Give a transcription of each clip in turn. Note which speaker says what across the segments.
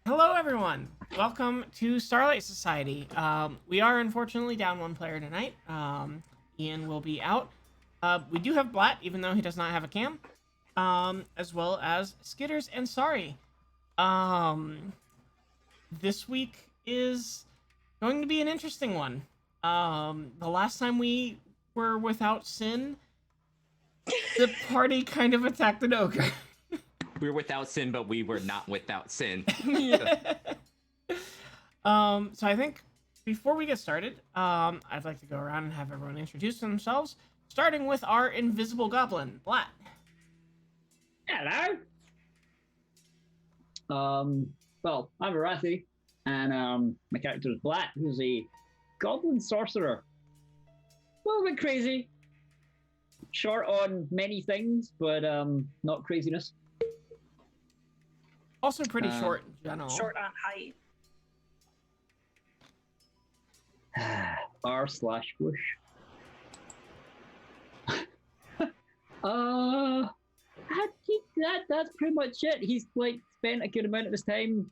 Speaker 1: Hello, everyone. Welcome to Starlight Society. We are unfortunately down one player tonight. Ian will be out. We do have Blatt, even though he does not have a cam, as well as Skitters and Sorry. Um, this week is going to be an interesting one. The last time we were without Sin, the party kind of attacked an ogre.
Speaker 2: We were without sin, but we were not without sin.
Speaker 1: So I think before we get started, I'd like to go around and have everyone introduce themselves, starting with our invisible goblin, Blatt.
Speaker 3: Hello. Well, I'm Arathi, and my character is Blatt, who's a goblin sorcerer. A little bit crazy. Short on many things, but not craziness.
Speaker 1: Also pretty short in general.
Speaker 4: Short on height.
Speaker 3: R/Bush. That's pretty much it. He's like spent a good amount of his time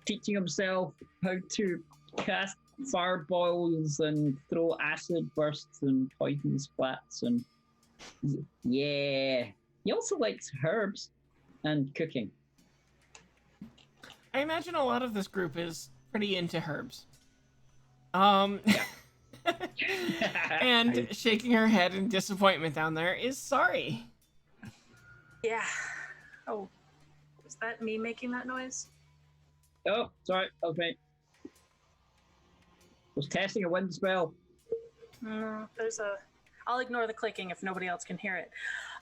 Speaker 3: teaching himself how to cast fireballs and throw acid bursts and poison splats, and yeah, he also likes herbs and cooking.
Speaker 1: I imagine a lot of this group is pretty into herbs. And shaking her head in disappointment down there is Sorry.
Speaker 4: Yeah. Oh, was that me making that noise?
Speaker 3: Oh, sorry, that was me. Was testing a wind spell.
Speaker 4: I'll ignore the clicking if nobody else can hear it.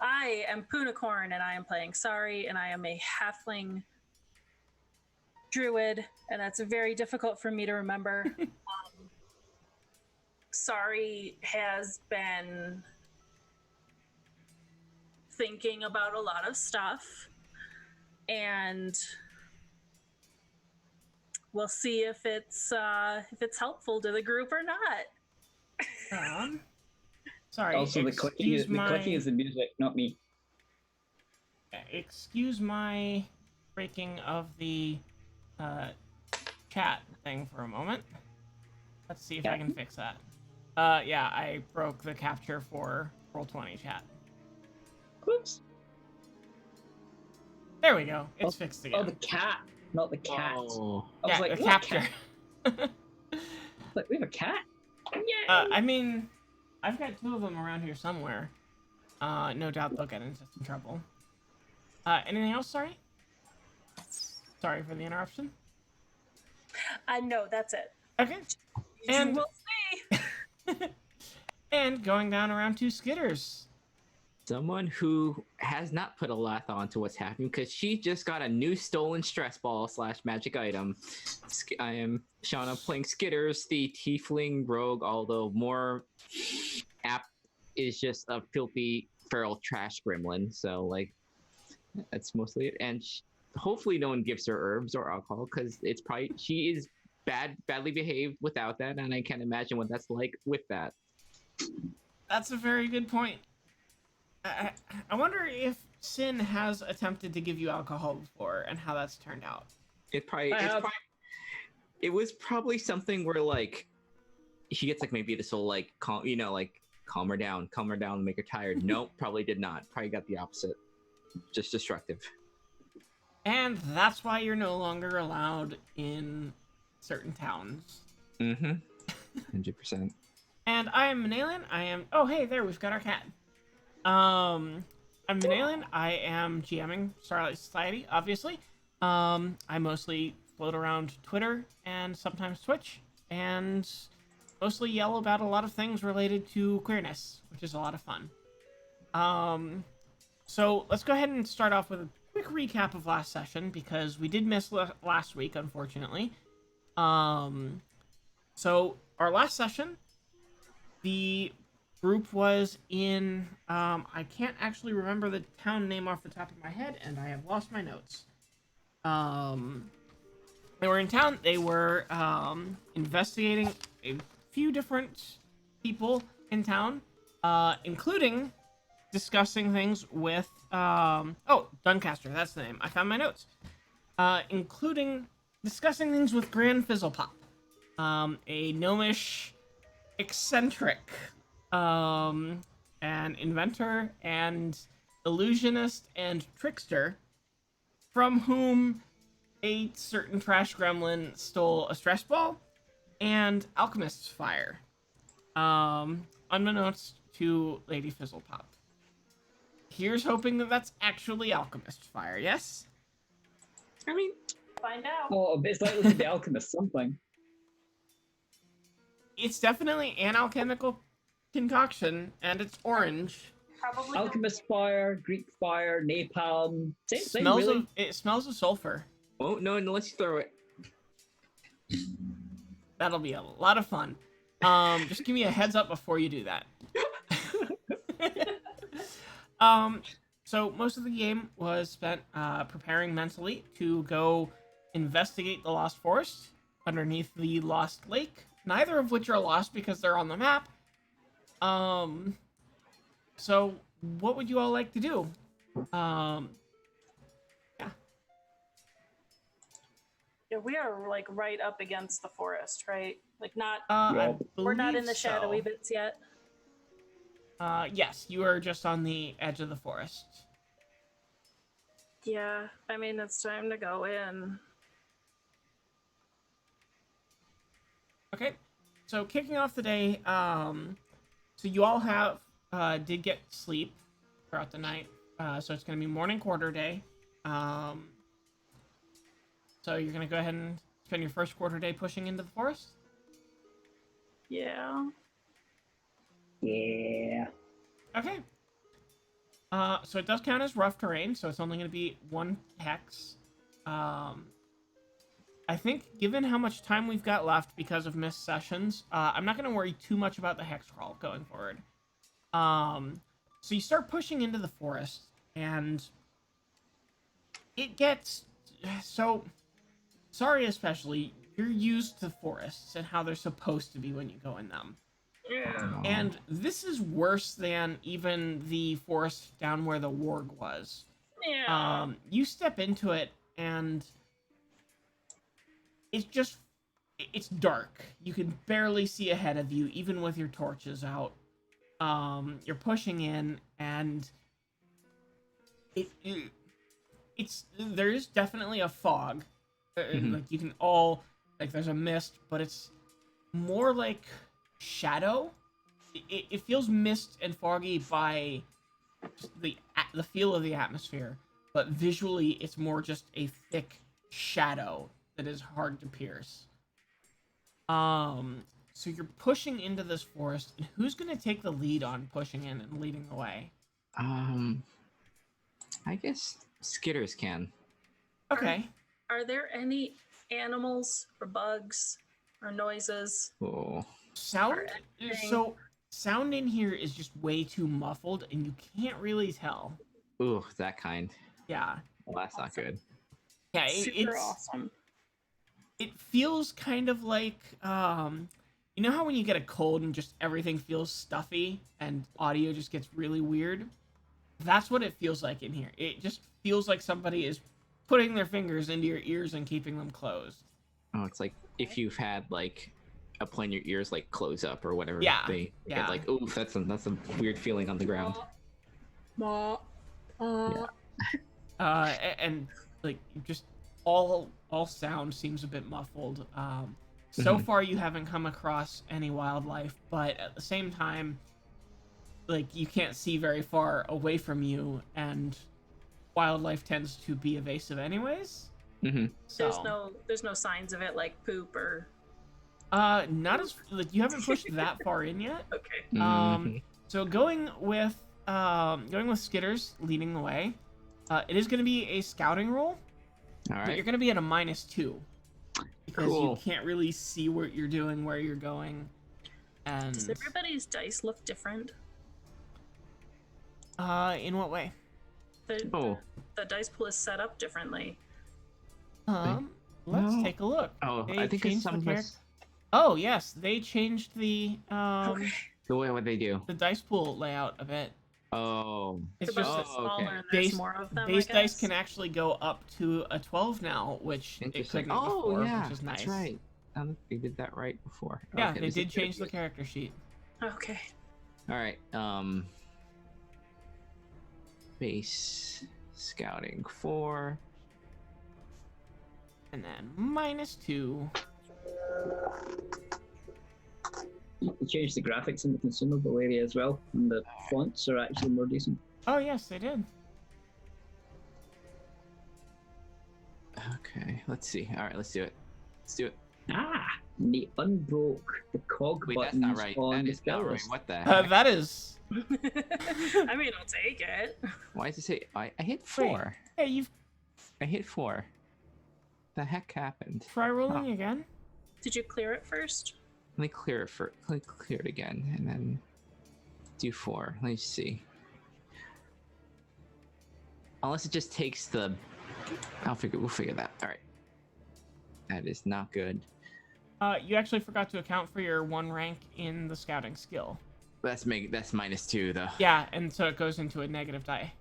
Speaker 4: I am Punicorn, and I am playing Sorry, and I am a halfling druid, and that's very difficult for me to remember. Sorry has been thinking about a lot of stuff, and we'll see if it's helpful to the group or not.
Speaker 1: Sorry.
Speaker 3: Also, the clicking is the music, not me.
Speaker 1: Excuse my breaking of the chat thing for a moment. Let's see if I can fix that. Yeah, I broke the capture for Roll20 chat.
Speaker 3: Oops.
Speaker 1: There we go. It's fixed again.
Speaker 3: Oh, the cat, not the cat.
Speaker 2: Oh.
Speaker 3: I was like,
Speaker 1: the
Speaker 3: what
Speaker 1: capture.
Speaker 3: cat? Like, we have a cat? Yay!
Speaker 1: I mean, I've got two of them around here somewhere. No doubt they'll get into some trouble. Anything else, Sorry? Sorry for the interruption.
Speaker 4: No, that's it.
Speaker 1: Okay. And
Speaker 4: we'll see.
Speaker 1: and going down around to Skitters.
Speaker 2: Someone who has not put a lot onto what's happening because she just got a new stolen stress ball / magic item. I am Shauna playing Skitters, the tiefling rogue, although more apt is just a filthy feral trash gremlin. So like, that's mostly it. And hopefully no one gives her herbs or alcohol because it's probably she is badly behaved without that, and I can't imagine what that's like with that.
Speaker 1: That's a very good point. I wonder if Sin has attempted to give you alcohol before and how that's turned out.
Speaker 2: It was probably something where like she gets like maybe this whole like calm her down, make her tired. Nope, probably did not. Probably got the opposite. Just destructive.
Speaker 1: And that's why you're no longer allowed in certain towns.
Speaker 2: 100%.
Speaker 1: And I am Manalian. Oh hey, there we've got our cat. I'm Manalian. I am GMing Starlight Society, obviously. I mostly float around Twitter and sometimes Twitch, and mostly yell about a lot of things related to queerness, which is a lot of fun. So let's go ahead and start off with a quick recap of last session, because we did miss last week, unfortunately. So our last session, the group was in, I can't actually remember the town name off the top of my head, and I have lost my notes. They were in town. They were investigating a few different people in town, including discussing things with Doncaster. That's the name. I found my notes. including discussing things with Grand Fizzlepop, a gnomish eccentric, an inventor and illusionist and trickster, from whom a certain trash gremlin stole a stress ball and alchemist's fire, unbeknownst to Lady Fizzlepop. Here's hoping that that's actually alchemist's fire, yes?
Speaker 2: I mean,
Speaker 4: Find out.
Speaker 3: Oh, it's likely to be alchemist something.
Speaker 1: It's definitely an alchemical concoction, and it's orange.
Speaker 4: Probably
Speaker 3: Alchemist fire, Greek fire, napalm. Same thing,
Speaker 1: Smells
Speaker 3: really.
Speaker 1: of it smells of sulfur.
Speaker 2: won't know unless you throw it.
Speaker 1: That'll be a lot of fun. Just give me a heads up before you do that. So most of the game was spent preparing mentally to go investigate the Lost Forest underneath the Lost Lake, neither of which are lost because they're on the map. So what would you all like to do? Yeah.
Speaker 4: Yeah, we are like right up against the forest, right? Like not.
Speaker 1: I
Speaker 4: We're not in
Speaker 1: believe
Speaker 4: the shadowy
Speaker 1: so.
Speaker 4: bits yet.
Speaker 1: Yes, you are just on the edge of the forest.
Speaker 4: Yeah, I mean it's time to go in.
Speaker 1: Okay, so kicking off the day, so you all have did get sleep throughout the night, so it's gonna be morning quarter day. So you're gonna go ahead and spend your first quarter day pushing into the forest.
Speaker 4: Yeah.
Speaker 3: Yeah.
Speaker 1: Okay. So it does count as rough terrain, so it's only gonna be 1 hex. I think, given how much time we've got left because of missed sessions, I'm not going to worry too much about the hex crawl going forward. So you start pushing into the forest, and it gets... So, sorry especially, you're used to forests and how they're supposed to be when you go in them.
Speaker 4: Yeah.
Speaker 1: And this is worse than even the forest down where the warg was.
Speaker 4: Yeah.
Speaker 1: You step into it, and... it's dark. You can barely see ahead of you, even with your torches out. You're pushing in, and there's definitely a fog. Like you can all, like, there's a mist, but it's more like shadow. It feels mist and foggy by just the feel of the atmosphere, but visually it's more just a thick shadow that is hard to pierce. So you're pushing into this forest, and who's gonna take the lead on pushing in and leading the way?
Speaker 2: I guess Skitters can.
Speaker 1: Okay.
Speaker 4: Are there any animals or bugs or noises?
Speaker 2: Oh.
Speaker 1: Sound
Speaker 4: Or anything.
Speaker 1: so sound in here is just way too muffled, and you can't really tell.
Speaker 2: Ooh, that kind.
Speaker 1: Yeah.
Speaker 2: Well, that's not good.
Speaker 1: Yeah,
Speaker 4: Super awesome.
Speaker 1: it feels kind of like you know how when you get a cold and just everything feels stuffy and audio just gets really weird? That's what it feels like in here. It just feels like somebody is putting their fingers into your ears and keeping them closed.
Speaker 2: Oh, it's like if you've had like a plane your ears like close up or whatever.
Speaker 1: Yeah,
Speaker 2: They
Speaker 1: yeah.
Speaker 2: get like, oof, that's a weird feeling on the ground.
Speaker 1: And like just all sound seems a bit muffled. So far you haven't come across any wildlife, but at the same time, like, you can't see very far away from you, and wildlife tends to be evasive anyways.
Speaker 2: Mm-hmm.
Speaker 1: So
Speaker 4: There's no signs of it like poop or
Speaker 1: not as, like, you haven't pushed that far in yet.
Speaker 4: okay.
Speaker 1: So going with Skitters leading the way, it is going to be a scouting roll,
Speaker 2: All
Speaker 1: but
Speaker 2: right.
Speaker 1: you're going to be at a -2 because
Speaker 2: Cool.
Speaker 1: you can't really see what you're doing, where you're going, and
Speaker 4: Does everybody's dice look different?
Speaker 1: in what way?
Speaker 4: The dice pool is set up differently.
Speaker 1: Let's
Speaker 2: No.
Speaker 1: take a look.
Speaker 2: Oh,
Speaker 1: They
Speaker 2: I think it's
Speaker 1: changed
Speaker 2: some
Speaker 1: the
Speaker 2: of
Speaker 1: character.
Speaker 2: us.
Speaker 1: Oh yes, they changed the
Speaker 2: The way what they do.
Speaker 1: the dice pool layout a bit.
Speaker 2: Oh.
Speaker 1: It's
Speaker 4: They're
Speaker 1: just
Speaker 4: both
Speaker 1: that
Speaker 4: smaller
Speaker 2: okay.
Speaker 4: and there's
Speaker 1: base,
Speaker 4: more of them.
Speaker 1: base
Speaker 4: I
Speaker 1: dice
Speaker 4: guess.
Speaker 1: can actually go up to a 12 now, which it
Speaker 2: Interesting.
Speaker 1: couldn't
Speaker 2: Oh
Speaker 1: before,
Speaker 2: yeah,
Speaker 1: which is nice.
Speaker 2: that's right. They did that right before.
Speaker 1: Yeah,
Speaker 2: Okay,
Speaker 1: they
Speaker 2: this is
Speaker 1: did change the
Speaker 2: good.
Speaker 1: character sheet.
Speaker 4: Okay.
Speaker 2: All right. Base scouting 4.
Speaker 1: And then -2.
Speaker 3: You changed the graphics in the consumable area as well, and the fonts are actually more decent.
Speaker 1: Oh yes, they did.
Speaker 2: Okay, let's see. All right, let's do it. Let's do it.
Speaker 3: Ah, and they unbroke the cog
Speaker 2: Wait, that's
Speaker 3: buttons
Speaker 2: not right.
Speaker 3: on
Speaker 2: That
Speaker 3: the
Speaker 2: is
Speaker 3: spell
Speaker 2: not right.
Speaker 3: list.
Speaker 2: What the heck?
Speaker 1: That is.
Speaker 4: I mean, I'll take it.
Speaker 2: Why does it say I hit 4?
Speaker 1: Hey, you've
Speaker 2: I hit 4. The heck happened?
Speaker 1: try rolling again.
Speaker 4: Did you clear it first?
Speaker 2: Let me clear it for. Let me clear it again, and then do 4. Let me see. Unless it just takes the. We'll figure that. All right. That is not good.
Speaker 1: You actually forgot to account for your 1 rank in the scouting skill.
Speaker 2: That's -2 though.
Speaker 1: Yeah, and so it goes into a negative die.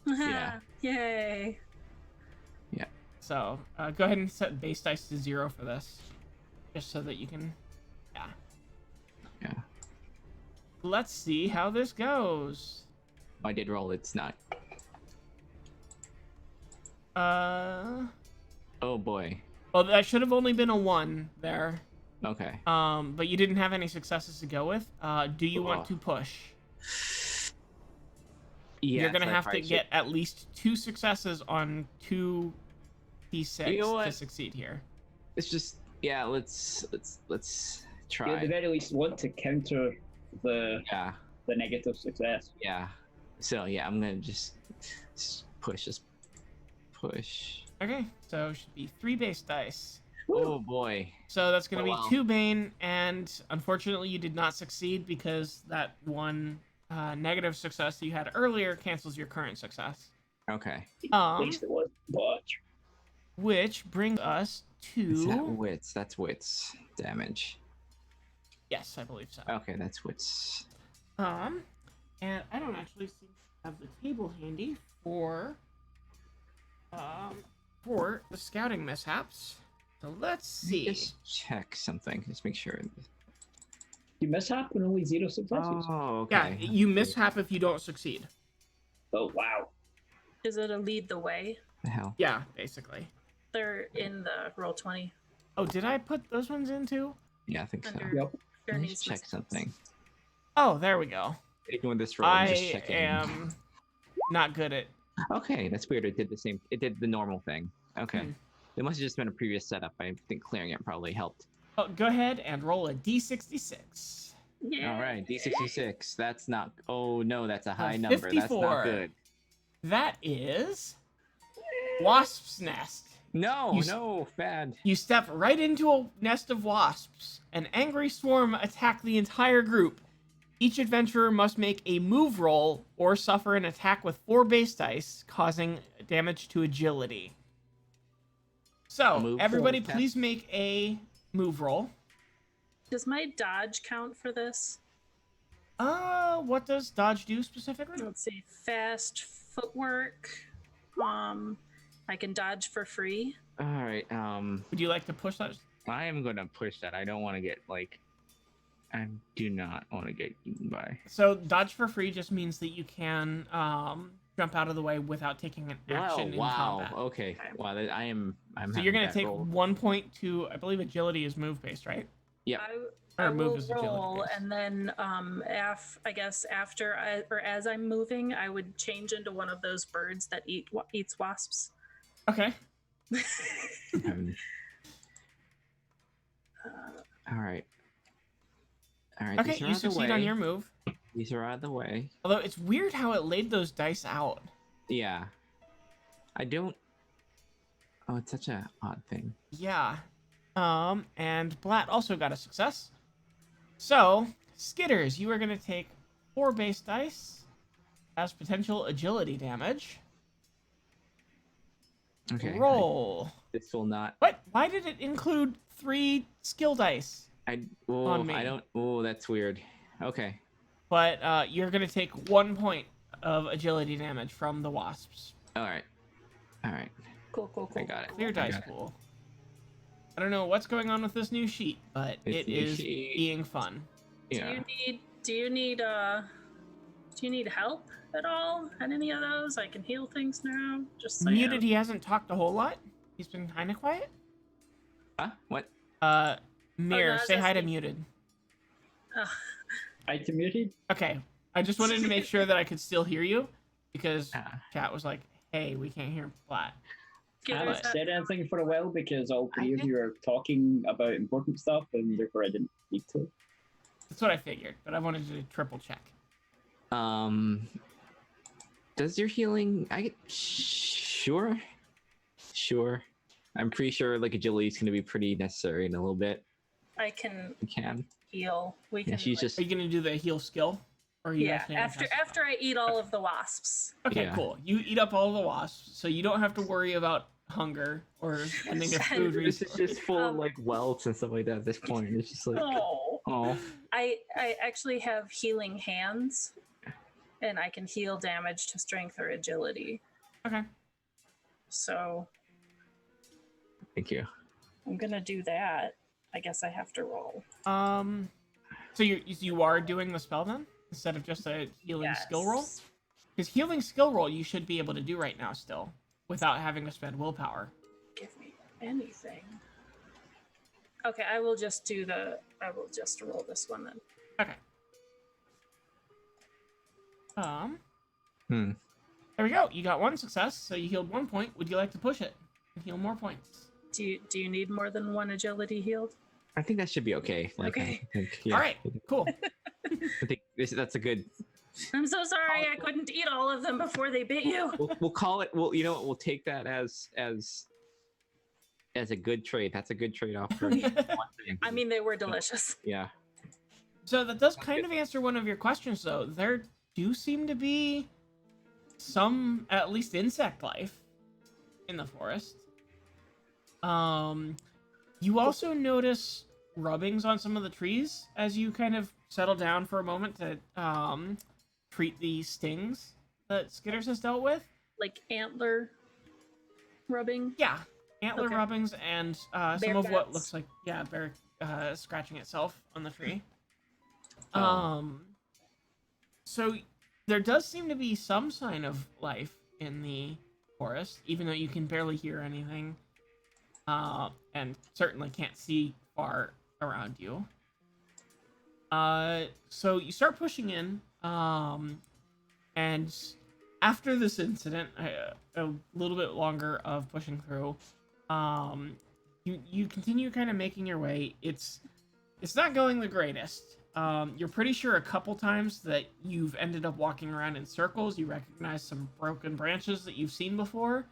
Speaker 2: Yeah.
Speaker 4: Yay.
Speaker 1: So go ahead and set base dice to 0 for this, just so that you can.
Speaker 2: Yeah.
Speaker 1: Let's see how this goes.
Speaker 2: I did roll. It's not. Oh boy.
Speaker 1: Well, that should have only been a 1 there.
Speaker 2: Okay.
Speaker 1: But you didn't have any successes to go with. Do you want
Speaker 2: Oh.
Speaker 1: to push?
Speaker 2: Yeah.
Speaker 1: You're gonna have to get at least 2 successes on 2 d6
Speaker 2: You know
Speaker 1: to
Speaker 2: what?
Speaker 1: succeed here.
Speaker 2: It's just let's
Speaker 3: You
Speaker 2: try.
Speaker 3: at the very least want to counter the
Speaker 2: Yeah.
Speaker 3: negative success.
Speaker 2: Yeah. So yeah, I'm gonna just push. Just push.
Speaker 1: Okay, so it should be 3 base dice.
Speaker 2: Oh boy.
Speaker 1: So that's gonna
Speaker 2: Oh,
Speaker 1: be
Speaker 2: wow.
Speaker 1: 2 Bane, and unfortunately you did not succeed because that 1 negative success that you had earlier cancels your current success.
Speaker 2: Okay.
Speaker 3: At least it was much.
Speaker 1: Which brings us
Speaker 2: Is that
Speaker 1: to
Speaker 2: wits? That's wits damage.
Speaker 1: yes, I believe so.
Speaker 2: Okay, that's wits.
Speaker 1: And I don't actually seem to have the table handy for the scouting mishaps. So let's
Speaker 2: Let me
Speaker 1: see.
Speaker 2: just check something. Just make sure.
Speaker 3: You mishap and only 0 successes.
Speaker 2: Oh,
Speaker 1: Yeah,
Speaker 2: okay.
Speaker 1: you mishap if you don't succeed.
Speaker 3: Oh wow.
Speaker 4: Is it a lead the way?
Speaker 2: The hell?
Speaker 1: Yeah, basically.
Speaker 4: They're in the Roll20.
Speaker 1: Oh, did I put those ones in too?
Speaker 2: Yeah, I think so.
Speaker 4: Under
Speaker 3: Yep.
Speaker 2: Let me
Speaker 4: Journey's
Speaker 2: just check
Speaker 4: mishaps.
Speaker 2: something.
Speaker 1: Oh, there we go.
Speaker 2: Ignore this roll. I'm just
Speaker 1: I
Speaker 2: checking.
Speaker 1: am not good at.
Speaker 2: Okay, that's weird. It did the same. It did the normal thing. Okay.
Speaker 1: Hmm.
Speaker 2: It must have just been a previous setup. I think clearing it probably helped.
Speaker 1: Oh, go ahead and roll a d66.
Speaker 4: Yeah.
Speaker 2: All right, D66. That's not. Oh no, that's a high number. That's
Speaker 1: 54.
Speaker 2: not good.
Speaker 1: That is Wasp's Nest.
Speaker 2: No,
Speaker 1: You s-
Speaker 2: no, bad.
Speaker 1: You step right into a nest of wasps. An angry swarm attack the entire group. Each adventurer must make a move roll or suffer an attack with 4 base dice, causing damage to agility. So,
Speaker 2: Move
Speaker 1: everybody
Speaker 2: roll,
Speaker 1: please make a move roll.
Speaker 4: Does my dodge count for this?
Speaker 1: What does dodge do specifically?
Speaker 4: Let's see. Fast footwork. I can dodge for free.
Speaker 2: All right.
Speaker 1: Would you like to push that?
Speaker 2: I am gonna push that. I don't want to get like. I do not want to get eaten by.
Speaker 1: So, dodge for free just means that you can jump out of the way without taking an action in
Speaker 2: wow.
Speaker 1: combat.
Speaker 2: Okay. Wow. I'm.
Speaker 1: So you're gonna take 1 point to, I believe, agility is move based, right?
Speaker 2: Yep.
Speaker 4: I
Speaker 1: Or move
Speaker 4: will
Speaker 1: is agility
Speaker 4: roll,
Speaker 1: based.
Speaker 4: and then I guess after or as I'm moving, I would change into one of those birds that eats wasps.
Speaker 1: Okay.
Speaker 2: All right. All right.
Speaker 1: Okay,
Speaker 2: these are
Speaker 1: you
Speaker 2: out of the
Speaker 1: succeed on
Speaker 2: way.
Speaker 1: your move.
Speaker 2: These are out of the way.
Speaker 1: Although it's weird how it laid those dice out.
Speaker 2: Yeah. I don't. Oh, it's such a odd thing.
Speaker 1: Yeah. And Blatt also got a success. So, Skitters, you are gonna take 4 base dice as potential agility damage.
Speaker 2: Okay.
Speaker 1: Roll.
Speaker 2: This will not.
Speaker 1: What? Why did it include 3 skill dice?
Speaker 2: I
Speaker 1: me.
Speaker 2: don't. Oh, that's weird. Okay.
Speaker 1: But you're gonna take 1 point of agility damage from the wasps.
Speaker 2: All right.
Speaker 4: Cool.
Speaker 2: I got it.
Speaker 1: Clear
Speaker 2: I
Speaker 1: dice
Speaker 2: got it.
Speaker 1: pool. I don't know what's going on with this new sheet, but
Speaker 2: This
Speaker 1: it
Speaker 2: new
Speaker 1: is
Speaker 2: sheet.
Speaker 1: being fun.
Speaker 2: Yeah.
Speaker 4: Do you need help at all at any of those? I can heal things now. Just so
Speaker 1: Muted,
Speaker 4: you know.
Speaker 1: he hasn't talked a whole lot. He's been kind of quiet.
Speaker 2: Huh? What?
Speaker 1: Mirror,
Speaker 4: I was
Speaker 1: say hi to
Speaker 4: asking-
Speaker 1: Muted.
Speaker 3: I muted.
Speaker 1: Okay, I just wanted to make sure that I could still hear you, because
Speaker 2: Ah.
Speaker 1: chat was like, hey, we can't hear Flat.
Speaker 3: I haven't
Speaker 4: Skitters,
Speaker 3: said anything for a while because all three of you are talking about important stuff, and therefore I didn't need to.
Speaker 1: That's what I figured, but I wanted to triple check.
Speaker 2: Does your healing? Sure. I'm pretty sure like agility is going to be pretty necessary in a little bit.
Speaker 4: I can
Speaker 2: You can.
Speaker 4: heal. We
Speaker 2: Yeah,
Speaker 4: can.
Speaker 2: she's
Speaker 4: like-
Speaker 2: just.
Speaker 1: Are you gonna do the heal skill? Or are you
Speaker 4: yeah.
Speaker 1: actually gonna
Speaker 4: After
Speaker 1: cast it?
Speaker 4: after I eat all of the wasps.
Speaker 1: Okay,
Speaker 2: Yeah.
Speaker 1: cool. You eat up all the wasps, so you don't have to worry about hunger or spending a food
Speaker 2: This is
Speaker 1: resource.
Speaker 2: just full of like welts and stuff like that at this point. It's just like,
Speaker 4: Oh.
Speaker 2: oh,
Speaker 4: I actually have healing hands, and I can heal damage to strength or agility.
Speaker 1: Okay.
Speaker 4: So
Speaker 2: thank you.
Speaker 4: I'm gonna do that. I guess I have to roll.
Speaker 1: So you are doing the spell then instead of just a healing skill roll?
Speaker 4: Yes.
Speaker 1: Because healing skill roll you should be able to do right now still, without having to spend willpower.
Speaker 4: Give me anything. Okay, I will just roll this one then.
Speaker 1: Okay.
Speaker 2: Hmm.
Speaker 1: There we go. You got one success, so you healed 1 point. Would you like to push it and heal more points?
Speaker 4: Do you need more than one agility healed?
Speaker 2: I think that should be okay. Like,
Speaker 4: Okay.
Speaker 2: I think, yeah,
Speaker 1: All right. Cool.
Speaker 2: I think that's a good.
Speaker 4: I'm so sorry I couldn't eat all of them before they bit you.
Speaker 2: We'll call it. Well, you know what? We'll take that as a good trade. That's a good trade off for one thing.
Speaker 4: I mean, they were delicious.
Speaker 2: Yeah.
Speaker 1: So that does kind of answer one of your questions, though. There do seem to be some, at least, insect life in the forest. You also notice rubbings on some of the trees as you kind of settle down for a moment to treat the stings that Skitters has dealt with.
Speaker 4: Like antler rubbing.
Speaker 1: Yeah, antler
Speaker 4: Okay.
Speaker 1: rubbings and some
Speaker 4: Bear
Speaker 1: of what
Speaker 4: guts.
Speaker 1: looks like bear scratching itself on the tree.
Speaker 2: Oh.
Speaker 1: So there does seem to be some sign of life in the forest, even though you can barely hear anything, and certainly can't see far around you. So you start pushing in, and after this incident, a little bit longer of pushing through, you continue kind of making your way. It's not going the greatest. You're pretty sure a couple times that you've ended up walking around in circles. You recognize some broken branches that you've seen before.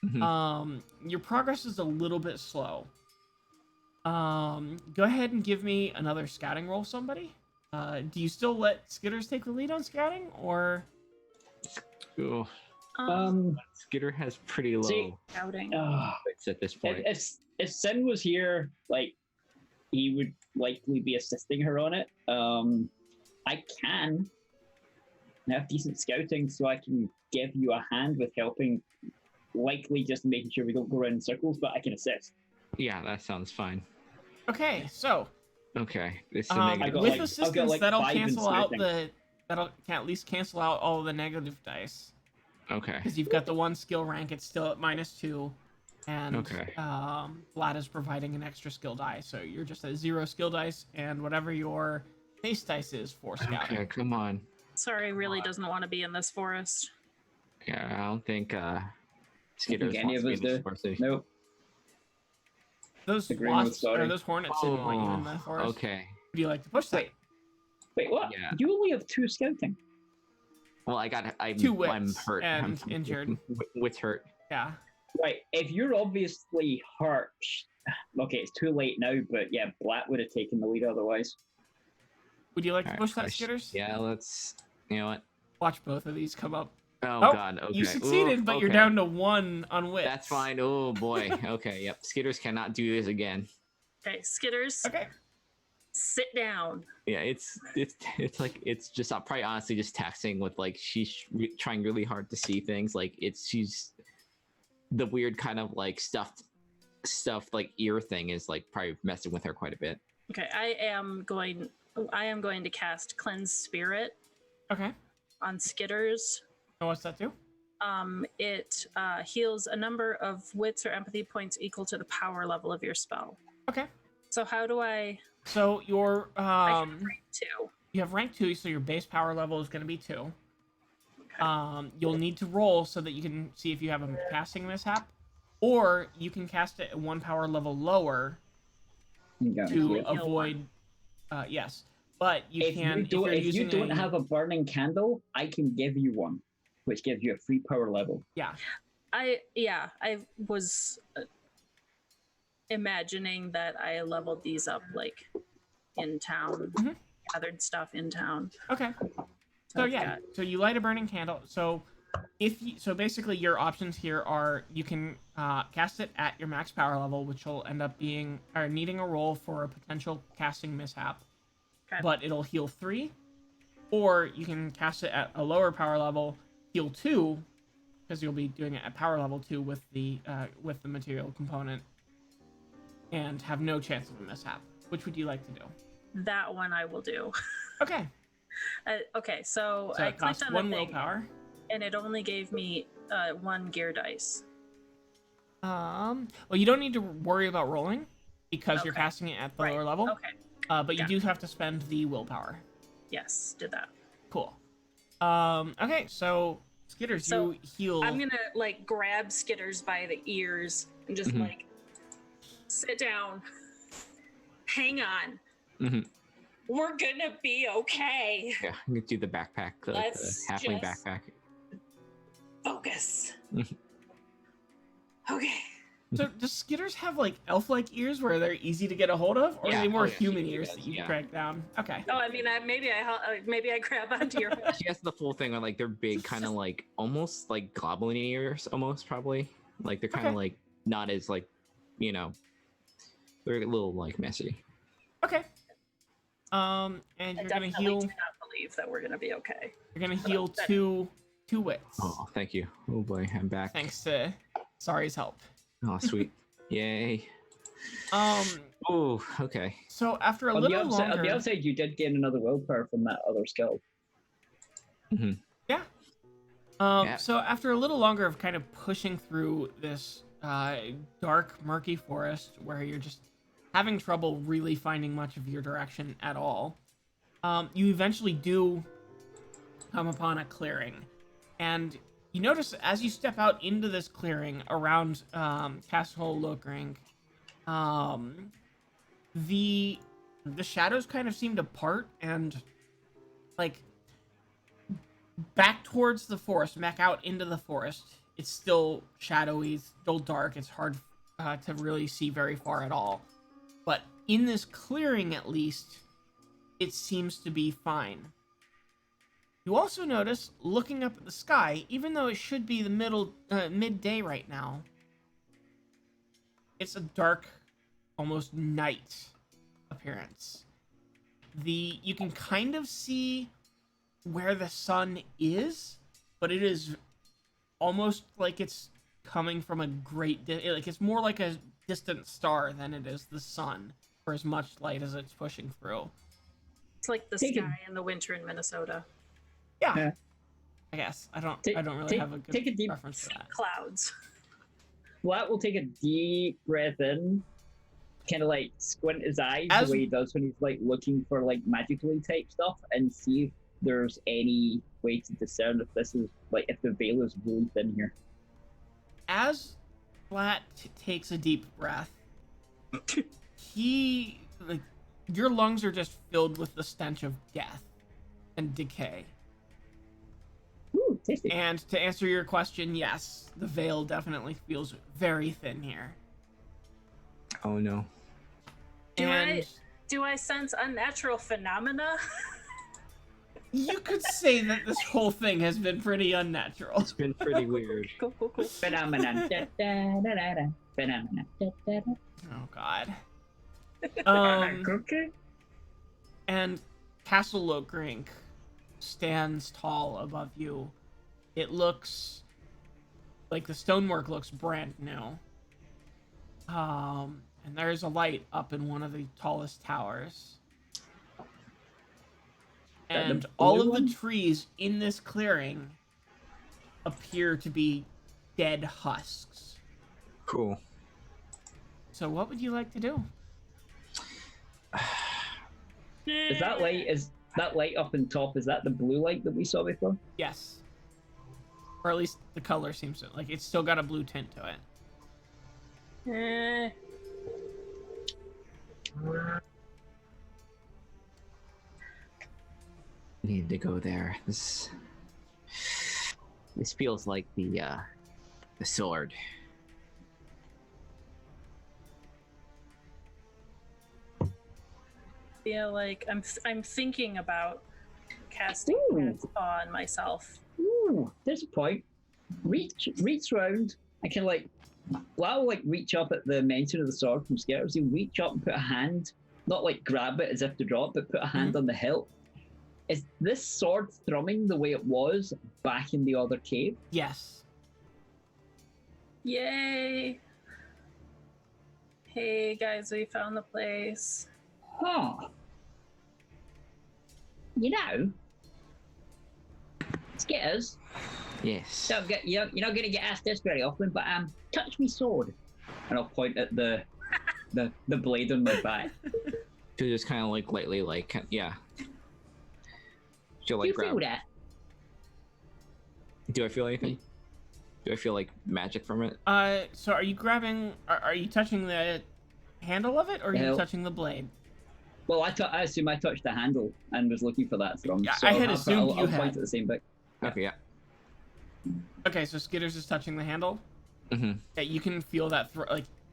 Speaker 2: Mhm.
Speaker 1: Your progress is a little bit slow. Go ahead and give me another scouting roll, somebody. Do you still let Skitters take the lead on scouting, or?
Speaker 2: Cool. Skitter has pretty low
Speaker 3: See-
Speaker 4: Outing.
Speaker 2: hits at this point.
Speaker 3: If Sin was here, like, he would likely be assisting her on it. I can have decent scouting, so I can give you a hand with helping. Likely just making sure we don't go around in circles, but I can assist.
Speaker 2: Yeah, that sounds fine.
Speaker 1: Okay, so
Speaker 2: Okay, this is a
Speaker 3: I
Speaker 2: negative.
Speaker 3: got
Speaker 1: with
Speaker 3: like- I've
Speaker 1: assistance,
Speaker 3: got like
Speaker 1: that'll
Speaker 3: 5 in
Speaker 1: cancel out
Speaker 3: scouting.
Speaker 1: that'll can at least cancel out all the negative dice,
Speaker 2: Okay.
Speaker 1: because you've got the one skill rank. It's still at -2, and
Speaker 2: Okay.
Speaker 1: Vlad is providing an extra skill die, so you're just at 0 skill dice, and whatever your base dice is for scouting.
Speaker 2: Okay, come on.
Speaker 4: Sorry, really doesn't want to be in this forest.
Speaker 2: Yeah, I don't think Skitters
Speaker 3: any
Speaker 2: wants
Speaker 3: of
Speaker 2: to
Speaker 3: us
Speaker 2: be in this
Speaker 3: do.
Speaker 2: forest.
Speaker 3: Nope.
Speaker 1: Those
Speaker 3: Agreeing with
Speaker 1: wasps or
Speaker 3: Scotty.
Speaker 1: those hornets didn't want you in the
Speaker 2: Oh,
Speaker 1: forest.
Speaker 2: okay.
Speaker 1: Would you like to push that?
Speaker 3: Wait, what?
Speaker 2: Yeah.
Speaker 3: You only have 2 scouting.
Speaker 2: Well, I'm
Speaker 1: 2
Speaker 2: I'm
Speaker 1: whips
Speaker 2: hurt.
Speaker 1: and
Speaker 2: I'm
Speaker 1: injured.
Speaker 2: Wit's hurt.
Speaker 1: Yeah.
Speaker 3: Right, if you're obviously hurt, okay, it's too late now, but yeah, Black would have taken the lead otherwise.
Speaker 1: Would you like to
Speaker 2: Alright,
Speaker 1: push that,
Speaker 2: push.
Speaker 1: Skitters?
Speaker 2: Yeah, let's. You know what?
Speaker 1: Watch both of these come up.
Speaker 2: Oh,
Speaker 1: Oh,
Speaker 2: God. Okay.
Speaker 1: You succeeded,
Speaker 2: Ooh,
Speaker 1: but you're
Speaker 2: okay.
Speaker 1: down to 1 on wits.
Speaker 2: That's fine. Oh boy. Okay. Yep. Skitters cannot do this again.
Speaker 4: Okay, Skitters.
Speaker 1: Okay.
Speaker 4: sit down.
Speaker 2: Yeah, it's like it's just probably honestly just taxing with like she's trying really hard to see things. Like she's the weird kind of like stuff like ear thing is like probably messing with her quite a bit.
Speaker 4: Okay, I am going to cast Cleanse Spirit
Speaker 1: Okay.
Speaker 4: on Skitters.
Speaker 1: And what's that do?
Speaker 4: It heals a number of wits or empathy points equal to the power level of your spell.
Speaker 1: Okay.
Speaker 4: So how do I?
Speaker 1: So your
Speaker 4: I have rank 2.
Speaker 1: you have rank 2, so your base power level is going to be 2.
Speaker 4: Okay.
Speaker 1: You'll need to roll so that you can see if you have a casting mishap, or you can cast it at 1 power level lower to avoid. Yes, but you can.
Speaker 3: If you don't have a burning candle, I can give you one, which gives you a free power level.
Speaker 1: Yeah.
Speaker 4: I was imagining that I leveled these up like in town, gathered stuff in town.
Speaker 1: Okay. So yeah, so you light a burning candle. So basically your options here are you can cast it at your max power level, which will end up being or needing a roll for a potential casting mishap, but it'll heal 3, or you can cast it at a lower power level, heal 2, because you'll be doing it at power level 2 with the material component, and have no chance of a mishap. Which would you like to do?
Speaker 4: That one I will do.
Speaker 1: Okay.
Speaker 4: Okay, so
Speaker 1: So
Speaker 4: I
Speaker 1: it
Speaker 4: clicked
Speaker 1: costs
Speaker 4: on
Speaker 1: 1
Speaker 4: the thing,
Speaker 1: willpower.
Speaker 4: and it only gave me 1 gear dice.
Speaker 1: Well, you don't need to worry about rolling because you're
Speaker 4: Okay.
Speaker 1: casting it at the lower level.
Speaker 4: Okay.
Speaker 1: But you do have to spend the willpower.
Speaker 4: Yes, did that.
Speaker 1: Cool. Okay, so Skitters,
Speaker 4: So,
Speaker 1: you heal.
Speaker 4: I'm gonna like grab Skitters by the ears and just like sit down. Hang on. We're gonna be okay.
Speaker 2: Yeah, I'm gonna do the backpack, the halfling
Speaker 4: just-
Speaker 2: backpack.
Speaker 4: Focus. Okay.
Speaker 1: So does Skitters have like elf-like ears where they're easy to get a hold of, or
Speaker 2: Yeah.
Speaker 1: are they more
Speaker 2: Oh, yeah,
Speaker 1: human
Speaker 2: she
Speaker 1: ears
Speaker 2: does,
Speaker 1: that you
Speaker 2: yeah.
Speaker 1: drag down? Okay.
Speaker 4: Oh, I mean, maybe I grab onto your.
Speaker 2: She has the full thing on like they're big, kind of like almost like goblin ears, almost probably. Like they're kind of
Speaker 1: Okay.
Speaker 2: like not as like, you know, they're a little like messy.
Speaker 1: Okay. And
Speaker 4: I
Speaker 1: you're gonna
Speaker 4: definitely
Speaker 1: heal.
Speaker 4: do not believe that we're gonna be okay.
Speaker 1: You're gonna heal two wits.
Speaker 2: Oh, thank you. Oh boy, I'm back.
Speaker 1: Thanks to Sari's help.
Speaker 2: Oh, sweet. Yay.
Speaker 1: Um.
Speaker 2: Oh, okay.
Speaker 1: So after a
Speaker 3: On the
Speaker 1: little longer.
Speaker 3: upside, you did gain another willpower from that other skill.
Speaker 1: Yeah.
Speaker 2: Yeah.
Speaker 1: So after a little longer of kind of pushing through this dark, murky forest where you're just having trouble really finding much of your direction at all, you eventually do come upon a clearing. And you notice as you step out into this clearing around Castle Lokring, the shadows kind of seem to part and like back towards the forest, back out into the forest. It's still shadowy, still dark. It's hard to really see very far at all. But in this clearing, at least, it seems to be fine. You also notice, looking up at the sky, even though it should be the midday right now, it's a dark, almost night appearance. You can kind of see where the sun is, but it is almost like it's coming from a great like it's more like a distant star than it is the sun for as much light as it's pushing through.
Speaker 4: It's like the
Speaker 3: Take it.
Speaker 4: sky in the winter in Minnesota.
Speaker 1: Yeah. I guess I don't really have a good
Speaker 3: take a deep
Speaker 1: reference to that.
Speaker 4: Clouds.
Speaker 3: Flat will take a deep breath in, kind of like squint his eyes
Speaker 1: As-
Speaker 3: the way he does when he's like looking for like magically type stuff, and see if there's any way to discern if this is like if the veil is really thin here.
Speaker 1: As Flat takes a deep breath, he like your lungs are just filled with the stench of death and decay.
Speaker 3: Ooh, tasty.
Speaker 1: And to answer your question, yes, the veil definitely feels very thin here.
Speaker 2: Oh no.
Speaker 4: Do I sense unnatural phenomena?
Speaker 1: You could say that this whole thing has been pretty unnatural.
Speaker 2: It's been pretty weird.
Speaker 4: Cool.
Speaker 3: Phenomenon. Da, da, da, da, da. Phenomenon. Da, da, da.
Speaker 1: Oh God.
Speaker 3: Okay.
Speaker 1: And Castle Lokrink stands tall above you. It looks like the stonework looks brand new. And there's a light up in one of the tallest towers. And all of the trees in this clearing appear to be dead husks.
Speaker 2: Cool.
Speaker 1: So what would you like to do?
Speaker 3: Is that light up in top? Is that the blue light that we saw before?
Speaker 1: Yes. Or at least the color seems to, like, it's still got a blue tint to it.
Speaker 2: Need to go there. This feels like the sword.
Speaker 4: Feel like I'm thinking about casting cast on myself.
Speaker 3: Ooh, there's a point. Reach round. I can I'll reach up at the mention of the sword from Skitters. He'll reach up and put a hand, not grab it as if to drop, but put a hand on the hilt. Is this sword thrumming the way it was back in the other cave?
Speaker 1: Yes.
Speaker 4: Yay! Hey guys, we found the place.
Speaker 3: Huh. You know, Skitters.
Speaker 2: Yes.
Speaker 3: You're not going to get asked this very often, but touch me sword, and I'll point at the blade on my back.
Speaker 2: To just kind of lightly yeah. She'll
Speaker 3: Do you
Speaker 2: grab.
Speaker 3: feel that?
Speaker 2: Do I feel anything? Do I feel magic from it?
Speaker 1: So are you grabbing? Are you touching the handle of it, or are you touching the blade?
Speaker 3: Well, I assume I touched the handle and was looking for that thrum.
Speaker 1: Yeah,
Speaker 3: so
Speaker 1: I had
Speaker 3: I'll
Speaker 1: assumed you
Speaker 3: point
Speaker 1: had.
Speaker 3: at the same bit.
Speaker 2: Okay, yeah.
Speaker 1: Okay, so Skitters is touching the handle.
Speaker 2: Mm-hmm.
Speaker 1: Yeah, you can feel that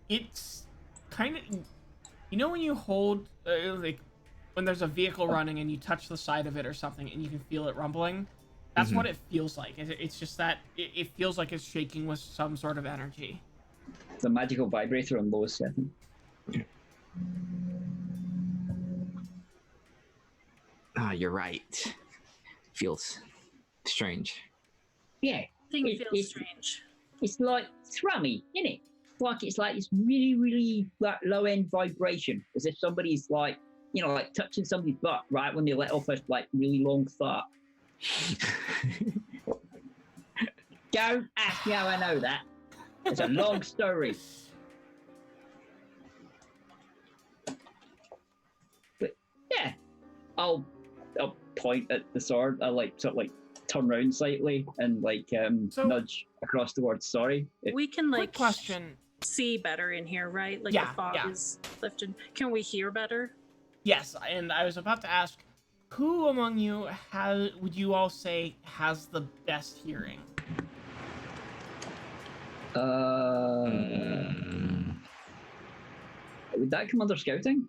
Speaker 1: it's kind of, when you hold when there's a vehicle running and you touch the side of it or something and you can feel it rumbling. That's what it feels like. It's just that it feels like it's shaking with some sort of energy.
Speaker 3: It's a magical vibrator on lowest setting.
Speaker 2: You're right. Feels strange.
Speaker 3: Yeah.
Speaker 4: Thing feels strange.
Speaker 3: It's like thrummy, isn't it? It's like this really, really low end vibration, as if somebody's touching somebody's butt right when they let off a really long fart. Don't ask me how I know that. It's a long story. But yeah, I'll point at the sword. I turn around slightly and nudge across towards sorry.
Speaker 4: We can
Speaker 1: Quick question.
Speaker 4: see better in here, right? The fog is lifted. Can we hear better?
Speaker 1: Yes, and I was about to ask, who among you would you all say has the best hearing?
Speaker 3: Would that come under scouting?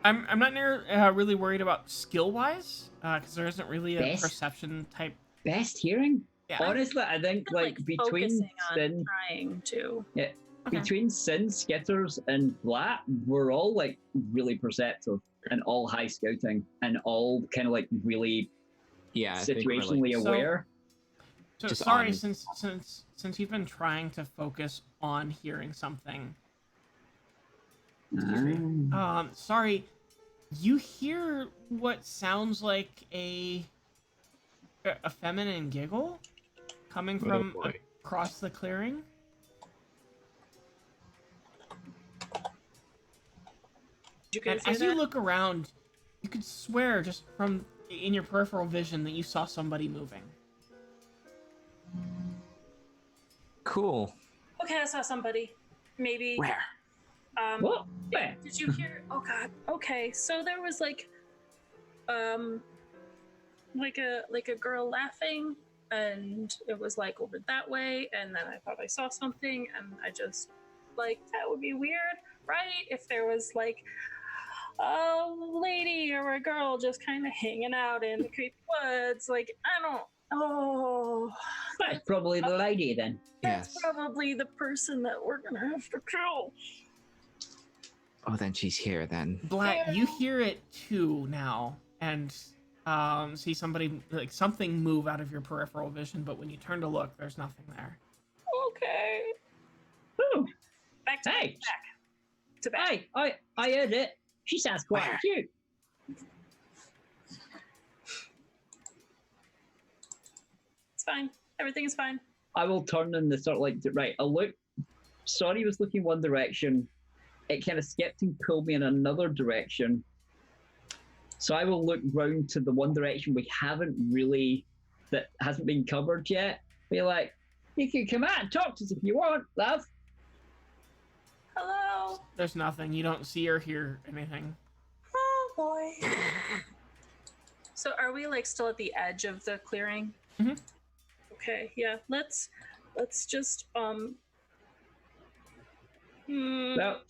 Speaker 1: I'm not really worried about skill wise, because there isn't really a perception type.
Speaker 3: Best hearing?
Speaker 1: Yeah.
Speaker 3: Honestly, I think between Sin,
Speaker 4: trying to.
Speaker 3: Yeah, okay. Between Sin, Skitters, and Blat, we're all really perceptive and all high scouting and all kind of really situationally aware.
Speaker 1: So sorry, since you've been trying to focus on hearing something. Excuse me. Sorry, you hear what sounds like a feminine giggle coming from across the clearing. And as you look around, you could swear just from in your peripheral vision that you saw somebody moving.
Speaker 2: Cool.
Speaker 4: Okay, I saw somebody. Maybe.
Speaker 2: Where?
Speaker 3: What? Where?
Speaker 4: Did you hear? Oh God. Okay, so there was a girl laughing, and it was over that way, and then I thought I saw something, and I just that would be weird, right? If there was a lady or a girl just kind of hanging out in the creepy woods, I don't. Oh,
Speaker 3: that's probably the lady then.
Speaker 4: That's probably the person that we're gonna have to kill.
Speaker 2: Oh, then she's here then.
Speaker 1: Blatt, you hear it too now, and see somebody like something move out of your peripheral vision. But when you turn to look, there's nothing there.
Speaker 4: Okay.
Speaker 3: Ooh,
Speaker 4: Back to
Speaker 3: hey,
Speaker 4: back. To back.
Speaker 3: hey, I heard it. She sounds quite
Speaker 2: Where?
Speaker 3: cute.
Speaker 4: It's fine. Everything is fine.
Speaker 3: I will turn in the sort of like right. I'll look. Sorry, was looking one direction. It kind of skipped and pulled me in another direction. So I will look round to the one direction we haven't really, that hasn't been covered yet. Be like, you can come out and talk to us if you want, love.
Speaker 4: Hello.
Speaker 1: There's nothing. You don't see or hear anything.
Speaker 4: Oh boy. So are we like still at the edge of the clearing?
Speaker 1: Mhm.
Speaker 4: Okay, yeah. Let's just
Speaker 3: Well,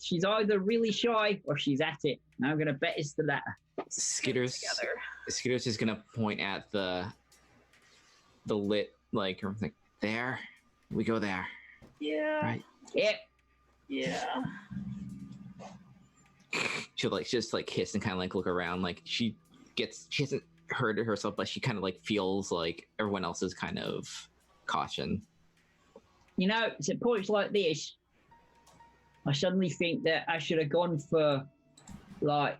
Speaker 3: she's either really shy or she's at it. And I'm gonna bet it's the latter.
Speaker 2: Skitters.
Speaker 4: together.
Speaker 2: Skitters is gonna point at the lit like there. We go there.
Speaker 4: Yeah.
Speaker 2: Right.
Speaker 3: Yep.
Speaker 4: Yeah.
Speaker 2: She'll like just like hiss and kind of like look around. Like she hasn't heard it herself, but she kind of like feels like everyone else's kind of caution.
Speaker 3: You know, it's at points like this, I suddenly think that I should have gone for like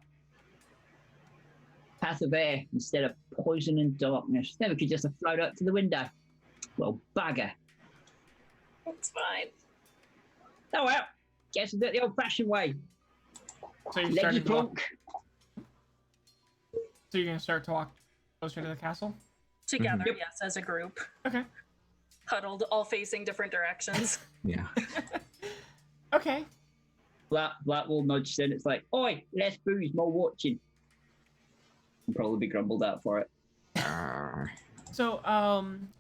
Speaker 3: path of air instead of poison and darkness. Then we could just have flown up to the window. Well, bugger.
Speaker 4: It's fine.
Speaker 3: Oh well, guess we'll do it the old-fashioned way.
Speaker 1: So you're
Speaker 3: Leggy
Speaker 1: starting to walk.
Speaker 3: plonk.
Speaker 1: So you're gonna start to walk closer to the castle.
Speaker 4: Together,
Speaker 3: Yep.
Speaker 4: yes, as a group.
Speaker 1: Okay.
Speaker 4: Huddled, all facing different directions.
Speaker 2: Yeah.
Speaker 1: Okay.
Speaker 3: Black will nudge in. It's like, oi, less booze, more watching. I'll probably be grumbled at for it.
Speaker 2: Arr.
Speaker 1: So,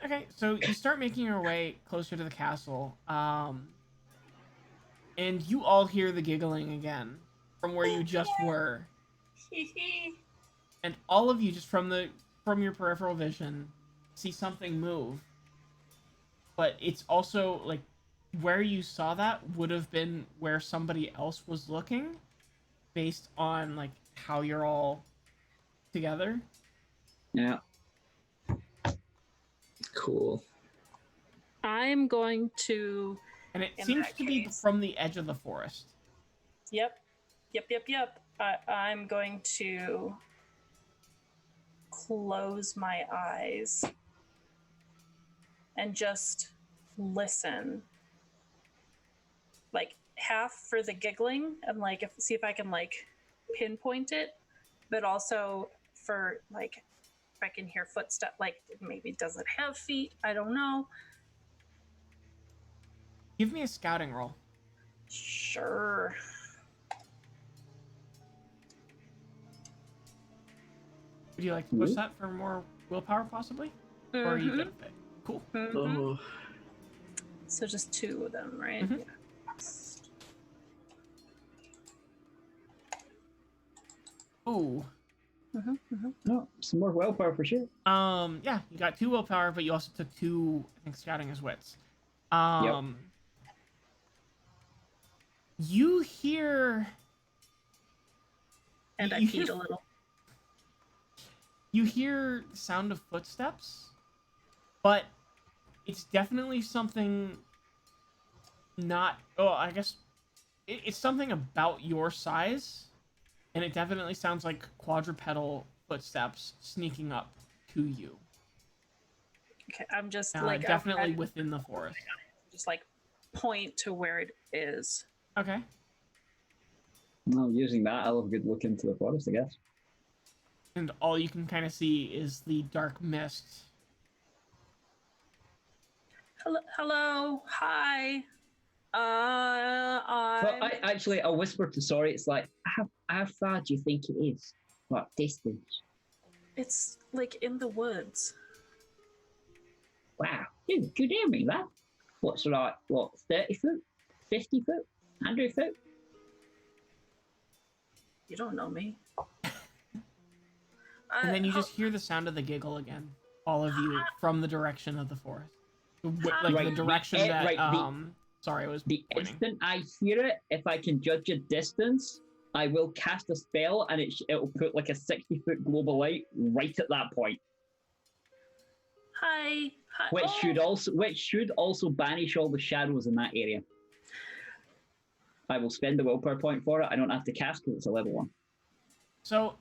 Speaker 1: okay, so you start making your way closer to the castle, and you all hear the giggling again from where you just were, and all of you just from your peripheral vision see something move, but it's also like where you saw that would have been where somebody else was looking, based on like how you're all together.
Speaker 3: Yeah.
Speaker 2: Cool.
Speaker 4: I'm going to.
Speaker 1: And it
Speaker 4: In
Speaker 1: seems
Speaker 4: that
Speaker 1: to be
Speaker 4: case-
Speaker 1: from the edge of the forest.
Speaker 4: Yep. I'm going to close my eyes and just listen. Like half for the giggling and like see if I can like pinpoint it, but also for like if I can hear footsteps. Like maybe does it have feet? I don't know.
Speaker 1: Give me a scouting roll.
Speaker 4: Sure.
Speaker 1: Would you like to push that for more willpower, possibly? Or are you good with it? Cool.
Speaker 4: Mhm. So just two of them, right?
Speaker 1: Mhm.
Speaker 4: Yeah.
Speaker 1: Ooh.
Speaker 3: No, some more willpower for sure.
Speaker 1: Yeah, you got 2 willpower, but you also took 2, I think, scouting as wits. You hear...
Speaker 4: And I
Speaker 1: you
Speaker 4: peed
Speaker 1: hear-
Speaker 4: a little.
Speaker 1: You hear the sound of footsteps, but it's definitely something not... Oh, I guess it's something about your size, and it definitely sounds like quadrupedal footsteps sneaking up to you.
Speaker 4: Okay, I'm just like
Speaker 1: Definitely
Speaker 4: I'm
Speaker 1: within the forest.
Speaker 4: just like point to where it is.
Speaker 1: Okay.
Speaker 3: Well, using that, I'll have a good look into the forest, I guess.
Speaker 1: And all you can kind of see is the dark mist.
Speaker 4: Hello, hi.
Speaker 3: Well, I'll whisper to Sorry. It's like, how far do you think it is? What distance?
Speaker 4: It's like in the woods.
Speaker 3: Wow, you could hear me, lad. What's like, 30 foot? 50 foot? 100 foot?
Speaker 4: You don't know me.
Speaker 1: And then you just hear the sound of the giggle again. All of you from the direction of the forest. Like
Speaker 3: Right,
Speaker 1: the direction
Speaker 3: right,
Speaker 1: that,
Speaker 3: the-
Speaker 1: sorry, I was
Speaker 3: The
Speaker 1: pointing.
Speaker 3: instant I hear it, if I can judge a distance, I will cast a spell, and it'll put like a 60-foot globe of light right at that point,
Speaker 4: Hi.
Speaker 3: which should also banish all the shadows in that area. I will spend the willpower point for it. I don't have to cast because it's a level 1.
Speaker 1: So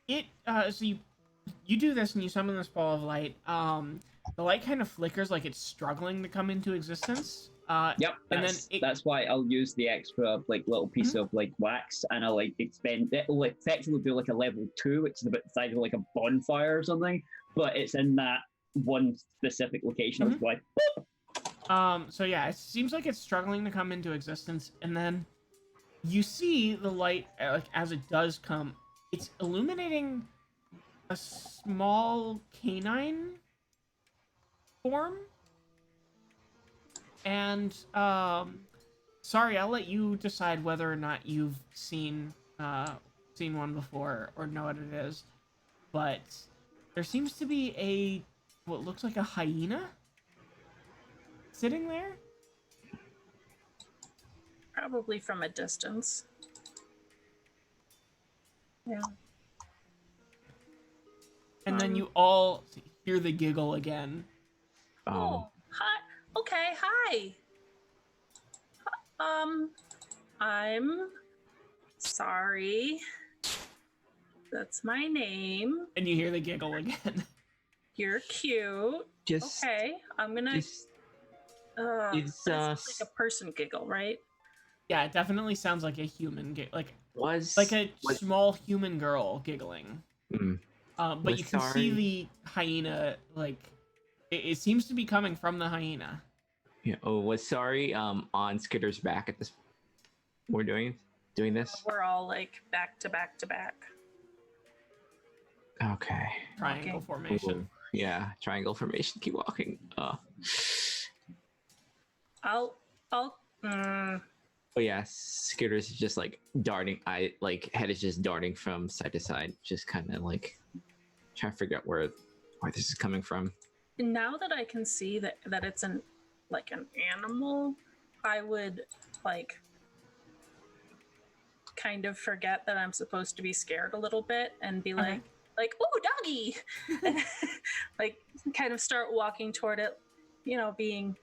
Speaker 1: so you do this and you summon this ball of light. The light kind of flickers like it's struggling to come into existence.
Speaker 3: Yep,
Speaker 1: and
Speaker 3: that's why I'll use the extra like little piece of like wax, and I'll like expend it. Will effectively be like a level 2, which is about the size of like a bonfire or something, but it's in that one specific location. That's why.
Speaker 1: So yeah, it seems like it's struggling to come into existence, and then you see the light like as it does come, it's illuminating a small canine form. And sorry, I'll let you decide whether or not you've seen one before or know what it is. But there seems to be what looks like a hyena sitting there.
Speaker 4: Probably from a distance. Yeah.
Speaker 1: And then you all hear the giggle again.
Speaker 4: Oh, hi. Okay, hi. I'm sorry. That's my name.
Speaker 1: And you hear the giggle again.
Speaker 4: You're cute. Okay, I'm gonna.
Speaker 2: It's
Speaker 4: It's like a person giggle, right?
Speaker 1: Yeah, it definitely sounds like a human like a
Speaker 2: was
Speaker 1: small human girl giggling. But you can see
Speaker 2: sorry.
Speaker 1: the hyena, like it seems to be coming from the hyena.
Speaker 2: Yeah. Oh, was sorry. On Skitter's back at this. We're doing this.
Speaker 4: We're all like back to back to back.
Speaker 2: Okay.
Speaker 1: Triangle formation.
Speaker 2: Ooh, yeah, triangle formation. Keep walking.
Speaker 4: I'll.
Speaker 2: Oh yeah, Skitter's just like darting. Head is just darting from side to side, just kind of like trying to figure out where this is coming from.
Speaker 4: Now that I can see that it's an animal, I would like kind of forget that I'm supposed to be scared a little bit and be like, oh, doggy, and like kind of start walking toward it, being,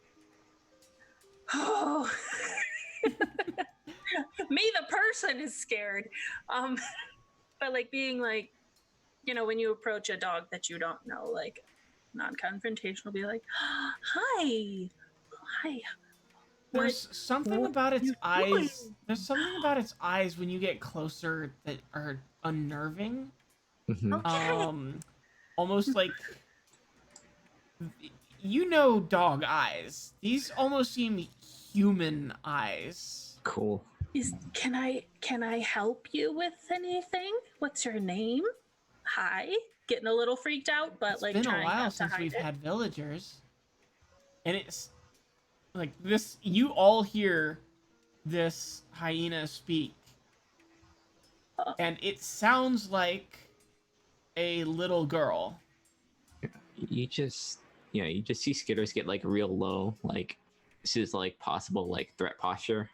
Speaker 4: oh, me, the person is scared. But like being like, when you approach a dog that you don't know, like non-confrontational, be like, hi.
Speaker 1: There's something about its eyes. There's something about its eyes when you get closer that are unnerving.
Speaker 2: Mm-hmm.
Speaker 1: Almost like dog eyes. These almost seem human eyes.
Speaker 2: Cool.
Speaker 4: Can I help you with anything? What's your name? Hi. Getting a little freaked out, but
Speaker 1: It's
Speaker 4: like
Speaker 1: been
Speaker 4: trying
Speaker 1: a while
Speaker 4: not to
Speaker 1: since
Speaker 4: hide
Speaker 1: we've
Speaker 4: it.
Speaker 1: had villagers, and it's like this. You all hear this hyena speak, and it sounds like a little girl.
Speaker 2: You just see Skitters get like real low, like this is like possible like threat posture.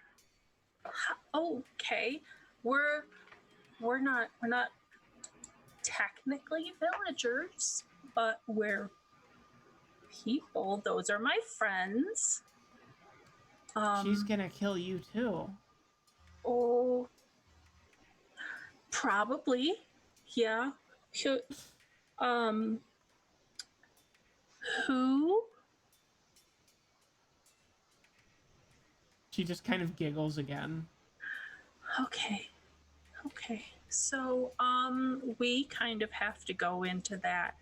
Speaker 4: Okay, we're not technically villagers, but we're people. Those are my friends.
Speaker 1: She's gonna kill you too.
Speaker 4: Oh, probably. Yeah. Who?
Speaker 1: She just kind of giggles again.
Speaker 4: Okay. So, we kind of have to go into that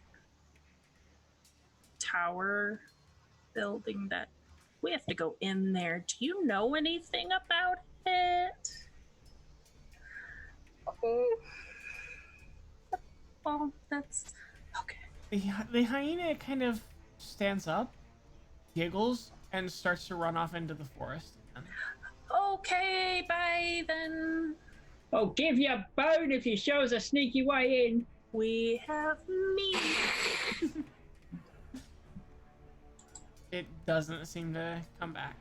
Speaker 4: tower building that we have to go in there. Do you know anything about it? Oh, that's okay.
Speaker 1: The hyena kind of stands up, giggles, and starts to run off into the forest again.
Speaker 4: Okay, bye then.
Speaker 3: I'll give you a bone if you show us a sneaky way in.
Speaker 4: We have meat.
Speaker 1: It doesn't seem to come back.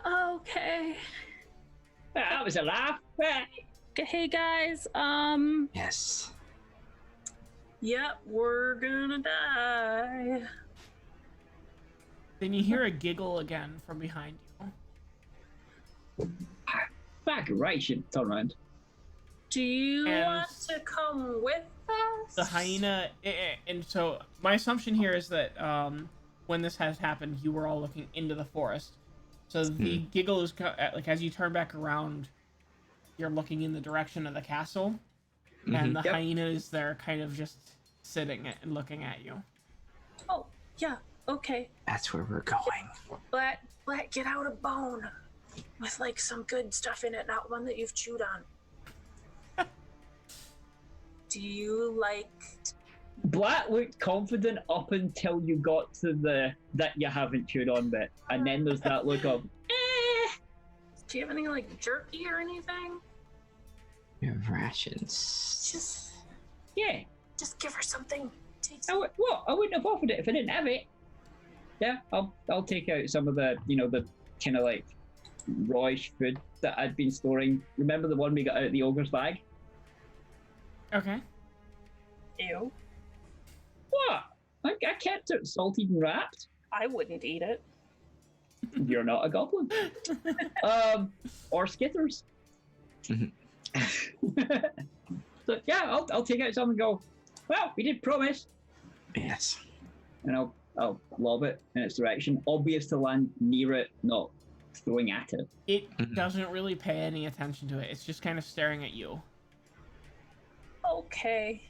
Speaker 4: Okay.
Speaker 3: That was a laugh.
Speaker 4: Hey guys,
Speaker 2: Yes.
Speaker 4: yep, we're gonna die.
Speaker 1: Then you hear a giggle again from behind you.
Speaker 3: Back right, should turn around.
Speaker 4: Do you
Speaker 1: And
Speaker 4: want to come with us?
Speaker 1: The hyena, and so my assumption here is that when this has happened, you were all looking into the forest. So the giggle is like as you turn back around, you're looking in the direction of the castle, and the hyena is there, kind of just sitting and looking at you.
Speaker 4: Oh, yeah, okay.
Speaker 2: That's where we're going.
Speaker 4: Black, get out a bone with like some good stuff in it, not one that you've chewed on. Do you like?
Speaker 3: Black looked confident up until you got to the that you haven't chewed on bit, and then there's that look of.
Speaker 4: Do you have any like jerky or anything?
Speaker 2: We have rations.
Speaker 4: Just give her something.
Speaker 3: I wouldn't have offered it if I didn't have it. Yeah, I'll take out some of the the kind of like rawish food that I'd been storing. Remember the one we got out of the ogre's bag?
Speaker 1: Okay.
Speaker 4: Ew.
Speaker 3: What? I kept it salted and wrapped.
Speaker 4: I wouldn't eat it.
Speaker 3: You're not a goblin. Or skitters. So yeah, I'll take out some and go. Well, we did promise.
Speaker 2: Yes.
Speaker 3: And I'll lob it in its direction. Obvious to land near it, not throwing at it.
Speaker 1: It doesn't really pay any attention to it. It's just kind of staring at you.
Speaker 4: Okay.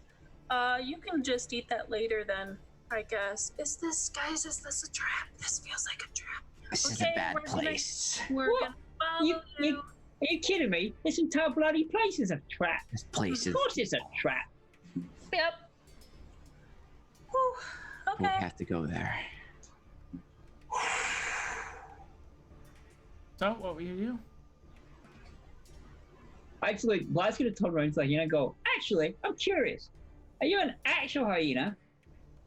Speaker 4: You can just eat that later then, I guess. Is this a trap? This feels like a trap.
Speaker 2: This is
Speaker 4: Okay,
Speaker 2: a bad
Speaker 4: we're gonna-
Speaker 2: place.
Speaker 4: We're
Speaker 3: What?
Speaker 4: gonna follow you.
Speaker 3: Are you kidding me? This entire bloody place is a trap.
Speaker 2: This place
Speaker 3: Of
Speaker 2: is.
Speaker 3: course it's a trap.
Speaker 4: Yep. Whew.
Speaker 2: We
Speaker 4: Okay.
Speaker 2: have to go there.
Speaker 1: So, what will you do?
Speaker 3: Actually, Vlad's going to turn around to the hyena and go, actually, I'm curious. Are you an actual hyena?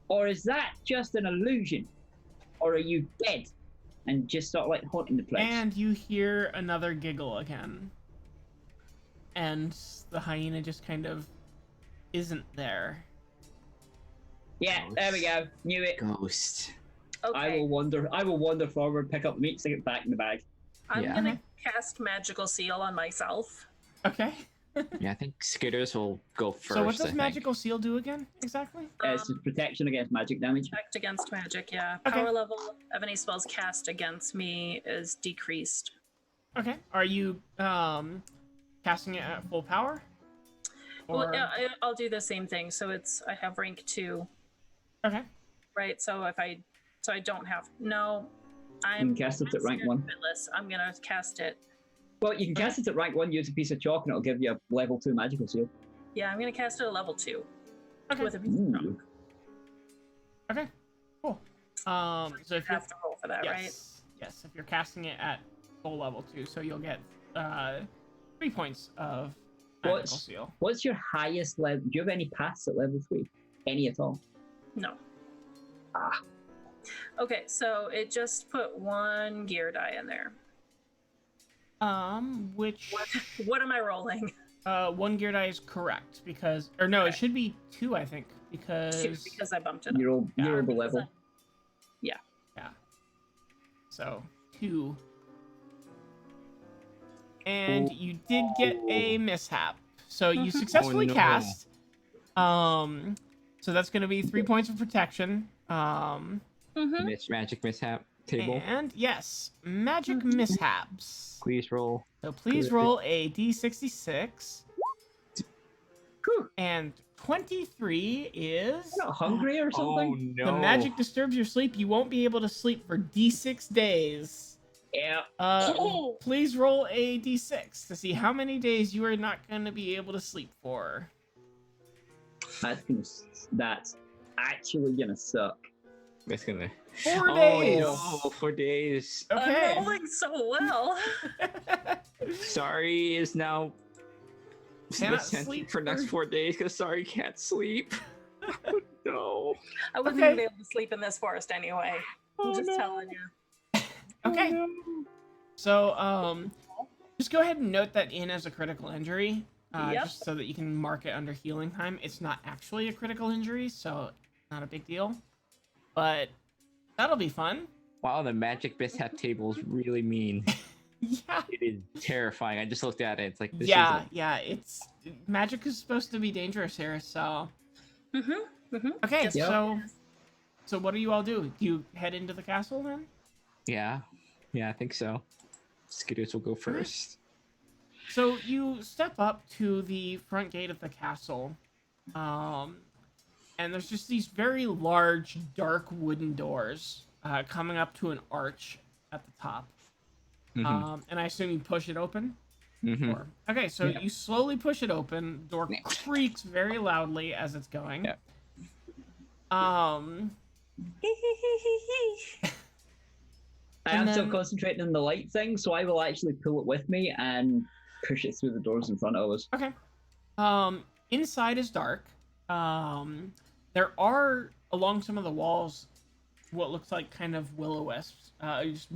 Speaker 3: Or is that just an illusion? Or are you dead and just sort of like haunting the place?
Speaker 1: And you hear another giggle again. And the hyena just kind of isn't there.
Speaker 3: Yeah, there we go. Knew it.
Speaker 2: Ghost.
Speaker 4: Okay.
Speaker 3: I will wander forward, pick up the meat, stick it back in the bag.
Speaker 4: I'm
Speaker 2: Yeah.
Speaker 4: gonna cast magical seal on myself.
Speaker 1: Okay.
Speaker 2: Yeah, I think Skitters will go first.
Speaker 1: So what
Speaker 2: I
Speaker 1: does
Speaker 2: think.
Speaker 1: magical seal do again, exactly?
Speaker 3: It's just protection against magic damage.
Speaker 4: Protect against magic, yeah.
Speaker 1: Okay.
Speaker 4: Power level of any spells cast against me is decreased.
Speaker 1: Okay. Are you casting it at full power?
Speaker 4: Well, yeah, I'll do the same thing. So I have rank 2,
Speaker 1: Okay.
Speaker 4: right? So I don't have no.
Speaker 3: You can cast it at rank 1.
Speaker 4: Limitless. I'm gonna cast it.
Speaker 3: Well, you can cast it at rank 1, use a piece of chalk, and it'll give you a level 2 magical seal.
Speaker 4: Yeah, I'm gonna cast it at level 2
Speaker 1: Okay.
Speaker 4: with a piece of chalk.
Speaker 1: Okay. Cool. So if
Speaker 4: You
Speaker 1: you're
Speaker 4: have to roll for that, right?
Speaker 1: yes, if you're casting it at full level 2, so you'll get 3 points of magical seal.
Speaker 3: What's your highest level? Do you have any paths at level 3? Any at all?
Speaker 4: No.
Speaker 3: Ah.
Speaker 4: Okay, so it just put 1 gear die in there.
Speaker 1: Which
Speaker 4: What am I rolling?
Speaker 1: 1 gear die is correct because, or no, it
Speaker 4: Okay.
Speaker 1: should be 2, I think,
Speaker 4: 2,
Speaker 1: because
Speaker 4: because I bumped it up.
Speaker 3: You're the
Speaker 4: Because
Speaker 3: level.
Speaker 1: yeah. So 2. And you did get a mishap. So you successfully
Speaker 2: no.
Speaker 1: cast. So that's going to be 3 points of protection.
Speaker 4: Mm-hmm.
Speaker 2: Magic mishap table.
Speaker 1: And yes, magic mishaps.
Speaker 2: Please roll.
Speaker 1: So please roll a d66.
Speaker 3: Whew.
Speaker 1: And 23 is
Speaker 3: You're not hungry or something?
Speaker 2: no.
Speaker 1: the magic disturbs your sleep. You won't be able to sleep for d6 days.
Speaker 3: Yeah.
Speaker 1: Please roll a d6 to see how many days you are not going to be able to sleep for.
Speaker 3: That's actually gonna suck.
Speaker 2: That's gonna.
Speaker 1: 4 days.
Speaker 2: Oh no, 4 days.
Speaker 1: Okay.
Speaker 4: I'm rolling so well.
Speaker 2: Sorry is now.
Speaker 1: Cannot
Speaker 2: sent
Speaker 1: sleep
Speaker 2: for next
Speaker 1: for-
Speaker 2: 4 days because sorry can't sleep. No.
Speaker 4: I wouldn't
Speaker 1: Okay.
Speaker 4: even be able to sleep in this forest anyway. I'm just telling you.
Speaker 1: Okay.
Speaker 2: Oh, no.
Speaker 1: So, just go ahead and note that in as a critical injury.
Speaker 4: Yep.
Speaker 1: just so that you can mark it under healing time. It's not actually a critical injury, so not a big deal. But that'll be fun.
Speaker 2: Wow, the magic mishap table is really mean.
Speaker 1: Yeah.
Speaker 2: It is terrifying. I just looked at it. It's like this
Speaker 1: Yeah,
Speaker 2: is
Speaker 1: yeah. It's magic is supposed to be dangerous here, so. Okay,
Speaker 4: Yes,
Speaker 3: Yep.
Speaker 1: so what do you all do? Do you head into the castle then?
Speaker 2: yeah, I think so. Skitters will go first.
Speaker 1: So you step up to the front gate of the castle, and there's just these very large, dark wooden doors coming up to an arch at the top. And I assume you push it open? Or, okay, so
Speaker 2: Yeah.
Speaker 1: you slowly push it open. Door creaks very loudly as it's going.
Speaker 2: Yeah.
Speaker 3: I
Speaker 1: And
Speaker 3: am still
Speaker 1: then-
Speaker 3: concentrating on the light thing, so I will actually pull it with me and push it through the doors in front of us.
Speaker 1: Okay. Inside is dark. There are along some of the walls what looks like kind of will-o-wisps. Just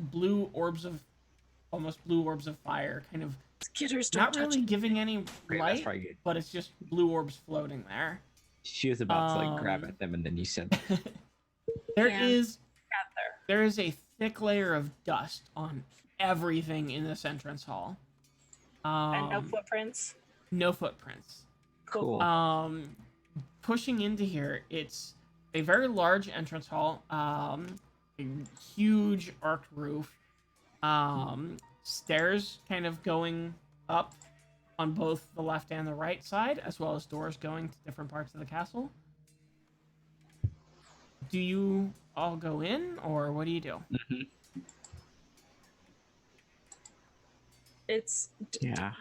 Speaker 1: almost blue orbs of fire, kind of
Speaker 4: Skitters don't
Speaker 1: not
Speaker 4: touch
Speaker 1: really giving any
Speaker 2: Great, that's
Speaker 1: light,
Speaker 2: probably good.
Speaker 1: but it's just blue orbs floating there.
Speaker 2: She was about to like grab
Speaker 1: Um,
Speaker 2: at them, and then you said,
Speaker 1: There
Speaker 4: Yeah.
Speaker 1: is
Speaker 4: Got there.
Speaker 1: there is a thick layer of dust on everything in this entrance hall.
Speaker 4: And no footprints.
Speaker 1: No footprints.
Speaker 2: "Cool."
Speaker 1: Pushing into here, it's a very large entrance hall, a huge arched roof, stairs kind of going up on both the left and the right side, as well as doors going to different parts of the castle. Do you all go in, or what do you do?
Speaker 4: It's
Speaker 2: Yeah.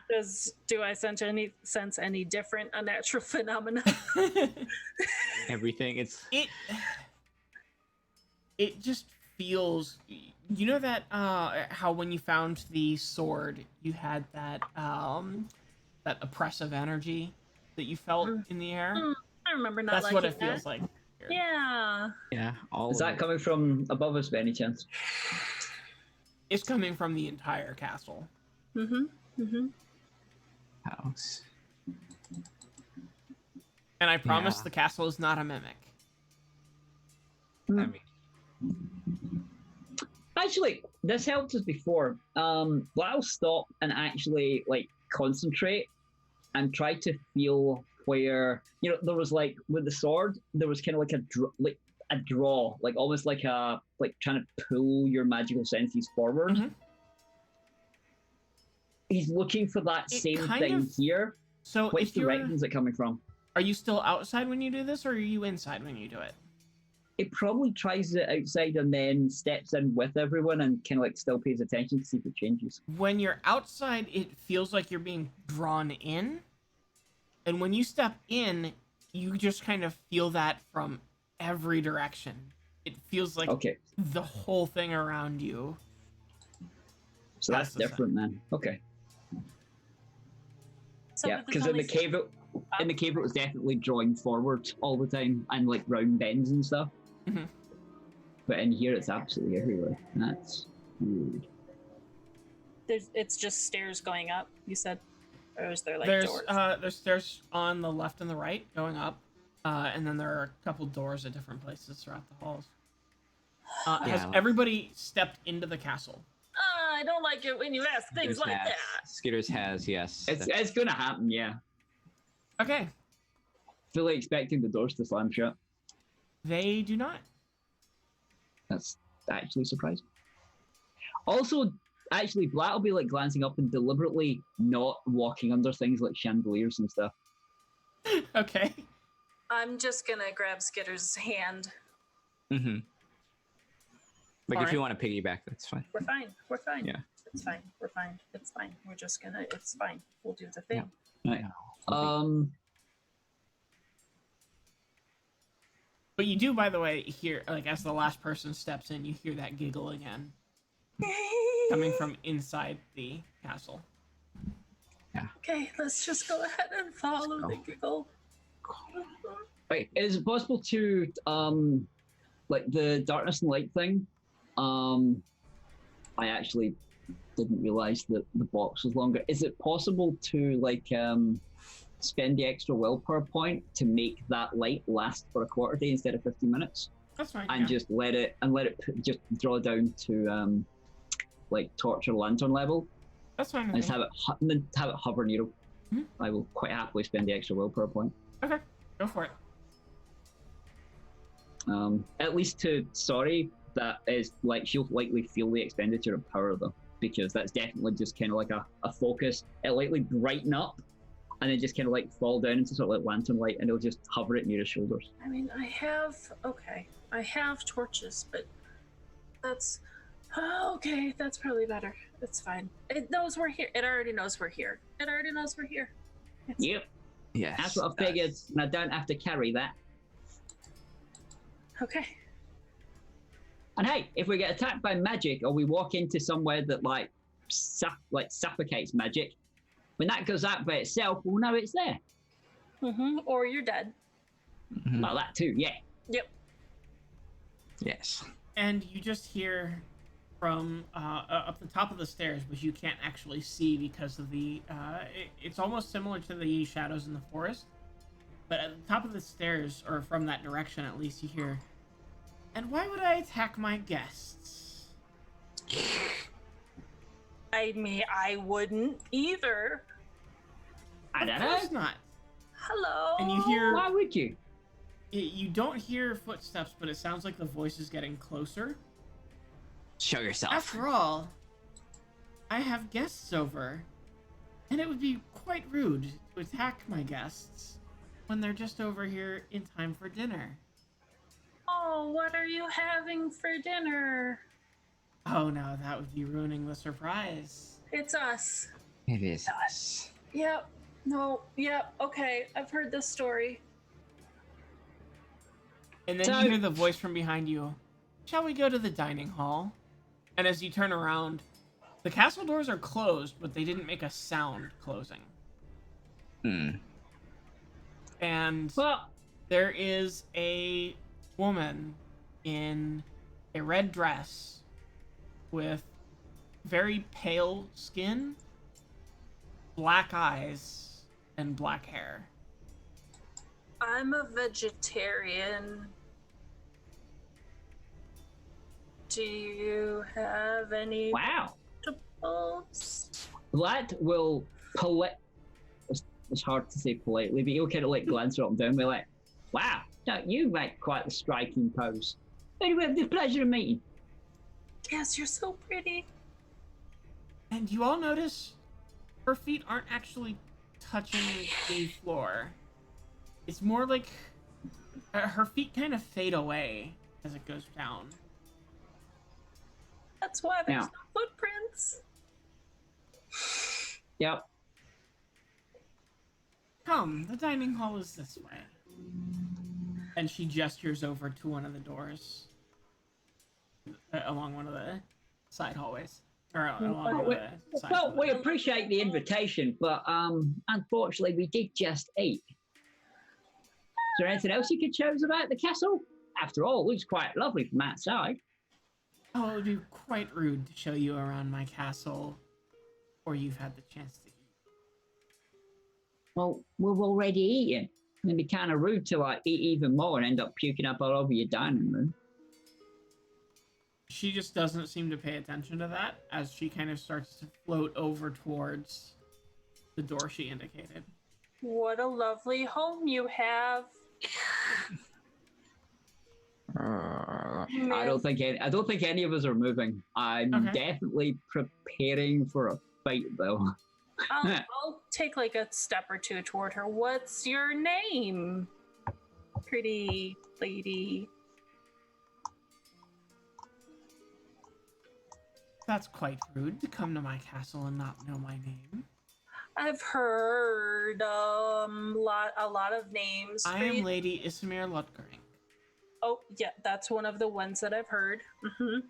Speaker 4: do I sense any different unnatural phenomena?
Speaker 2: Everything. It's
Speaker 1: It just feels, you know, that how when you found the sword you had that that oppressive energy that you felt in the air.
Speaker 4: I remember not
Speaker 1: That's
Speaker 4: liking
Speaker 1: what it
Speaker 4: that.
Speaker 1: feels like here.
Speaker 4: Yeah.
Speaker 2: all
Speaker 3: Is
Speaker 2: of
Speaker 3: that
Speaker 2: it.
Speaker 3: coming from above us by any chance?
Speaker 1: It's coming from the entire castle.
Speaker 2: house?
Speaker 1: And I promise
Speaker 2: Yeah.
Speaker 1: the castle is not a mimic.
Speaker 2: I mean,
Speaker 3: Actually, this helped us before. I'll stop and actually like concentrate and try to feel where there was like with the sword there was kind of like a draw, like almost like trying to pull your magical senses forward.
Speaker 1: Mhm.
Speaker 3: He's looking for that
Speaker 1: It
Speaker 3: same
Speaker 1: kind
Speaker 3: thing
Speaker 1: of-
Speaker 3: here.
Speaker 1: So
Speaker 3: Which
Speaker 1: if you're,
Speaker 3: direction is it coming from?
Speaker 1: are you still outside when you do this, or are you inside when you do it?
Speaker 3: It probably tries it outside and then steps in with everyone and kind of like still pays attention to see if it changes.
Speaker 1: When you're outside, it feels like you're being drawn in. And when you step in, you just kind of feel that from every direction. It feels like
Speaker 3: Okay,
Speaker 1: the whole thing around you.
Speaker 3: so that's
Speaker 1: That's the
Speaker 3: different then. Okay,
Speaker 4: So
Speaker 3: yeah,
Speaker 4: with
Speaker 3: because in
Speaker 4: only
Speaker 3: the cave it was definitely drawing forward all the time and like round bends and stuff.
Speaker 1: Mhm.
Speaker 3: But in here it's absolutely everywhere. That's weird.
Speaker 4: it's just stairs going up, you said? Or is there like
Speaker 1: there's
Speaker 4: doors?
Speaker 1: there's stairs on the left and the right going up, and then there are a couple doors at different places throughout the halls. Has
Speaker 2: Yeah.
Speaker 1: everybody stepped into the castle?
Speaker 4: I don't like it when you ask things
Speaker 2: Skitters
Speaker 4: like
Speaker 2: has.
Speaker 4: that.
Speaker 2: Skitters has, yes.
Speaker 3: It's gonna happen, yeah.
Speaker 1: Okay,
Speaker 3: Fully expecting the doors to slam shut.
Speaker 1: they do not.
Speaker 3: That's actually surprising. Also, actually, Blatt will be like glancing up and deliberately not walking under things like chandeliers and stuff.
Speaker 1: Okay.
Speaker 4: I'm just gonna grab Skitter's hand.
Speaker 2: Mm-hmm. Like
Speaker 1: All
Speaker 2: if you
Speaker 1: right.
Speaker 2: want to piggyback, that's fine.
Speaker 4: We're fine. We're fine.
Speaker 2: Yeah.
Speaker 4: It's fine. We're fine. It's fine. We're just gonna. It's fine. We'll do the thing.
Speaker 3: Right.
Speaker 2: Yeah.
Speaker 1: But you do, by the way, hear, like, as the last person steps in, you hear that giggle again, coming from inside the castle.
Speaker 4: Okay, let's just go ahead and follow the giggle.
Speaker 3: Right. Is it possible to like the darkness and light thing? I actually didn't realize that the box was longer. Is it possible to like spend the extra willpower point to make that light last for a quarter day instead of 15 minutes,
Speaker 1: That's fine.
Speaker 3: and
Speaker 1: Yeah.
Speaker 3: just let it just draw down to like torch or lantern level,
Speaker 1: That's fine.
Speaker 3: and just have it hover near it.
Speaker 1: Mhm.
Speaker 3: I will quite happily spend the extra willpower point.
Speaker 1: Okay, go for it.
Speaker 3: At least to sorry, that is like she'll likely feel the expenditure of power though, because that's definitely just kind of like a focus. It'll likely brighten up, and then just kind of like fall down into sort of like lantern light, and it'll just hover it near his shoulders.
Speaker 4: I mean, I have torches, but that's okay. That's probably better. It's fine. It knows we're here. It already knows we're here. It's
Speaker 3: Yep,
Speaker 2: Yes.
Speaker 3: that's what I figured, and I don't have to carry that.
Speaker 4: okay.
Speaker 3: And hey, if we get attacked by magic, or we walk into somewhere that like suffocates magic, when that goes out by itself, we'll know it's there.
Speaker 4: Or you're dead.
Speaker 2: Mhm.
Speaker 3: Well, that too, yeah.
Speaker 4: Yep.
Speaker 2: Yes.
Speaker 1: And you just hear from up the top of the stairs, which you can't actually see because of the. It's almost similar to the shadows in the forest, but at the top of the stairs, or from that direction at least, you hear. And why would I attack my guests?
Speaker 4: I mean, I wouldn't either.
Speaker 3: I don't
Speaker 1: Of
Speaker 3: know.
Speaker 1: course not.
Speaker 4: Hello.
Speaker 1: And you hear.
Speaker 3: Why would you?
Speaker 1: You don't hear footsteps, but it sounds like the voice is getting closer.
Speaker 2: Show yourself.
Speaker 1: After all, I have guests over, and it would be quite rude to attack my guests when they're just over here in time for dinner.
Speaker 4: Oh, what are you having for dinner?
Speaker 1: Oh no, that would be ruining the surprise.
Speaker 4: It's us.
Speaker 2: It is us.
Speaker 4: Yep. No. Yep. Okay. I've heard this story.
Speaker 1: And then
Speaker 3: So-
Speaker 1: you hear the voice from behind you. Shall we go to the dining hall? And as you turn around, the castle doors are closed, but they didn't make a sound closing.
Speaker 2: Hmm.
Speaker 1: And
Speaker 3: Well,
Speaker 1: there is a woman in a red dress with very pale skin, black eyes, and black hair.
Speaker 4: I'm a vegetarian. Do you have any
Speaker 3: wow.
Speaker 4: vegetables?
Speaker 3: That will it's hard to say politely, but he'll kind of like glance her up and down, be like, wow, don't you make quite a striking pose. Anyway, the pleasure of meeting.
Speaker 4: Yes, you're so pretty.
Speaker 1: And you all notice her feet aren't actually touching the floor. It's more like her feet kind of fade away as it goes down.
Speaker 4: That's why there's
Speaker 3: Yeah.
Speaker 4: no footprints.
Speaker 3: Yep.
Speaker 1: Come, the dining hall is this way. And she gestures over to one of the doors along one of the side hallways. Or along one of the side
Speaker 3: Well, we
Speaker 1: hallways.
Speaker 3: appreciate the invitation, but unfortunately we did just eat. Is there anything else you could show us about the castle? After all, it looks quite lovely from outside.
Speaker 1: Oh, it would be quite rude to show you around my castle, or you've had the chance to eat.
Speaker 3: Well, we've already eaten. It'd be kind of rude to like eat even more and end up puking up all over your dining room.
Speaker 1: She just doesn't seem to pay attention to that as she kind of starts to float over towards the door she indicated.
Speaker 4: What a lovely home you have.
Speaker 3: I don't think any of us are moving. I'm
Speaker 1: Okay.
Speaker 3: definitely preparing for a fight, though.
Speaker 4: I'll take like a step or two toward her. What's your name? Pretty lady.
Speaker 1: That's quite rude to come to my castle and not know my name.
Speaker 4: I've heard a lot of names.
Speaker 1: I am Lady Isamir Lutgering.
Speaker 4: Oh yeah, that's one of the ones that I've heard.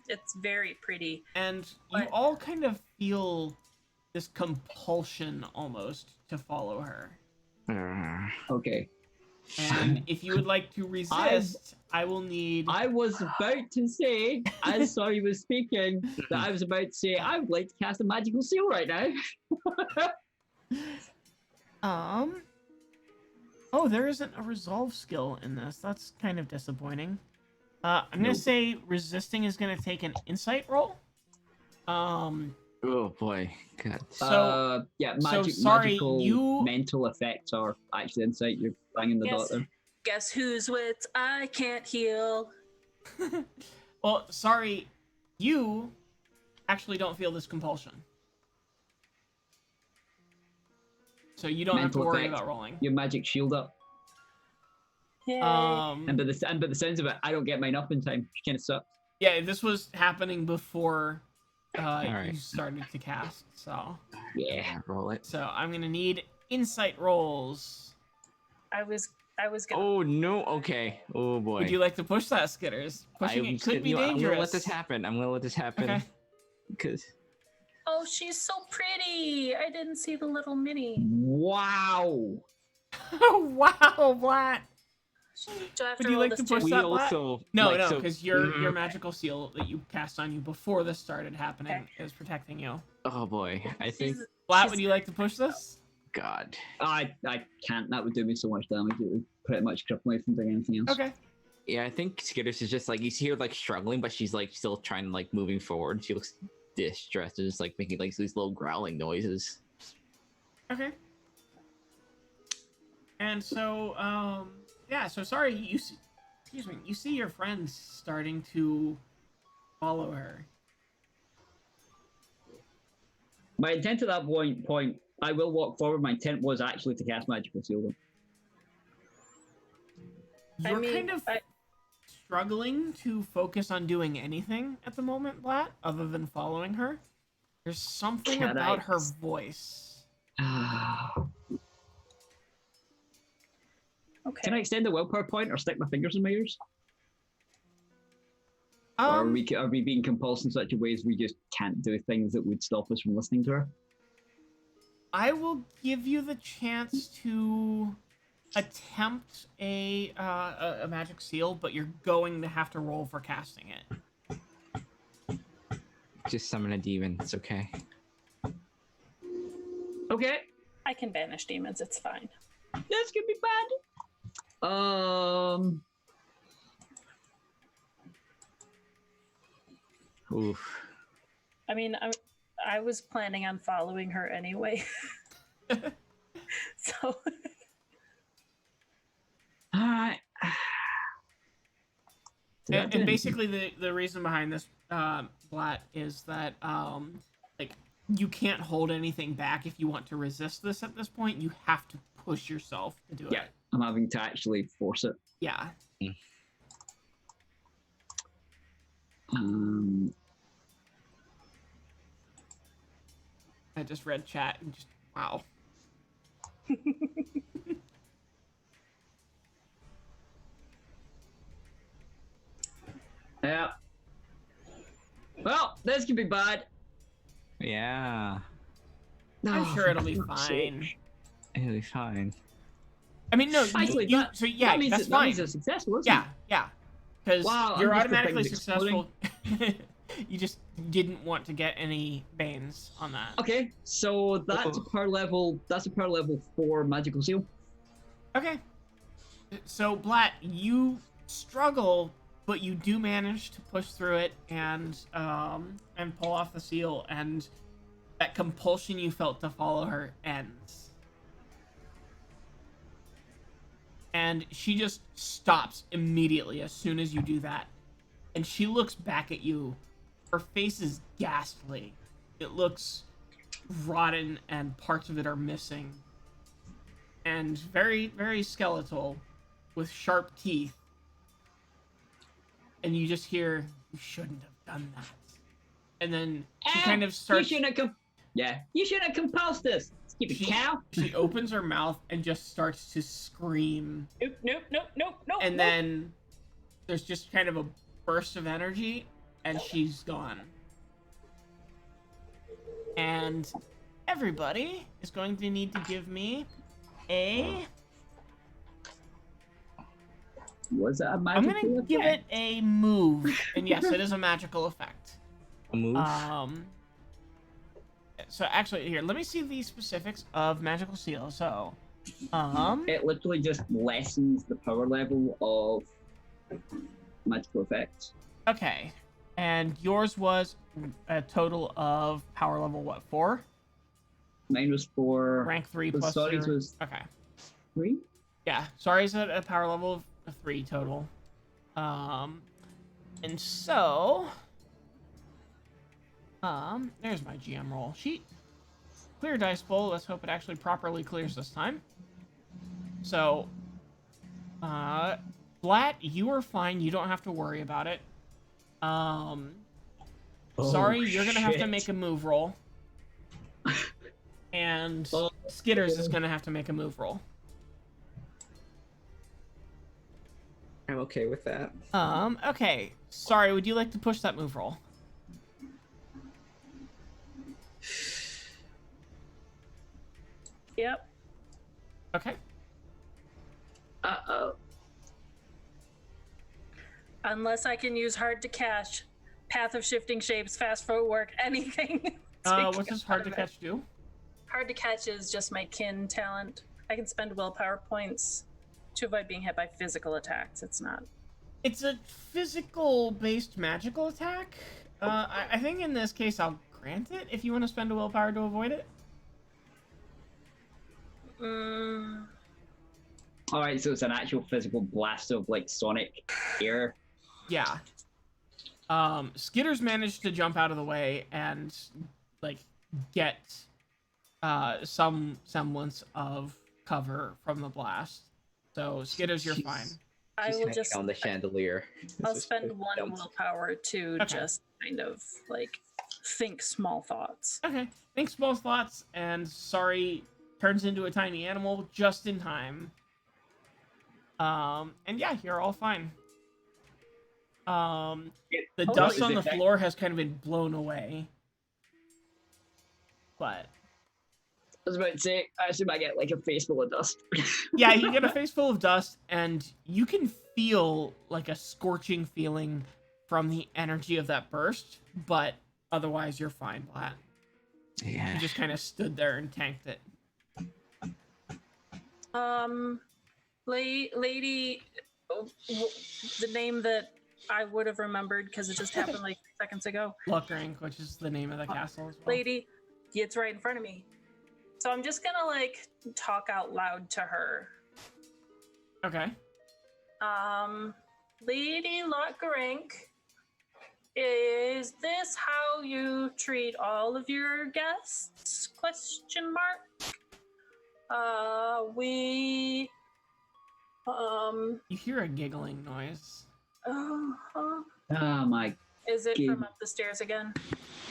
Speaker 4: It's very pretty.
Speaker 1: And you
Speaker 4: But-
Speaker 1: all kind of feel this compulsion almost to follow her.
Speaker 3: Okay.
Speaker 1: And if you would like to resist, I will need.
Speaker 3: I was about to say, as Sorry was speaking, that I was about to say I would like to cast a magical seal right now.
Speaker 1: Oh, there isn't a resolve skill in this. That's kind of disappointing. I'm gonna
Speaker 3: Nope.
Speaker 1: say resisting is gonna take an insight roll.
Speaker 2: Oh boy, God.
Speaker 1: So sorry,
Speaker 3: magical mental effects are actually insight. You're banging the dot there.
Speaker 4: Guess whose wits I can't heal.
Speaker 1: well, sorry, you actually don't feel this compulsion. So you don't
Speaker 3: Mental
Speaker 1: have to worry
Speaker 3: effect.
Speaker 1: about rolling.
Speaker 3: Your magic shield up.
Speaker 4: Yay.
Speaker 3: And by the sounds of it, I don't get mine up in time. Which kind of sucks.
Speaker 1: Yeah, this was happening before
Speaker 2: Alright.
Speaker 1: you started to cast. So
Speaker 3: Yeah.
Speaker 2: Roll it.
Speaker 1: So I'm gonna need insight rolls.
Speaker 4: I was gonna.
Speaker 2: Oh no. Okay. Oh boy.
Speaker 1: Would you like to push that, Skitters? Pushing it could be dangerous.
Speaker 2: I'm gonna let this happen.
Speaker 1: Okay.
Speaker 2: Because.
Speaker 4: Oh, she's so pretty. I didn't see the little mini.
Speaker 3: Wow.
Speaker 1: Oh wow, Blatt.
Speaker 4: Do I have
Speaker 1: Would
Speaker 4: to
Speaker 1: you
Speaker 4: roll
Speaker 1: like
Speaker 4: this
Speaker 1: to
Speaker 4: too?
Speaker 1: push
Speaker 2: We
Speaker 1: that, Blatt?
Speaker 2: also
Speaker 1: No,
Speaker 2: like,
Speaker 1: no,
Speaker 2: so-
Speaker 1: because your magical seal that you cast on you before this started happening is protecting you.
Speaker 2: Oh boy. I think.
Speaker 1: Blatt, would you like to push this?
Speaker 2: God.
Speaker 3: I can't. That would do me so much damage. It would pretty much cripple me from doing anything else.
Speaker 1: Okay.
Speaker 2: Yeah, I think Skitters is just like you see her like struggling, but she's like still trying like moving forward. She looks distressed, and just like making like these little growling noises.
Speaker 1: Okay. And so, yeah. So sorry, excuse me. You see your friends starting to follow her.
Speaker 3: My intent at that point, I will walk forward. My intent was actually to cast magical seal. Though.
Speaker 1: You're kind of struggling to focus on doing anything at the moment, Blatt, other than following her. There's something
Speaker 3: Can
Speaker 1: about
Speaker 3: I-
Speaker 1: her voice.
Speaker 4: Okay.
Speaker 3: Can I extend the willpower point or stick my fingers in my ears? Or are we being compulsed in such a way as we just can't do things that would stop us from listening to her?
Speaker 1: I will give you the chance to attempt a magic seal, but you're going to have to roll for casting it.
Speaker 2: Just summon a demon. It's okay.
Speaker 3: Okay,
Speaker 4: I can banish demons. It's fine.
Speaker 3: that's gonna be bad.
Speaker 2: Oof.
Speaker 4: I mean, I was planning on following her anyway. So.
Speaker 3: Alright.
Speaker 1: And basically, the reason behind this, Blatt, is that like you can't hold anything back if you want to resist this at this point. You have to push yourself to do
Speaker 3: Yeah,
Speaker 1: it.
Speaker 3: I'm having to actually force it.
Speaker 1: Yeah. I just read chat and just wow.
Speaker 3: Yeah. Well, this could be bad.
Speaker 2: Yeah.
Speaker 1: I'm sure it'll be
Speaker 3: for fuck's
Speaker 1: fine.
Speaker 3: sake.
Speaker 2: It'll be fine.
Speaker 1: I mean, no,
Speaker 3: Actually,
Speaker 1: you,
Speaker 3: that-
Speaker 1: so yeah,
Speaker 3: that means
Speaker 1: that's
Speaker 3: that
Speaker 1: fine.
Speaker 3: means it's successful, isn't
Speaker 1: Yeah,
Speaker 3: it?
Speaker 1: yeah. Because
Speaker 3: Wow,
Speaker 1: you're
Speaker 3: I'm used to
Speaker 1: automatically
Speaker 3: things
Speaker 1: successful. You just didn't want to get any banes on that.
Speaker 3: Okay, so that's a per level. That's a per level 4 magical seal.
Speaker 1: Okay. So Blatt, you struggle, but you do manage to push through it and pull off the seal, and that compulsion you felt to follow her ends. And she just stops immediately as soon as you do that. And she looks back at you. Her face is ghastly. It looks rotten and parts of it are missing. And very, very skeletal with sharp teeth. And you just hear, "You shouldn't have done that." And then she kind of starts...
Speaker 3: You shouldn't have compulsed us. Stupid cow.
Speaker 1: She opens her mouth and just starts to scream.
Speaker 4: Nope.
Speaker 1: And then there's just kind of a burst of energy, and she's gone. And everybody is going to need to give me a
Speaker 3: Was it a
Speaker 1: I'm
Speaker 3: magical
Speaker 1: gonna give it
Speaker 3: effect?
Speaker 1: a move, and yes, it is a magical effect.
Speaker 2: A move.
Speaker 1: So actually, here, let me see the specifics of magical seal. So,
Speaker 3: It literally just lessens the power level of magical effects.
Speaker 1: okay, and yours was a total of power level what, 4?
Speaker 3: Mine was 4.
Speaker 1: Rank 3
Speaker 3: The
Speaker 1: plus
Speaker 3: Stories
Speaker 1: your...
Speaker 3: was
Speaker 1: Okay.
Speaker 3: 3.
Speaker 1: Yeah, sorry's at a power level of 3 total. And so, there's my GM roll sheet. Clear dice bowl. Let's hope it actually properly clears this time. So, Blatt, you are fine. You don't have to worry about it. Sorry, you're gonna have to make a move roll. And Skitters is gonna have to make a move roll.
Speaker 2: I'm okay with that.
Speaker 1: Okay. Sorry, would you like to push that move roll?
Speaker 4: Yep.
Speaker 1: Okay.
Speaker 3: Uh-oh.
Speaker 4: Unless I can use hard to catch, path of shifting shapes, fast footwork, anything.
Speaker 1: What does hard to catch do?
Speaker 4: Hard to catch is just my kin talent. I can spend willpower points to avoid being hit by physical attacks. It's not.
Speaker 1: It's a physical-based magical attack. I think in this case I'll grant it if you want to spend a willpower to avoid it.
Speaker 3: Alright, so it's an actual physical blast of like sonic air.
Speaker 1: Yeah. Skitters managed to jump out of the way and like get some semblance of cover from the blast. So Skitters, you're fine.
Speaker 4: I
Speaker 2: She's
Speaker 4: will
Speaker 2: hanging
Speaker 4: just.
Speaker 2: on the chandelier.
Speaker 4: I'll
Speaker 2: This is
Speaker 4: spend
Speaker 2: just
Speaker 4: one
Speaker 2: dumb.
Speaker 4: willpower to
Speaker 1: Okay.
Speaker 4: just kind of like think small thoughts.
Speaker 1: Okay. Think small slots, and sorry turns into a tiny animal just in time. And yeah, you're all fine. The dust on the floor has kind of been blown away. But
Speaker 3: I was about to say, I assume I get like a face full of dust.
Speaker 1: yeah, you get a face full of dust, and you can feel like a scorching feeling from the energy of that burst, but otherwise you're fine, Blatt.
Speaker 2: Yeah.
Speaker 1: You just kind of stood there and tanked it.
Speaker 4: Lady, the name that I would have remembered because it just happened like seconds ago.
Speaker 1: Luckrank, which is the name of the castle as well.
Speaker 4: Lady, it's right in front of me. So I'm just gonna like talk out loud to her.
Speaker 1: Okay.
Speaker 4: Lady Luckrank, is this how you treat all of your guests? Question mark.
Speaker 1: You hear a giggling noise.
Speaker 3: Oh my.
Speaker 4: Is it
Speaker 3: Gig.
Speaker 4: from up the stairs again?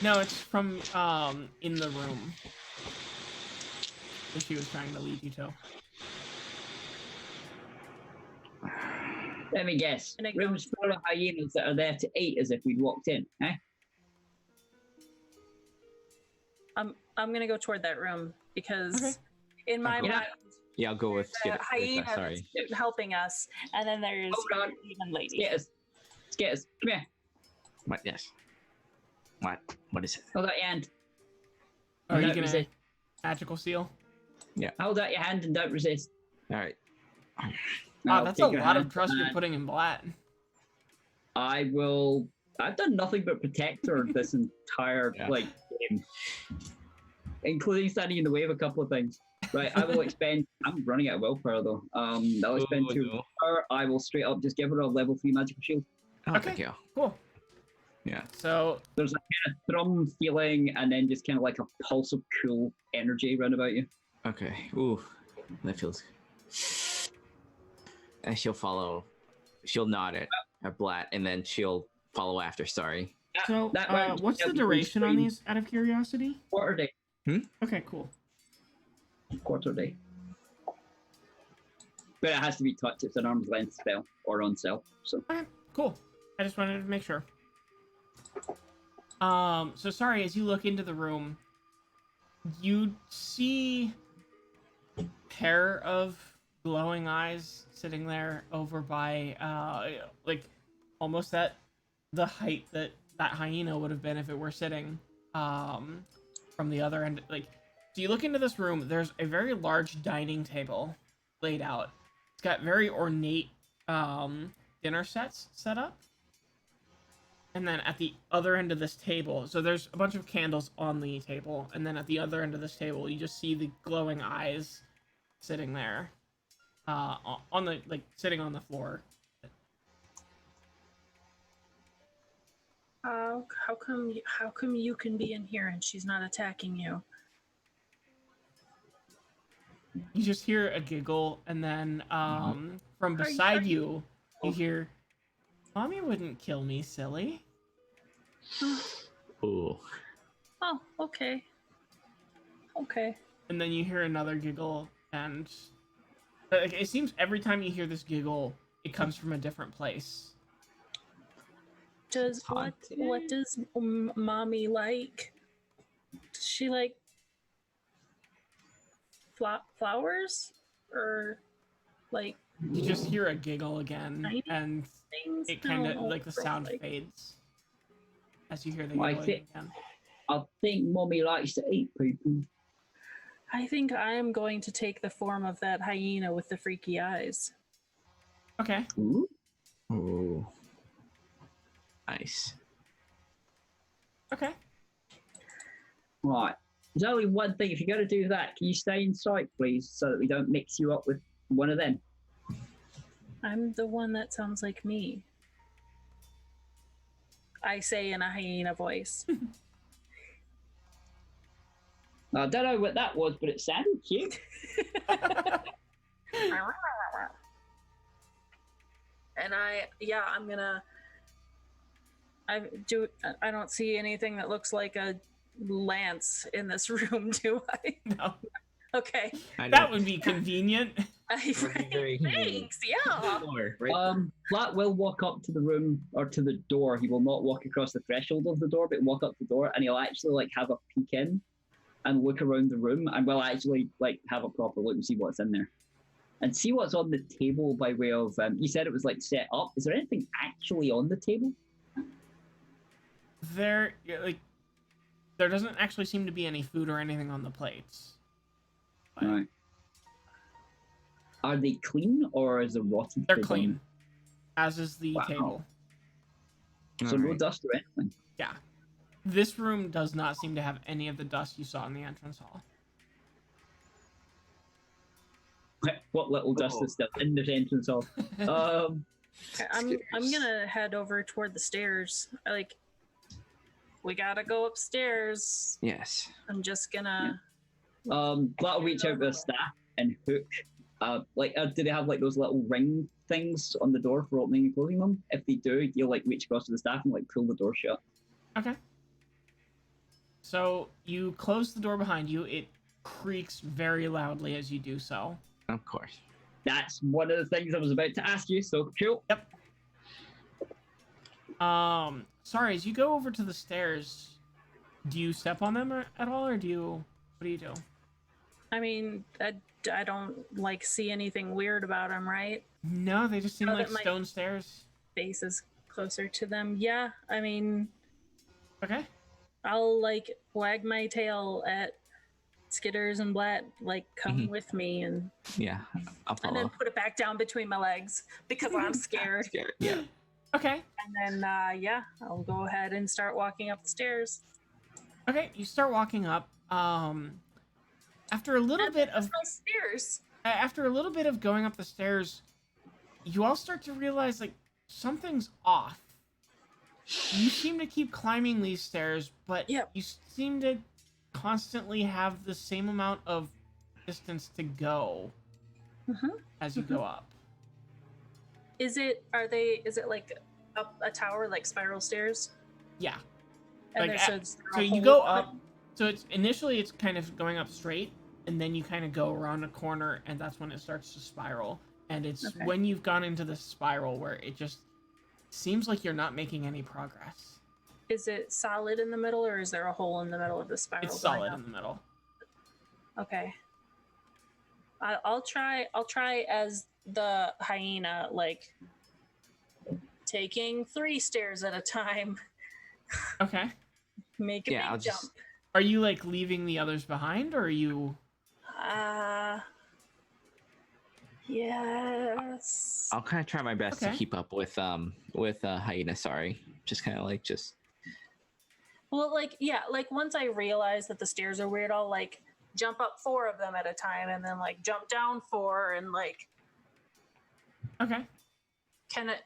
Speaker 1: No, it's from in the room that she was trying to lead you to.
Speaker 3: Let me guess.
Speaker 4: And it
Speaker 3: Rooms full of hyenas that are there to eat as if we'd walked in, eh?
Speaker 4: I'm gonna go toward that room because
Speaker 1: Okay.
Speaker 4: in my
Speaker 2: Okay.
Speaker 4: mind,
Speaker 2: Yeah, I'll go with
Speaker 4: the
Speaker 2: Skitters.
Speaker 4: hyena
Speaker 2: Sorry.
Speaker 4: is helping us, and then there's
Speaker 3: Hold on.
Speaker 4: even lady.
Speaker 3: Skitters, come here.
Speaker 2: What? Yes. What? What is it?
Speaker 3: Hold out your hand.
Speaker 1: Are you
Speaker 3: Don't
Speaker 1: gonna
Speaker 3: resist.
Speaker 1: magical seal?
Speaker 3: Hold out your hand and don't resist.
Speaker 2: All right.
Speaker 1: Wow,
Speaker 3: I'll
Speaker 1: that's a
Speaker 3: take your
Speaker 1: lot of
Speaker 3: hand
Speaker 1: trust you're
Speaker 3: and
Speaker 1: putting in Blatt.
Speaker 3: I will. I've done nothing but protect her this entire
Speaker 2: Yeah.
Speaker 3: game, including standing in the way of a couple of things. Right, I will expend. I'm running out of willpower though. I'll expend
Speaker 2: Oh,
Speaker 3: 2
Speaker 2: no.
Speaker 3: willpower. I will straight up just give her a level 3 magical shield.
Speaker 2: Oh,
Speaker 1: Okay.
Speaker 2: thank you.
Speaker 1: Cool.
Speaker 2: Yeah.
Speaker 1: So
Speaker 3: There's a kind of thrum feeling, and then just kind of like a pulse of cool energy round about you.
Speaker 2: Okay. Ooh, that feels. And she'll follow. She'll nod at Blatt, and then she'll follow after. Sorry.
Speaker 1: So,
Speaker 3: That round,
Speaker 1: what's
Speaker 3: yeah,
Speaker 1: the
Speaker 3: we
Speaker 1: duration on
Speaker 3: scream.
Speaker 1: these, out of curiosity?
Speaker 3: Quarter day.
Speaker 1: Okay, cool.
Speaker 3: Quarter day. But it has to be touched. It's an arm's length spell or on self. So
Speaker 1: Okay, cool. I just wanted to make sure. So sorry, as you look into the room, you see a pair of glowing eyes sitting there over by like almost at the height that that hyena would have been if it were sitting from the other end. Like, so you look into this room, there's a very large dining table laid out. It's got very ornate dinner sets set up. And then at the other end of this table, so there's a bunch of candles on the table, and then at the other end of this table, you just see the glowing eyes sitting there, on the, like, sitting on the floor.
Speaker 4: How come you can be in here and she's not attacking you?
Speaker 1: You just hear a giggle, and then from beside you, you hear, "Mommy wouldn't kill me, silly."
Speaker 2: Ooh.
Speaker 4: Oh, okay. Okay.
Speaker 1: And then you hear another giggle, and it seems every time you hear this giggle, it comes from a different place.
Speaker 4: What does mommy like? Does she like flowers or like
Speaker 1: You just hear a giggle again,
Speaker 4: tiny
Speaker 1: and
Speaker 4: things?
Speaker 1: it kind
Speaker 4: I
Speaker 1: of
Speaker 4: don't know
Speaker 1: like the
Speaker 4: what
Speaker 1: sound
Speaker 4: like.
Speaker 1: fades as you hear the
Speaker 3: Well, I
Speaker 1: giggling
Speaker 3: think-
Speaker 1: again.
Speaker 3: I think Mommy likes to eat people.
Speaker 4: I think I am going to take the form of that hyena with the freaky eyes.
Speaker 1: Okay.
Speaker 3: Ooh.
Speaker 2: Ooh. Nice.
Speaker 1: Okay.
Speaker 3: Right. There's only one thing. If you're going to do that, can you stay in sight, please, so that we don't mix you up with one of them?
Speaker 4: I'm the one that sounds like me. I say in a hyena voice.
Speaker 3: I don't know what that was, but it sounded cute.
Speaker 4: And I don't see anything that looks like a lance in this room, do I?
Speaker 1: No,
Speaker 4: Okay.
Speaker 1: that would be convenient.
Speaker 2: Would be very convenient.
Speaker 4: Thanks, yeah.
Speaker 3: Flat will walk up to the room or to the door. He will not walk across the threshold of the door, but walk up the door, and he'll actually like have a peek in and look around the room, and we'll actually like have a proper look and see what's in there, and see what's on the table by way of. You said it was like set up. Is there anything actually on the table?
Speaker 1: There doesn't actually seem to be any food or anything on the plates. But
Speaker 3: Right. Are they clean or is it rotted?
Speaker 1: they're
Speaker 3: food on
Speaker 1: clean, as is the
Speaker 3: Wow.
Speaker 1: table.
Speaker 3: them? So no dust or anything.
Speaker 1: Yeah. This room does not seem to have any of the dust you saw in the entrance hall.
Speaker 3: What little dust is still in the entrance hall?
Speaker 4: I'm gonna head over toward the stairs. We gotta go upstairs.
Speaker 2: Yes.
Speaker 4: I'm just gonna.
Speaker 3: That'll reach out with a staff and hook. Do they have like those little ring things on the door for opening and closing them? If they do, you'll like reach across to the staff and like pull the door shut.
Speaker 1: Okay. So you close the door behind you. It creaks very loudly as you do so.
Speaker 2: Of course.
Speaker 3: That's one of the things I was about to ask you. So cool.
Speaker 1: Yep. Sorry, as you go over to the stairs, do you step on them at all, or what do you do?
Speaker 4: I mean, I don't like see anything weird about them, right?
Speaker 1: No, they just seem
Speaker 4: Oh,
Speaker 1: like
Speaker 4: that might-
Speaker 1: stone stairs.
Speaker 4: Face is closer to them. Yeah, I mean,
Speaker 1: Okay.
Speaker 4: I'll like wag my tail at Skitters and Blatt, like come with me, and
Speaker 2: Yeah. I'll
Speaker 4: then
Speaker 2: follow.
Speaker 4: put it back down between my legs because I'm scared.
Speaker 2: Scared. Yeah.
Speaker 1: Okay.
Speaker 4: And then I'll go ahead and start walking up the stairs.
Speaker 1: Okay. You start walking up. After a little bit of
Speaker 4: stairs.
Speaker 1: after a little bit of going up the stairs, you all start to realize like something's off. You seem to keep climbing these stairs, but
Speaker 4: Yep.
Speaker 1: you seem to constantly have the same amount of distance to go as you go up.
Speaker 4: Is it like up a tower, like spiral stairs?
Speaker 1: Yeah.
Speaker 4: And
Speaker 1: Like,
Speaker 4: there's
Speaker 1: So
Speaker 4: a
Speaker 1: you
Speaker 4: hole
Speaker 1: go
Speaker 4: in
Speaker 1: up. So it's initially it's kind of going up straight, and then you kind of go around a corner, and that's when it starts to spiral. And it's
Speaker 4: Okay.
Speaker 1: when you've gone into the spiral where it just seems like you're not making any progress.
Speaker 4: Is it solid in the middle, or is there a hole in the middle of the spiral?
Speaker 1: It's
Speaker 4: going
Speaker 1: solid
Speaker 4: up?
Speaker 1: in the middle.
Speaker 4: Okay. I'll try as the hyena, like taking 3 stairs at a time.
Speaker 1: Okay.
Speaker 4: Make a
Speaker 2: Yeah, I'll
Speaker 4: big jump.
Speaker 2: just
Speaker 1: Are you like leaving the others behind, or are you?
Speaker 4: Yes.
Speaker 2: I'll kind of try my best to
Speaker 1: Okay.
Speaker 2: keep up with hyena. Sorry, just kind of like just
Speaker 4: Well, like, yeah, like once I realize that the stairs are weird, I'll like jump up 4 of them at a time and then like jump down 4 and like
Speaker 1: Okay.
Speaker 4: can it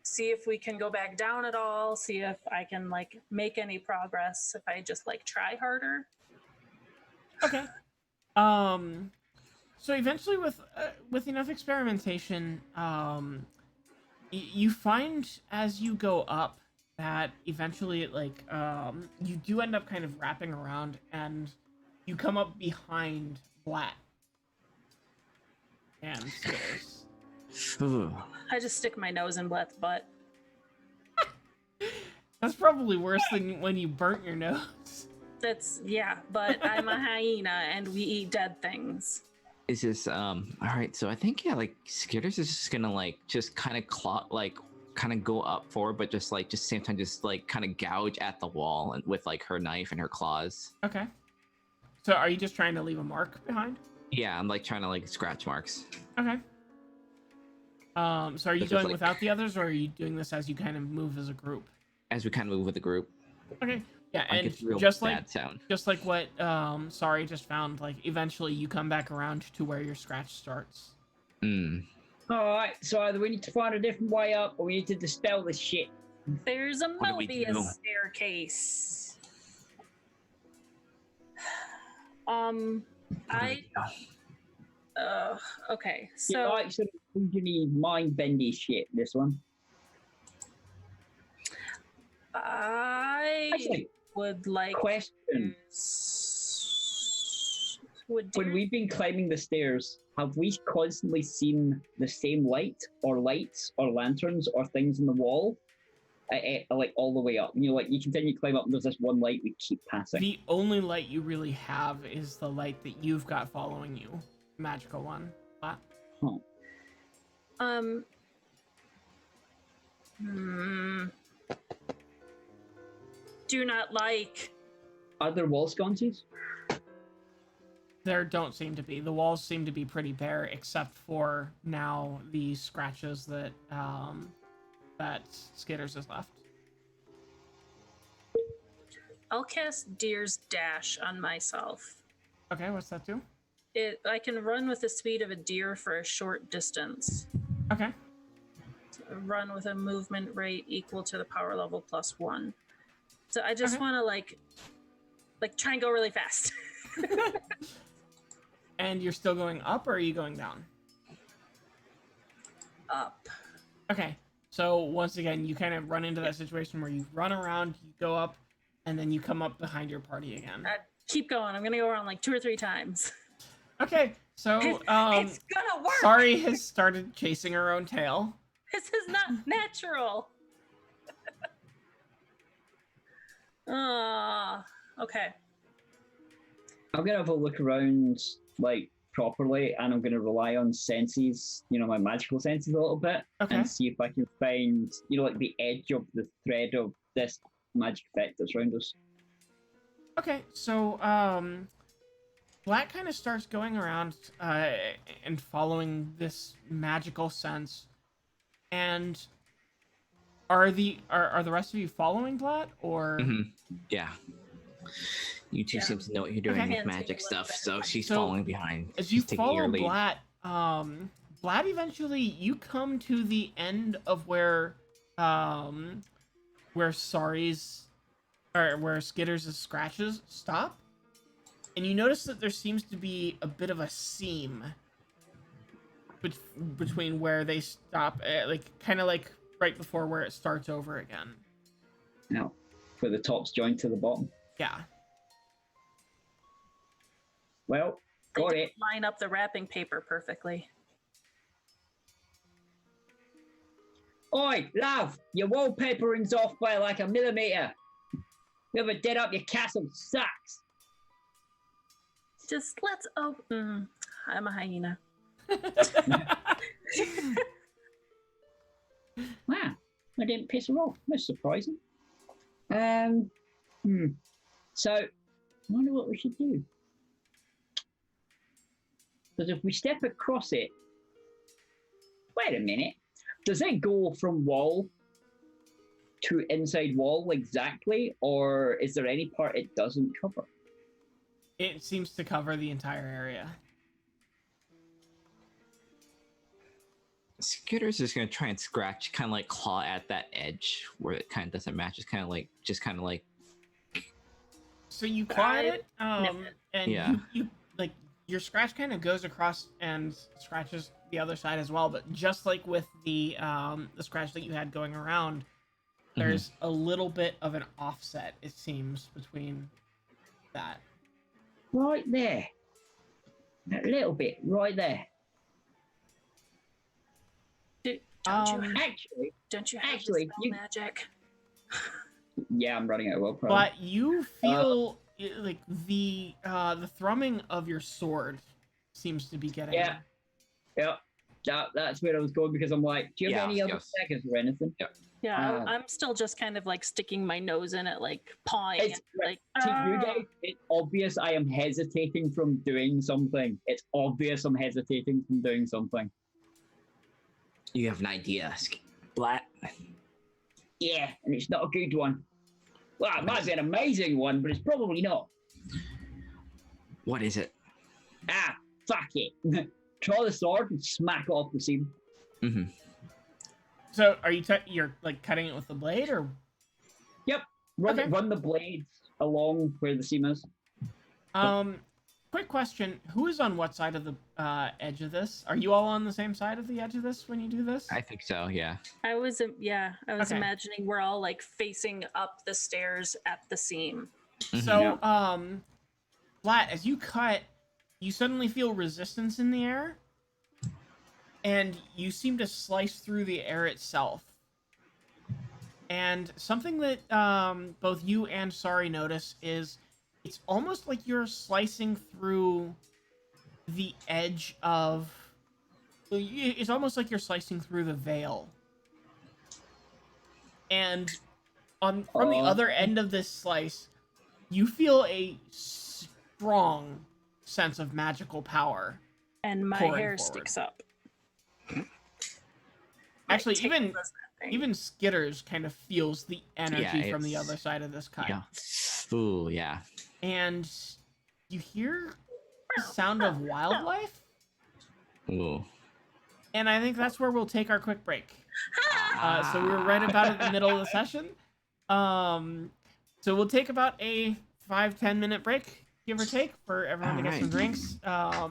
Speaker 4: see if we can go back down at all, see if I can like make any progress if I just like try harder.
Speaker 1: Okay. So eventually, with enough experimentation, you find as you go up that eventually, like, you do end up kind of wrapping around, and you come up behind Blat and Skitters.
Speaker 4: I just stick my nose in Blet's butt.
Speaker 1: That's probably worse than when you burnt your nose.
Speaker 4: That's, yeah, but I'm a hyena and we eat dead things.
Speaker 2: is this all right. So I think yeah, like Skitters is just gonna like just kind of claw like kind of go up forward, but just same time just like kind of gouge at the wall and with like her knife and her claws.
Speaker 1: Okay. So are you just trying to leave a mark behind?
Speaker 2: Yeah, I'm like trying to like scratch marks.
Speaker 1: Okay. So are you
Speaker 2: It's just
Speaker 1: going
Speaker 2: like-
Speaker 1: without the others, or are you doing this as you kind of move as a group?
Speaker 2: As we kind of move with the group.
Speaker 1: Okay. Yeah,
Speaker 2: Like
Speaker 1: and
Speaker 2: it's real
Speaker 1: just
Speaker 2: bad
Speaker 1: like
Speaker 2: sound.
Speaker 1: what Sorry just found, like eventually you come back around to where your scratch starts.
Speaker 3: Alright, so either we need to find a different way up or we need to dispel this shit.
Speaker 4: There's a
Speaker 2: What do we do?
Speaker 4: Mobius staircase. Okay,
Speaker 3: You
Speaker 4: so
Speaker 3: like sort of illusiony, mind bendy shit, this one.
Speaker 4: I
Speaker 3: Actually,
Speaker 4: would like
Speaker 3: question.
Speaker 4: would
Speaker 3: When we've been climbing the stairs, have we constantly seen the same light or lights or lanterns or things in the wall? Like all the way up. You know, like you continue to climb up and there's this one light we keep passing.
Speaker 1: The only light you really have is the light that you've got following you. Magical one.
Speaker 3: Huh.
Speaker 4: Do not like.
Speaker 3: Are there wall sconces?
Speaker 1: There don't seem to be. The walls seem to be pretty bare, except for now the scratches that that Skitters has left.
Speaker 4: I'll cast Deer's Dash on myself.
Speaker 1: Okay, what's that do?
Speaker 4: I can run with the speed of a deer for a short distance.
Speaker 1: Okay.
Speaker 4: Run with a movement rate equal to the power level +1. So I just want to like try and go really fast.
Speaker 1: And you're still going up, or are you going down?
Speaker 4: Up.
Speaker 1: Okay. So once again, you kind of run into that situation where you run around, you go up, and then you come up behind your party again.
Speaker 4: Keep going. I'm gonna go around like 2 or 3 times.
Speaker 1: Okay. So
Speaker 4: It's gonna work.
Speaker 1: Sorry has started chasing her own tail.
Speaker 4: This is not natural. Okay.
Speaker 3: I'm gonna have a look around like properly and I'm gonna rely on senses, you know, my magical senses a little bit.
Speaker 1: Okay.
Speaker 3: And see if I can find, you know, like the edge of the thread of this magic effect that's around us.
Speaker 1: Okay, so Black kind of starts going around and following this magical sense. And are the rest of you following Black, or
Speaker 2: Yeah. You two seem to know what you're doing
Speaker 1: Okay.
Speaker 2: with magic stuff, so she's
Speaker 1: So,
Speaker 2: following behind.
Speaker 1: as you
Speaker 2: She's taking your
Speaker 1: follow
Speaker 2: lead.
Speaker 1: Blatt, Blatt eventually you come to the end of where Sorry's or where Skitters' scratches stop, and you notice that there seems to be a bit of a seam between where they stop, like kind of like right before where it starts over again.
Speaker 3: No, where the top's joined to the bottom.
Speaker 1: Yeah.
Speaker 3: Well,
Speaker 4: They
Speaker 3: got
Speaker 4: don't
Speaker 3: it.
Speaker 4: line up the wrapping paper perfectly.
Speaker 3: Oi, love, your wallpapering's off by like a millimetre. Whoever did up your castle sucks.
Speaker 4: Just let's open. I'm a hyena.
Speaker 3: Wow, I didn't piss her off. That's surprising. So, I wonder what we should do. Because if we step across it, wait a minute. Does it go from wall to inside wall exactly, or is there any part it doesn't cover?
Speaker 1: It seems to cover the entire area.
Speaker 2: Skitter's just gonna try and scratch, kind of like claw at that edge where it kind of doesn't match. It's kind of like.
Speaker 1: So you claw at it,
Speaker 4: nip
Speaker 1: and
Speaker 2: Yeah.
Speaker 1: you like your scratch kind of goes across and scratches the other side as well. But just like with the scratch that you had going around, there's a little bit of an offset, it seems, between that.
Speaker 3: Right there. A little bit, right there. Actually,
Speaker 4: Don't you have
Speaker 3: actually,
Speaker 4: dispel
Speaker 3: you-
Speaker 4: magic?
Speaker 3: yeah, I'm running out of willpower.
Speaker 1: But you feel like the thrumming of your sword seems to be getting.
Speaker 3: Yeah. That's where I was going because I'm like, do you have any other
Speaker 2: Yes.
Speaker 3: seconds or anything?
Speaker 4: Yeah, I'm still just kind of like sticking my nose in it, like pawing.
Speaker 3: It's
Speaker 4: it, like
Speaker 3: to you guys, it's obvious I am hesitating from doing something. It's obvious I'm hesitating from doing something.
Speaker 2: You have an idea, Blat.
Speaker 3: Yeah, and it's not a good one. Well, it might be an amazing one, but it's probably not.
Speaker 2: What is it?
Speaker 3: Ah, fuck it. Draw the sword and smack it off the seam.
Speaker 2: Mm-hmm.
Speaker 1: So are you're like cutting it with the blade, or?
Speaker 3: Yep.
Speaker 1: Okay.
Speaker 3: Run the blades along where the seam is.
Speaker 1: Quick question: who is on what side of the edge of this? Are you all on the same side of the edge of this when you do this?
Speaker 2: I think so. Yeah.
Speaker 4: I was
Speaker 1: Okay.
Speaker 4: imagining we're all like facing up the stairs at the seam.
Speaker 1: So, Flat, as you cut, you suddenly feel resistance in the air, and you seem to slice through the air itself. And something that both you and Sari notice is it's almost like you're slicing through the edge of... It's almost like you're slicing through the veil. And from the other end of this slice, you feel a strong sense of magical power.
Speaker 4: And my
Speaker 1: pouring
Speaker 4: hair
Speaker 1: forward.
Speaker 4: sticks up.
Speaker 1: Actually,
Speaker 4: Like,
Speaker 1: even
Speaker 4: Tickle does that thing.
Speaker 1: even Skitters kind of feels the energy
Speaker 2: Yeah,
Speaker 1: from the
Speaker 2: it's-
Speaker 1: other side of this cut.
Speaker 2: Yeah. Ooh, yeah.
Speaker 1: And you hear the sound of wildlife,
Speaker 2: Ooh.
Speaker 1: and I think that's where we'll take our quick break. So we're right about at the middle of the session. So we'll take about a 5-10 minute break, give or take, for everyone to get some
Speaker 2: Alright.
Speaker 1: drinks,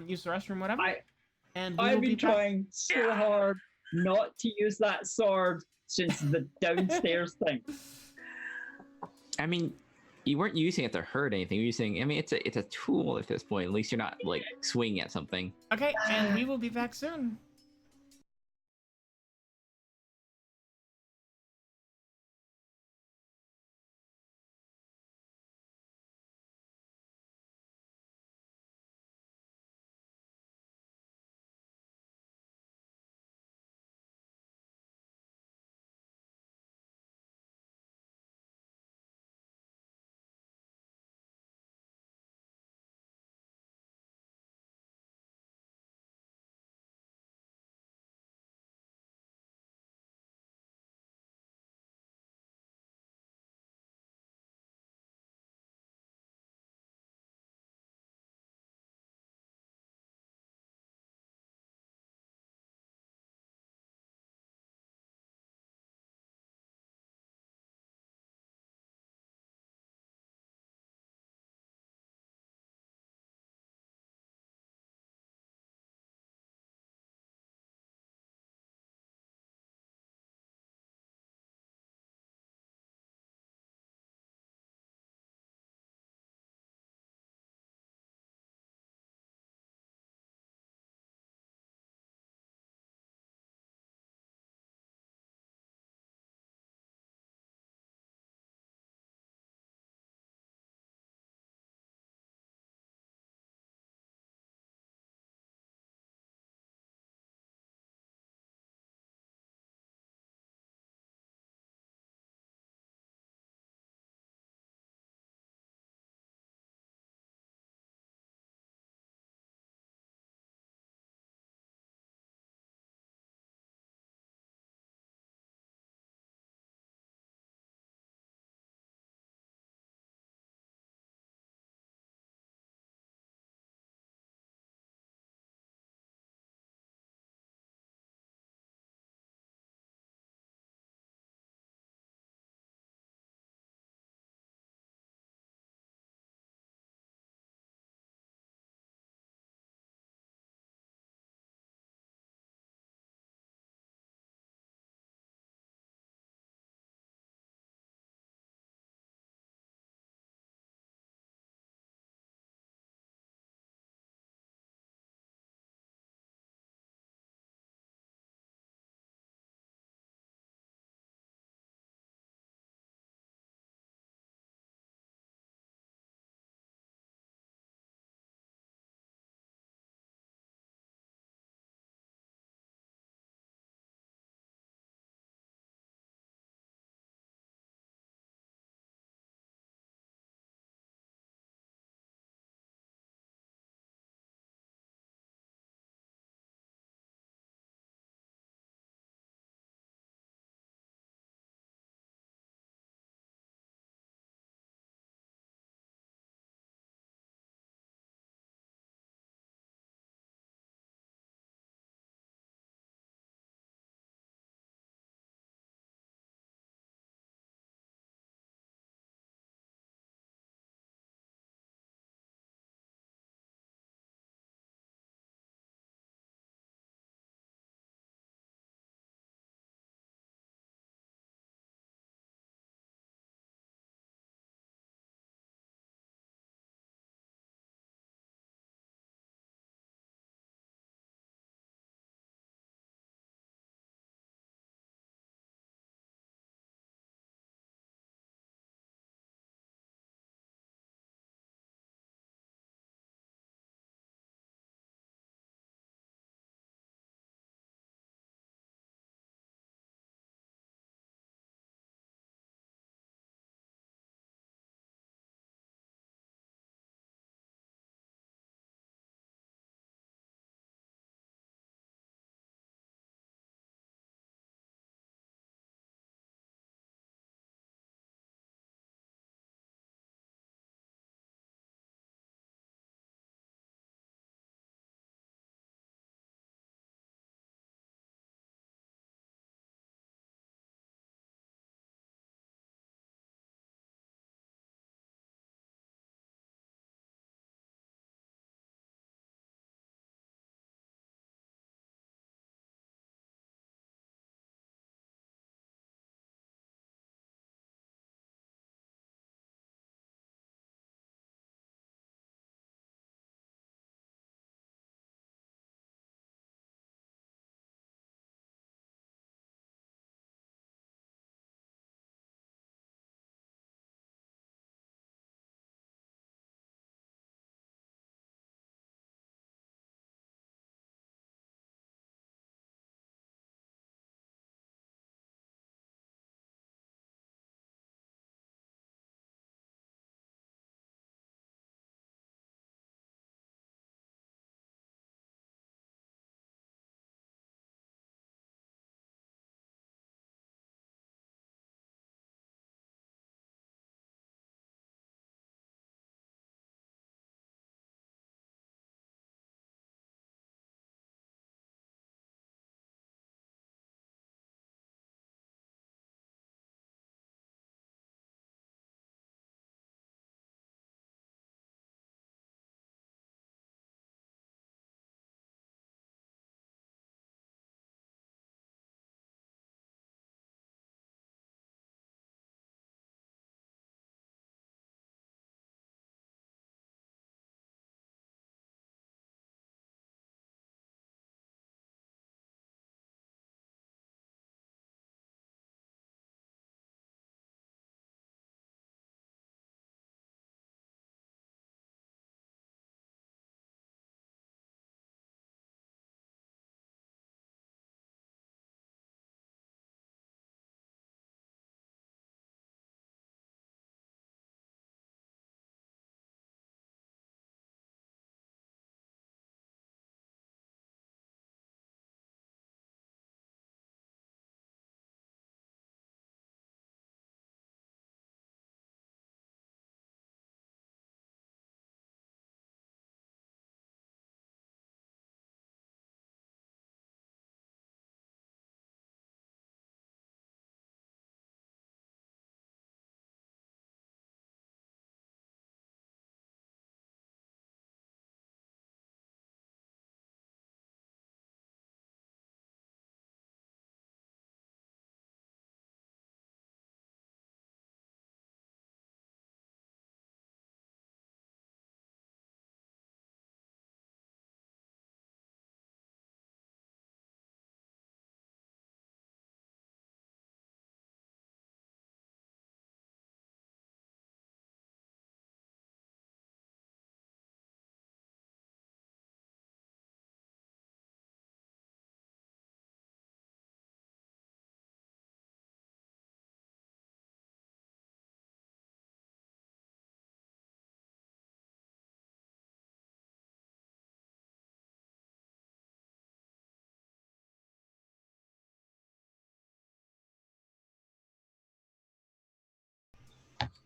Speaker 1: use the restroom, whatever. And we will
Speaker 3: I've
Speaker 1: be
Speaker 3: been
Speaker 1: back.
Speaker 3: trying so hard not to use that sword since the downstairs thing.
Speaker 2: I mean, you weren't using it to hurt anything. You're using. I mean, it's a tool at this point. At least you're not like swinging at something.
Speaker 1: Okay, and we will be back soon.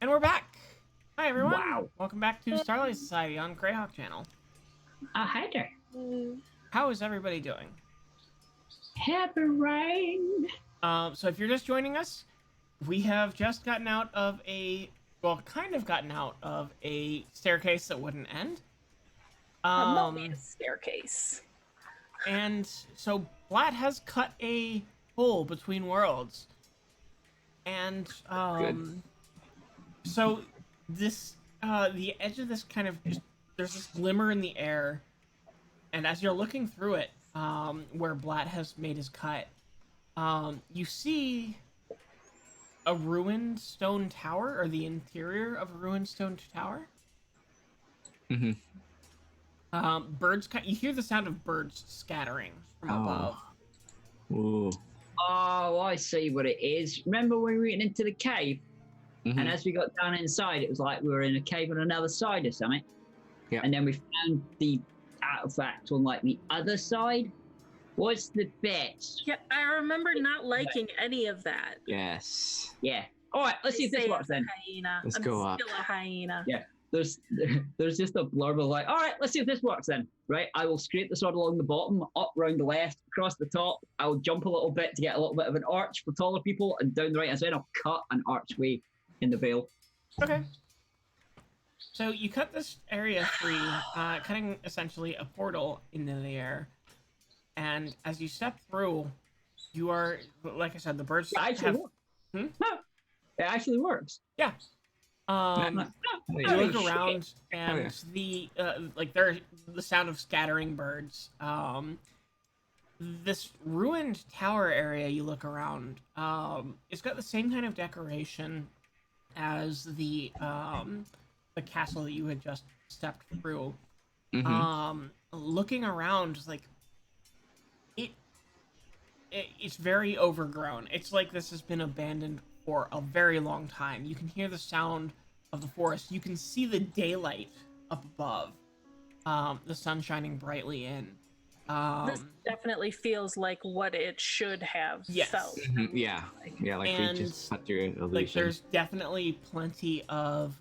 Speaker 1: And we're back. Hi, everyone.
Speaker 3: Wow.
Speaker 1: Welcome back to Starlight Society on Greyhawk Channel.
Speaker 3: Hi there.
Speaker 1: How is everybody doing?
Speaker 3: Happy rain.
Speaker 1: So if you're just joining us, we have just gotten out of kind of gotten out of a staircase that wouldn't end.
Speaker 4: A Mobius staircase.
Speaker 1: And so Blatt has cut a hole between worlds. And, so this, the edge of this kind of just, there's this glimmer in the air. And as you're looking through it, where Blatt has made his cut, you see a ruined stone tower, or the interior of a ruined stone tower.
Speaker 2: Mm-hmm.
Speaker 1: Birds, you hear the sound of birds scattering from above.
Speaker 2: Ooh.
Speaker 3: Oh, I see what it is. Remember when we went into the cave?
Speaker 2: Mhm.
Speaker 3: And as we got down inside, it was like we were in a cave on another side or something.
Speaker 2: Yeah.
Speaker 3: And then we found the artifact on like the other side. What's the bet?
Speaker 4: Yeah, I remember not liking any of that.
Speaker 2: Yes.
Speaker 3: Yeah. All right, let's see if
Speaker 4: They
Speaker 3: this
Speaker 4: say
Speaker 3: works
Speaker 4: it's a
Speaker 3: then.
Speaker 4: hyena.
Speaker 2: Let's
Speaker 4: I'm
Speaker 2: go up.
Speaker 4: still a hyena.
Speaker 3: Yeah. There's just a blurb of like, all right, let's see if this works then. Right, I will scrape the sword along the bottom, up round the left, across the top. I'll jump a little bit to get a little bit of an arch for taller people, and down the right hand side, I'll cut an archway in the veil.
Speaker 1: Okay. So you cut this area free, cutting essentially a portal into the air. And as you step through, you are, like I said, the birds
Speaker 3: It actually
Speaker 1: have...
Speaker 3: works.
Speaker 1: Hmm?
Speaker 3: No, it actually works.
Speaker 1: Yeah.
Speaker 2: Oh,
Speaker 1: You
Speaker 2: yeah.
Speaker 1: look
Speaker 3: shit.
Speaker 1: around, and
Speaker 2: yeah.
Speaker 1: the there's the sound of scattering birds. This ruined tower area, you look around, it's got the same kind of decoration as the castle that you had just stepped through.
Speaker 2: Mhm.
Speaker 1: Looking around, just like it's very overgrown. It's like this has been abandoned for a very long time. You can hear the sound of the forest. You can see the daylight up above. The sun shining brightly in.
Speaker 4: This definitely feels like what it should have
Speaker 1: Yes.
Speaker 4: felt.
Speaker 2: Mhm. Yeah. Yeah, like
Speaker 1: And,
Speaker 2: we just cut through an illusion.
Speaker 1: like there's definitely plenty of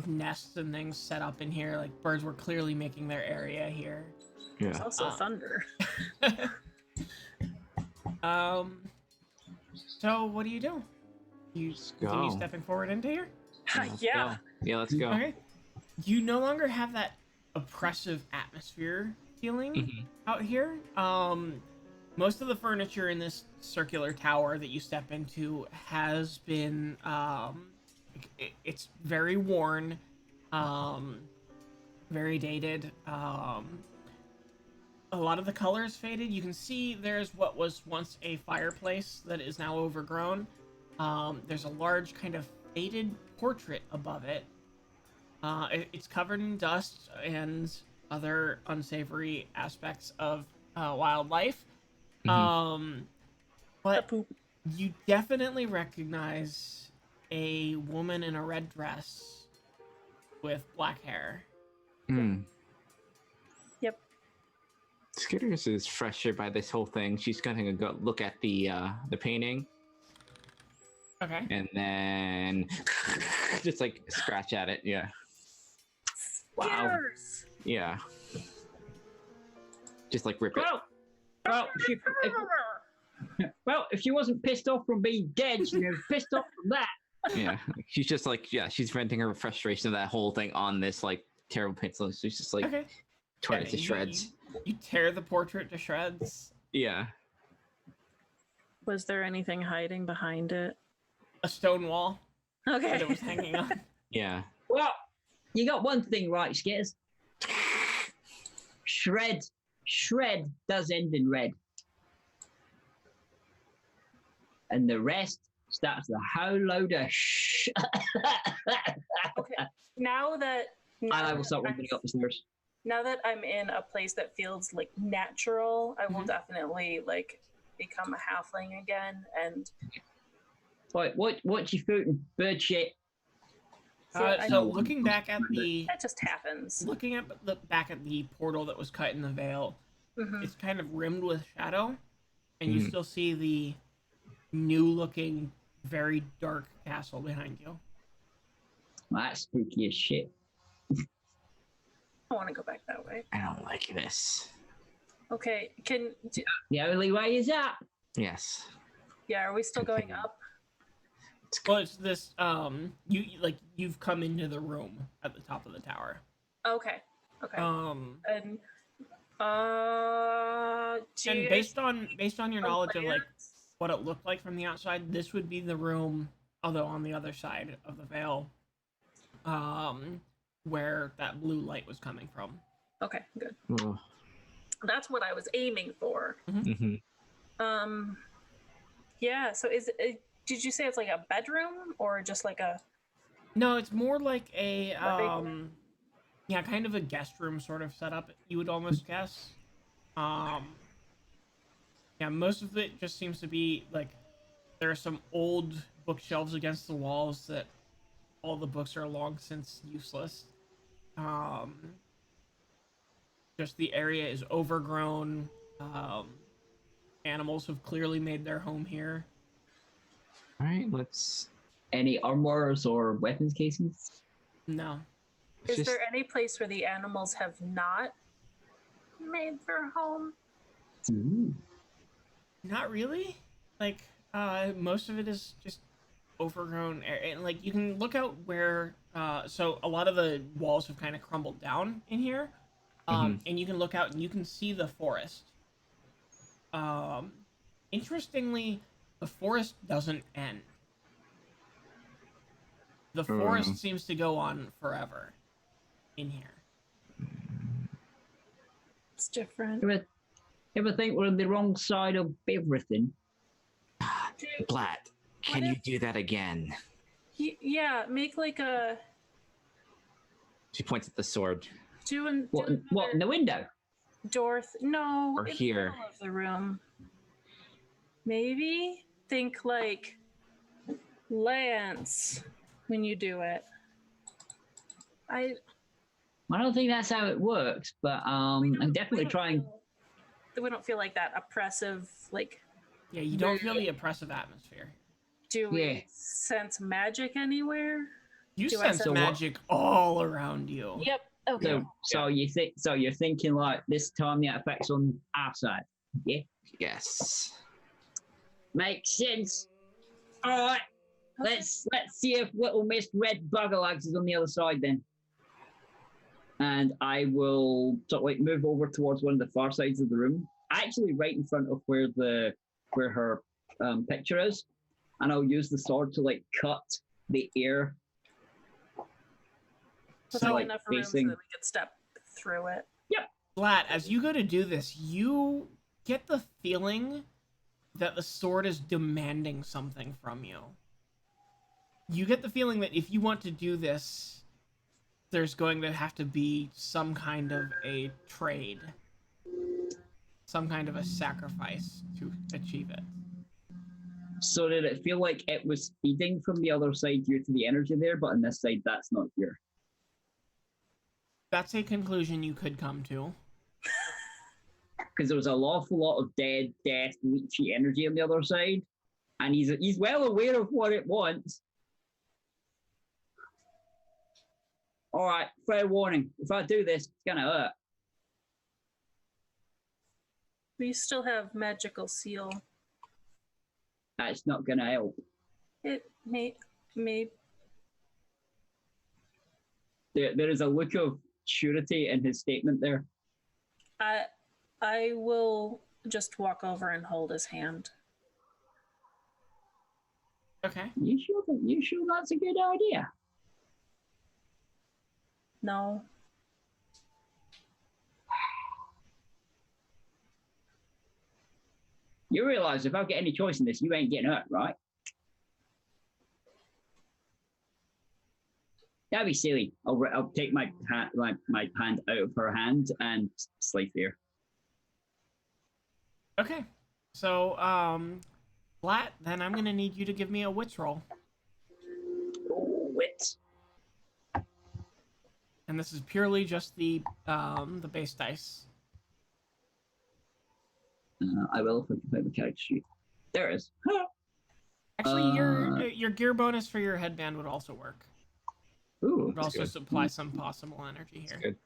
Speaker 1: nests and things set up in here. Like birds were clearly making their area here.
Speaker 4: There's
Speaker 2: Yeah.
Speaker 4: also thunder.
Speaker 1: So what do? You continue
Speaker 2: go.
Speaker 1: stepping forward into here?
Speaker 2: Let's
Speaker 4: Yeah.
Speaker 2: go. Yeah, let's go.
Speaker 1: Okay. You no longer have that oppressive atmosphere feeling
Speaker 2: Mhm.
Speaker 1: out here. Most of the furniture in this circular tower that you step into has been it's very worn, very dated. A lot of the colors faded. You can see there's what was once a fireplace that is now overgrown. There's a large kind of faded portrait above it. It's covered in dust and other unsavory aspects of wildlife.
Speaker 2: Mhm.
Speaker 1: But
Speaker 4: poop.
Speaker 1: you definitely recognize a woman in a red dress with black hair.
Speaker 2: Hmm.
Speaker 4: Yep.
Speaker 2: Skitters is frustrated by this whole thing. She's gonna go look at the painting
Speaker 1: Okay.
Speaker 2: and then just like scratch at it. Yeah.
Speaker 3: Wow.
Speaker 4: Skitters!
Speaker 2: Yeah. Just like rip it.
Speaker 3: If she wasn't pissed off from being dead, she was pissed off from that.
Speaker 2: Yeah. She's just like, yeah, she's venting her frustration of that whole thing on this like terrible pencil. So she's just like
Speaker 1: Okay.
Speaker 2: torn it
Speaker 1: Yeah,
Speaker 2: to shreds.
Speaker 1: You tear the portrait to shreds.
Speaker 2: Yeah.
Speaker 4: Was there anything hiding behind it?
Speaker 1: A stone wall that
Speaker 4: Okay.
Speaker 1: it was hanging on.
Speaker 2: Yeah.
Speaker 3: Well, you got one thing right, Skitters. Shred does end in red. And the rest starts the whole load of shh.
Speaker 4: Okay. Now that
Speaker 3: And I will start walking up the stairs.
Speaker 4: now that I'm in a place that feels like natural, I will
Speaker 1: Mhm.
Speaker 4: definitely like become a halfling again. And
Speaker 3: Right, what's your foot and bird shit?
Speaker 4: I
Speaker 1: So
Speaker 4: know
Speaker 1: looking back at the
Speaker 4: that just happens.
Speaker 1: back at the portal that was cut in the veil,
Speaker 4: Mhm.
Speaker 1: it's kind of rimmed with shadow, and you
Speaker 2: Mhm.
Speaker 1: still see the new looking very dark castle behind you.
Speaker 3: Well, that's spooky as shit.
Speaker 4: I want to go back that way.
Speaker 2: I don't like this.
Speaker 4: Okay,
Speaker 3: The only way is up.
Speaker 2: Yes.
Speaker 4: yeah, are we still going up?
Speaker 1: Well, it's this. You've come into the room at the top of the tower.
Speaker 4: Okay. And do
Speaker 1: And
Speaker 4: you
Speaker 1: based
Speaker 4: guys
Speaker 1: on your
Speaker 4: have
Speaker 1: knowledge of like
Speaker 4: plans?
Speaker 1: what it looked like from the outside, this would be the room, although on the other side of the veil, where that blue light was coming from.
Speaker 4: Okay, good.
Speaker 2: Oh.
Speaker 4: That's what I was aiming for.
Speaker 2: Mm-hmm.
Speaker 4: Yeah. So is it? Did you say it's like a bedroom or just like a?
Speaker 1: No, it's more like a
Speaker 4: big
Speaker 1: yeah, kind of a guest room sort of setup. You would almost guess. Yeah, most of it just seems to be like there are some old bookshelves against the walls that all the books are long since useless. Just the area is overgrown. Animals have clearly made their home here.
Speaker 2: All right, let's.
Speaker 3: Any armors or weapons casings?
Speaker 1: No.
Speaker 4: Is
Speaker 2: just-
Speaker 4: there any place where the animals have not made their home?
Speaker 3: Ooh.
Speaker 1: Not really. Like, most of it is just overgrown. And, like, you can look out where, so a lot of the walls have kind of crumbled down in here. And you can look out and you can see the forest. Interestingly, the forest doesn't end. The forest seems to go on forever in here.
Speaker 4: It's different.
Speaker 3: Ever think we're on the wrong side of everything?
Speaker 2: Blatt, can
Speaker 4: What
Speaker 2: you
Speaker 4: if-
Speaker 2: do that again?
Speaker 4: Yeah, make like a
Speaker 2: She points at the sword.
Speaker 3: What in the window?
Speaker 4: No,
Speaker 2: Or
Speaker 4: in
Speaker 2: here.
Speaker 4: the middle of the room. Maybe think like lance when you do it.
Speaker 3: I don't think that's how it works, but I'm definitely trying.
Speaker 4: We don't feel like that oppressive. Like,
Speaker 1: Yeah, you don't feel the oppressive atmosphere.
Speaker 4: do we
Speaker 3: Yeah.
Speaker 4: sense magic anywhere?
Speaker 1: You
Speaker 4: Do I
Speaker 1: sense
Speaker 4: sense-
Speaker 1: magic all around you.
Speaker 4: Yep. Okay.
Speaker 3: So you're thinking like this time the effects on our side. Yeah,
Speaker 2: Yes.
Speaker 3: makes sense. All right, let's see if Little Miss Red Buggerlags is on the other side then. And I will sort of like move over towards one of the far sides of the room, actually right in front of where her picture is, and I'll use the sword to like cut the air.
Speaker 4: With
Speaker 1: So,
Speaker 4: like enough room so that we could step through it.
Speaker 1: Blatt, as you go to do this, you get the feeling that the sword is demanding something from you. You get the feeling that if you want to do this, there's going to have to be some kind of a trade, some kind of a sacrifice to achieve it.
Speaker 3: So did it feel like it was feeding from the other side due to the energy there, but on this side that's not here?
Speaker 1: That's a conclusion you could come to.
Speaker 3: Because there was an awful lot of dead, death, leechy energy on the other side, and he's well aware of what it wants. All right, fair warning. If I do this, it's gonna hurt.
Speaker 4: We still have magical seal.
Speaker 3: That's not gonna help.
Speaker 4: It may.
Speaker 3: There is a look of surety in his statement there.
Speaker 4: I will just walk over and hold his hand.
Speaker 1: Okay.
Speaker 3: You sure that's a good idea?
Speaker 4: No.
Speaker 3: You realize if I get any choice in this, you ain't getting hurt, right? That'd be silly. I'll take my hand out of her hand and slide there.
Speaker 1: Okay. So, Blatt, then I'm gonna need you to give me a wits roll.
Speaker 3: Oh, wit.
Speaker 1: And this is purely just the base dice.
Speaker 3: I will if I can find my character sheet. There it is.
Speaker 1: Actually, your gear bonus for your headband would also work.
Speaker 3: Ooh.
Speaker 1: Would also
Speaker 2: good.
Speaker 1: supply some possible energy here.
Speaker 2: Good.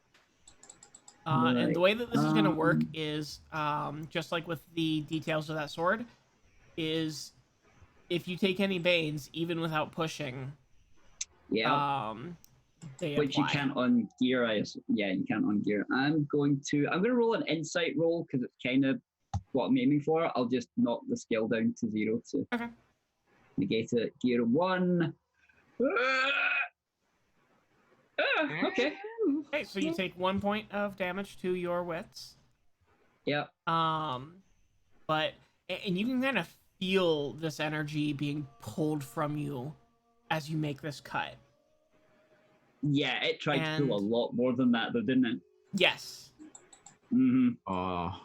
Speaker 1: And the way that this is going to work
Speaker 3: Um,
Speaker 1: is, just like with the details of that sword, is if you take any banes, even without pushing,
Speaker 3: Yeah.
Speaker 1: they
Speaker 3: Which you
Speaker 1: apply.
Speaker 3: can't on gear. Yeah, you can't on gear. I'm gonna roll an insight roll because it's kind of what I'm aiming for. I'll just knock the skill down to 0 to
Speaker 1: Okay.
Speaker 3: negate it. Gear 1. Okay.
Speaker 1: Okay, so you take 1 point of damage to your wits.
Speaker 3: Yeah.
Speaker 1: But and you can kind of feel this energy being pulled from you as you make this cut.
Speaker 3: Yeah, it tried to do a
Speaker 1: And-
Speaker 3: lot more than that, though, didn't it?
Speaker 1: Yes.
Speaker 3: Mm-hmm.
Speaker 2: Oh.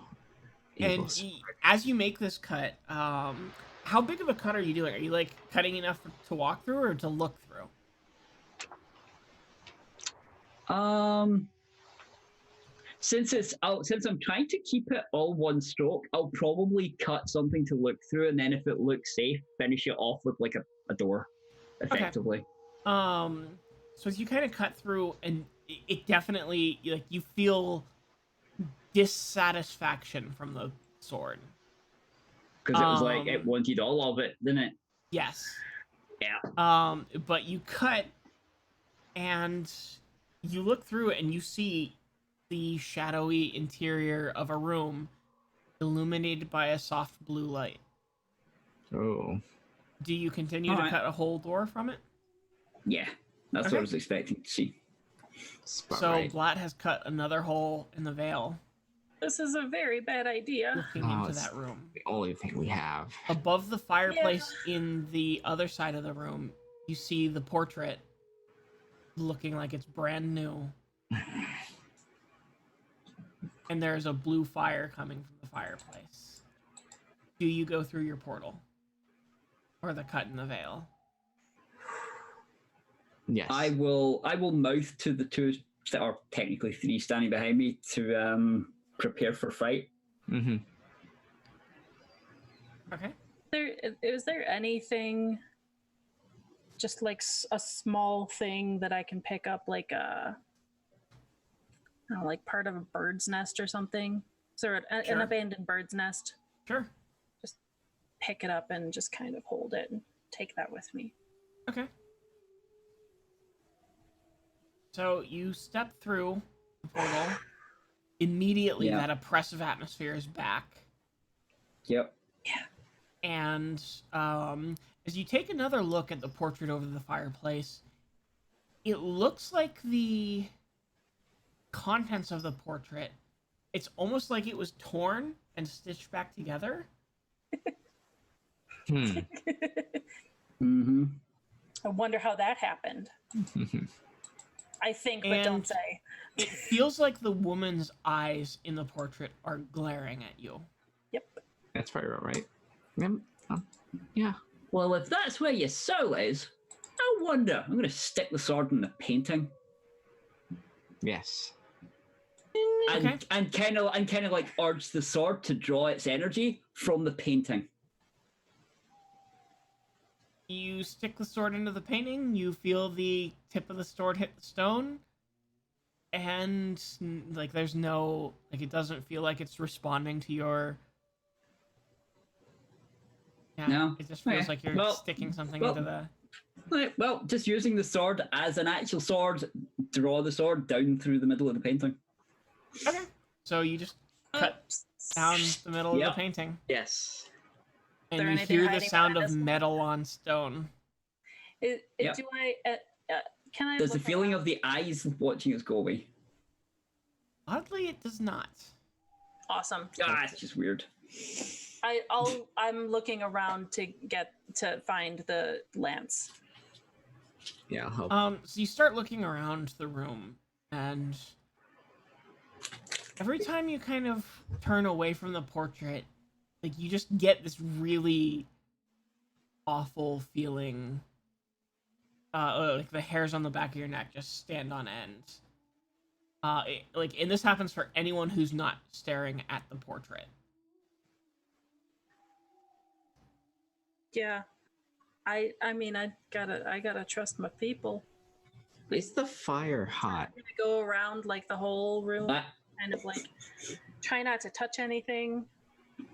Speaker 1: And
Speaker 2: Eagles.
Speaker 1: as you make this cut, how big of a cut are you doing? Are you like cutting enough to walk through or to look through?
Speaker 3: Since I'm trying to keep it all one stroke, I'll probably cut something to look through, and then if it looks safe, finish it off with like a door, effectively.
Speaker 1: So as you kind of cut through, and it definitely, like, you feel dissatisfaction from the sword.
Speaker 3: Because it was like it wanted all of it, didn't it?
Speaker 1: Yes.
Speaker 3: Yeah.
Speaker 1: But you cut, and you look through it, and you see the shadowy interior of a room illuminated by a soft blue light.
Speaker 2: Oh.
Speaker 1: Do you continue to
Speaker 3: Alright.
Speaker 1: cut a whole door from it?
Speaker 3: Yeah. That's
Speaker 1: Okay.
Speaker 3: what I was expecting to see.
Speaker 2: Spot
Speaker 1: So
Speaker 2: right.
Speaker 1: Blatt has cut another hole in the veil,
Speaker 4: This is a very bad idea.
Speaker 1: looking into
Speaker 2: it's-
Speaker 1: that room.
Speaker 2: The only thing we have.
Speaker 1: Above the fireplace in the other side of the room, you see the portrait looking like it's brand new. And there's a blue fire coming from the fireplace. Do you go through your portal? Or the cut in the veil?
Speaker 2: Yes.
Speaker 3: I will mouth to the two that are technically 3 standing behind me to prepare for fight.
Speaker 2: Mm-hmm.
Speaker 1: Okay.
Speaker 4: Is there anything, just like a small thing that I can pick up, like I don't know, like part of a bird's nest or something? Is there an
Speaker 1: Sure.
Speaker 4: abandoned bird's nest?
Speaker 1: Sure.
Speaker 4: Pick it up and just kind of hold it and take that with me.
Speaker 1: Okay. So you step through the portal. Immediately,
Speaker 3: Yeah.
Speaker 1: that oppressive atmosphere is back.
Speaker 3: Yep.
Speaker 1: And as you take another look at the portrait over the fireplace, it looks like the contents of the portrait, it's almost like it was torn and stitched back together.
Speaker 2: Hmm.
Speaker 3: Mm-hmm.
Speaker 4: I wonder how that happened. I think, but don't
Speaker 1: And-
Speaker 4: say.
Speaker 1: It feels like the woman's eyes in the portrait are glaring at you.
Speaker 4: Yep.
Speaker 2: That's probably about right. Yeah.
Speaker 3: Well, if that's where your soul is, I wonder. I'm going to stick the sword in the painting
Speaker 2: Yes.
Speaker 3: and
Speaker 1: Okay.
Speaker 3: and kind of like urge the sword to draw its energy from the painting.
Speaker 1: You stick the sword into the painting, you feel the tip of the sword hit the stone, and like there's no, like, it doesn't feel like it's responding to your, yeah,
Speaker 3: No?
Speaker 1: it just feels
Speaker 3: Okay.
Speaker 1: like you're
Speaker 3: Well-
Speaker 1: sticking something
Speaker 3: well-
Speaker 1: into the,
Speaker 3: Right, well, just using the sword as an actual sword, draw the sword down through the middle of the painting.
Speaker 1: okay, so you just cut down the middle
Speaker 3: Yep.
Speaker 1: of the painting,
Speaker 2: Yes.
Speaker 1: and
Speaker 4: there
Speaker 1: you
Speaker 4: anything
Speaker 1: hear the
Speaker 4: hiding
Speaker 1: sound
Speaker 4: behind
Speaker 1: of
Speaker 4: this one?
Speaker 1: metal on stone.
Speaker 3: Yep.
Speaker 4: Do I? Can I?
Speaker 3: Does the
Speaker 4: look
Speaker 3: feeling
Speaker 4: around?
Speaker 3: of the eyes watching us go away?
Speaker 1: Oddly, it does not.
Speaker 4: Awesome.
Speaker 3: Ah, it's just weird.
Speaker 4: I'm looking around to find the lance.
Speaker 2: Yeah, I'll help.
Speaker 1: So you start looking around the room, and every time you kind of turn away from the portrait, like, you just get this really awful feeling. Like the hairs on the back of your neck just stand on end. And this happens for anyone who's not staring at the portrait.
Speaker 4: Yeah. I mean, I gotta trust my people.
Speaker 2: Is the fire hot?
Speaker 4: I'm gonna go around like the whole room,
Speaker 3: That
Speaker 4: kind of like try not to touch anything,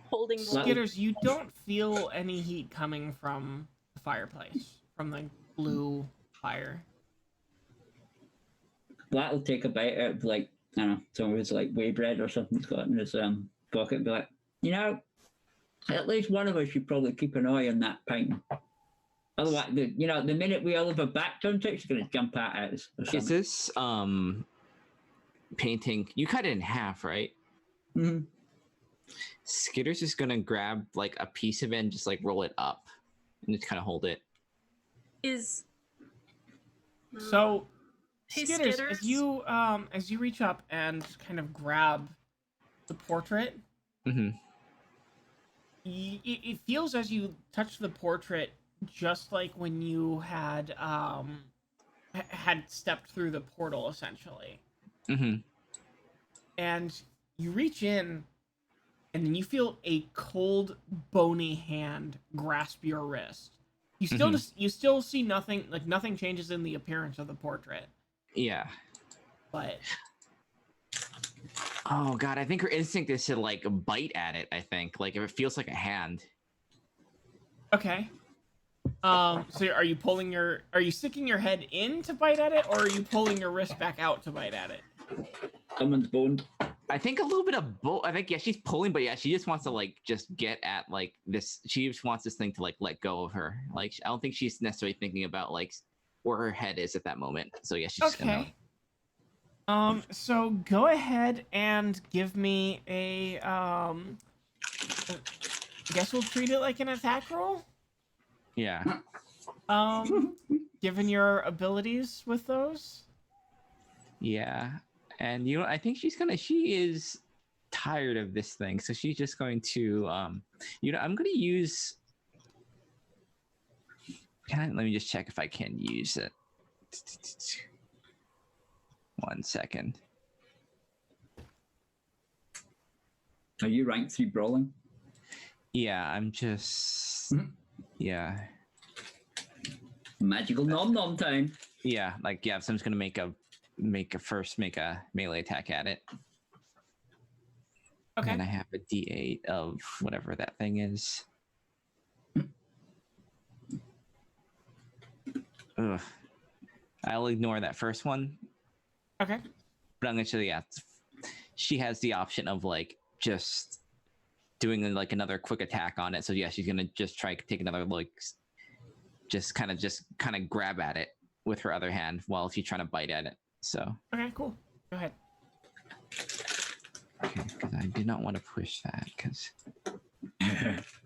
Speaker 4: holding the
Speaker 1: Skitters, you don't feel any heat coming from the fireplace, from the blue fire.
Speaker 3: Black will take a bite out of like I don't know, some of his like whey bread or something he's got in his pocket and be like, at least one of us should probably keep an eye on that painting. Otherwise, the minute we all have a back turned to it, she's gonna jump out at us.
Speaker 2: Is this painting? You cut it in half, right?
Speaker 3: Mm-hmm.
Speaker 2: Skitter's just gonna grab like a piece of it and just like roll it up and just kind of hold it.
Speaker 4: is.
Speaker 1: So,
Speaker 4: Hey,
Speaker 1: Skitters,
Speaker 4: Skitters.
Speaker 1: as you reach up and kind of grab the portrait,
Speaker 2: Mm-hmm.
Speaker 1: it feels as you touch the portrait just like when you had had stepped through the portal, essentially.
Speaker 2: Mm-hmm.
Speaker 1: And you reach in, and then you feel a cold, bony hand grasp your wrist. You still you still see nothing, like nothing changes in the appearance of the portrait.
Speaker 2: Yeah.
Speaker 1: But
Speaker 2: oh god, I think her instinct is to like bite at it. I think like if it feels like a hand.
Speaker 1: okay. So are you sticking your head in to bite at it, or are you pulling your wrist back out to bite at it?
Speaker 3: Someone's boned.
Speaker 2: I think a little bit of both. I think she's pulling, but she just wants to like just get at like this. She just wants this thing to like let go of her. Like I don't think she's necessarily thinking about like where her head is at that moment. So yeah, she's just
Speaker 1: Okay. So go ahead and give me a I guess we'll treat it like an attack roll.
Speaker 2: yeah.
Speaker 1: Given your abilities with those.
Speaker 2: Yeah. And I think she is tired of this thing. So she's just going to I'm gonna use let me just check if I can use it. 1 second.
Speaker 3: Are you ranked 3 brawling?
Speaker 2: Yeah, I'm just yeah.
Speaker 3: Magical nom nom time.
Speaker 2: Yeah, so I'm just gonna make a melee attack at it.
Speaker 1: Okay.
Speaker 2: And I have a D8 of whatever that thing is. Ugh. I'll ignore that first one.
Speaker 1: Okay.
Speaker 2: But I'm gonna show you. Yeah, she has the option of like just doing like another quick attack on it. So yeah, she's gonna just try to take another like, just kind of grab at it with her other hand while she's trying to bite at it. So.
Speaker 1: Okay, cool. Go ahead.
Speaker 2: Okay, because I did not want to push that because.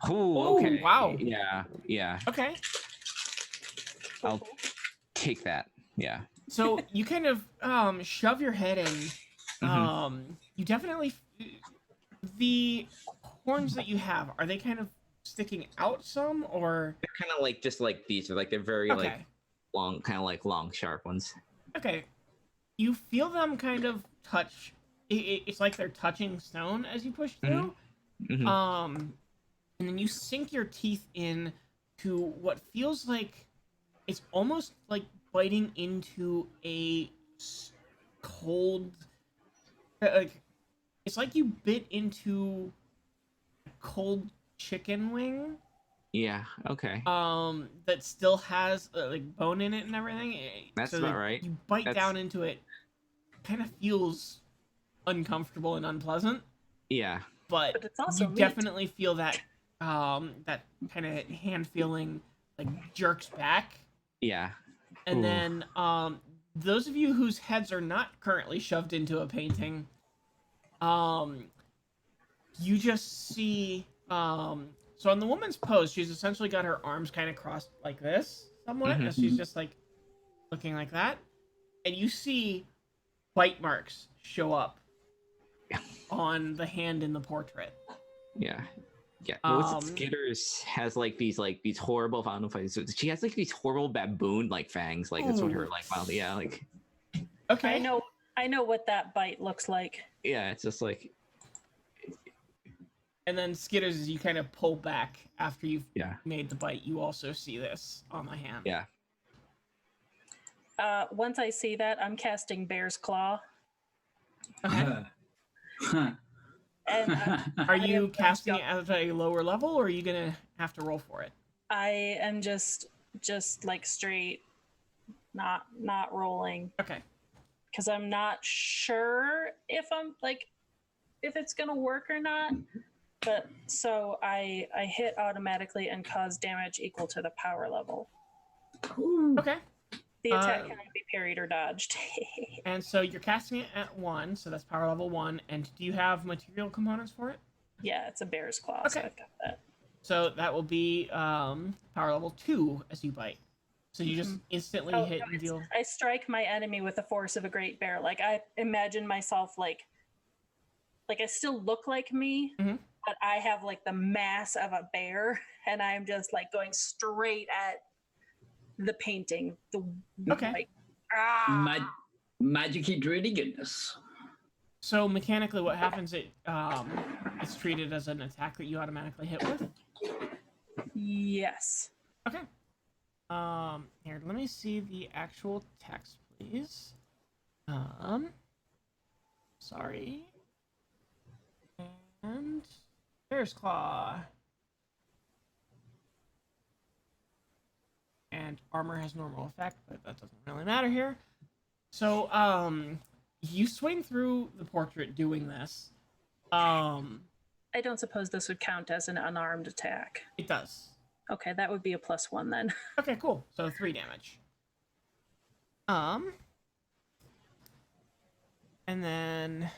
Speaker 2: Oh, okay.
Speaker 1: Wow.
Speaker 2: Yeah.
Speaker 1: Okay.
Speaker 2: I'll take that. Yeah.
Speaker 1: So you kind of shove your head in. You definitely the horns that you have, are they kind of sticking out some, or
Speaker 2: they're kind of like just like these are like they're very like long, kind of like long, sharp ones.
Speaker 1: Okay. You feel them kind of touch. It's like they're touching stone as you push through. And then you sink your teeth in to what feels like it's almost like biting into a cold, like it's like you bit into a cold chicken wing.
Speaker 2: Yeah. Okay.
Speaker 1: That still has like bone in it and everything.
Speaker 2: That's
Speaker 1: so,
Speaker 2: about
Speaker 1: like,
Speaker 2: right.
Speaker 1: You bite down into it, kind of feels uncomfortable and unpleasant.
Speaker 2: Yeah.
Speaker 4: But it's also
Speaker 1: you definitely feel that that kind of hand feeling like jerks back.
Speaker 2: Yeah.
Speaker 1: And then those of you whose heads are not currently shoved into a painting, you just see so on the woman's pose, she's essentially got her arms kind of crossed like this somewhat, as she's just like looking like that. And you see bite marks show up on the hand in the portrait.
Speaker 2: Yeah. Yeah. Skitters has like these horrible, I don't know if she has like these horrible baboon like fangs. Like that's what her like yeah, like
Speaker 1: okay.
Speaker 4: I know what that bite looks like.
Speaker 2: Yeah, it's just like
Speaker 1: And then Skitters, as you kind of pull back after you've
Speaker 2: Yeah.
Speaker 1: made the bite, you also see this on the hand.
Speaker 2: Yeah.
Speaker 4: Once I see that, I'm casting Bear's Claw.
Speaker 1: Okay.
Speaker 4: And
Speaker 1: Are you casting it at a lower level, or are you gonna have to roll for it?
Speaker 4: I am just like straight, not rolling,
Speaker 1: Okay.
Speaker 4: because I'm not sure if I'm like if it's gonna work or not. But so I hit automatically and cause damage equal to the power level.
Speaker 1: Okay.
Speaker 4: The attack cannot be parried or dodged.
Speaker 1: And so you're casting it at 1, so that's power level 1. And do you have material components for it?
Speaker 4: Yeah, it's a Bear's Claw, so
Speaker 1: Okay.
Speaker 4: I've got that.
Speaker 1: So that will be power level 2 as you bite. So you just instantly hit and deal.
Speaker 4: I strike my enemy with the force of a great bear. Like I imagine myself like I still look like me, but I have like the mass of a bear, and I'm just like going straight at the painting.
Speaker 1: Okay.
Speaker 4: Like,
Speaker 3: Magic-y druidy goodness.
Speaker 1: So mechanically, what happens? It's treated as an attack that you automatically hit with.
Speaker 4: yes.
Speaker 1: Okay. Here, let me see the actual text, please. Sorry. And Bear's Claw. And armor has normal effect, but that doesn't really matter here. So, you swing through the portrait doing this.
Speaker 4: I don't suppose this would count as an unarmed attack.
Speaker 1: It does.
Speaker 4: Okay, that would be a +1 then.
Speaker 1: Okay, cool. So 3 damage. And then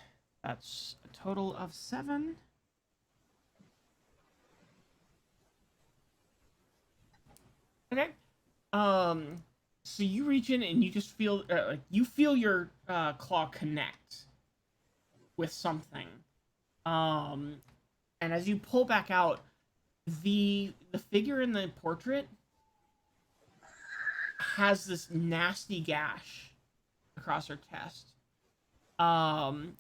Speaker 1: that's a total of 7. Okay. So you reach in and you just feel like you feel your claw connect with something. And as you pull back out, the figure in the portrait has this nasty gash across her chest. And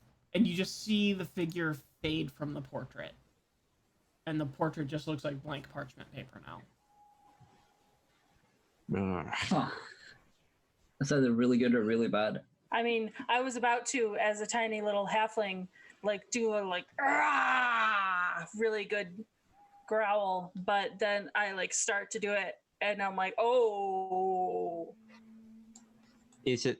Speaker 1: you just see the figure fade from the portrait. And the portrait just looks like blank parchment paper now.
Speaker 3: Huh. That's either really good or really bad.
Speaker 4: I mean, I was about to, as a tiny little halfling, like do a like really good growl, but then I like start to do it, and I'm like, oh.
Speaker 2: Is it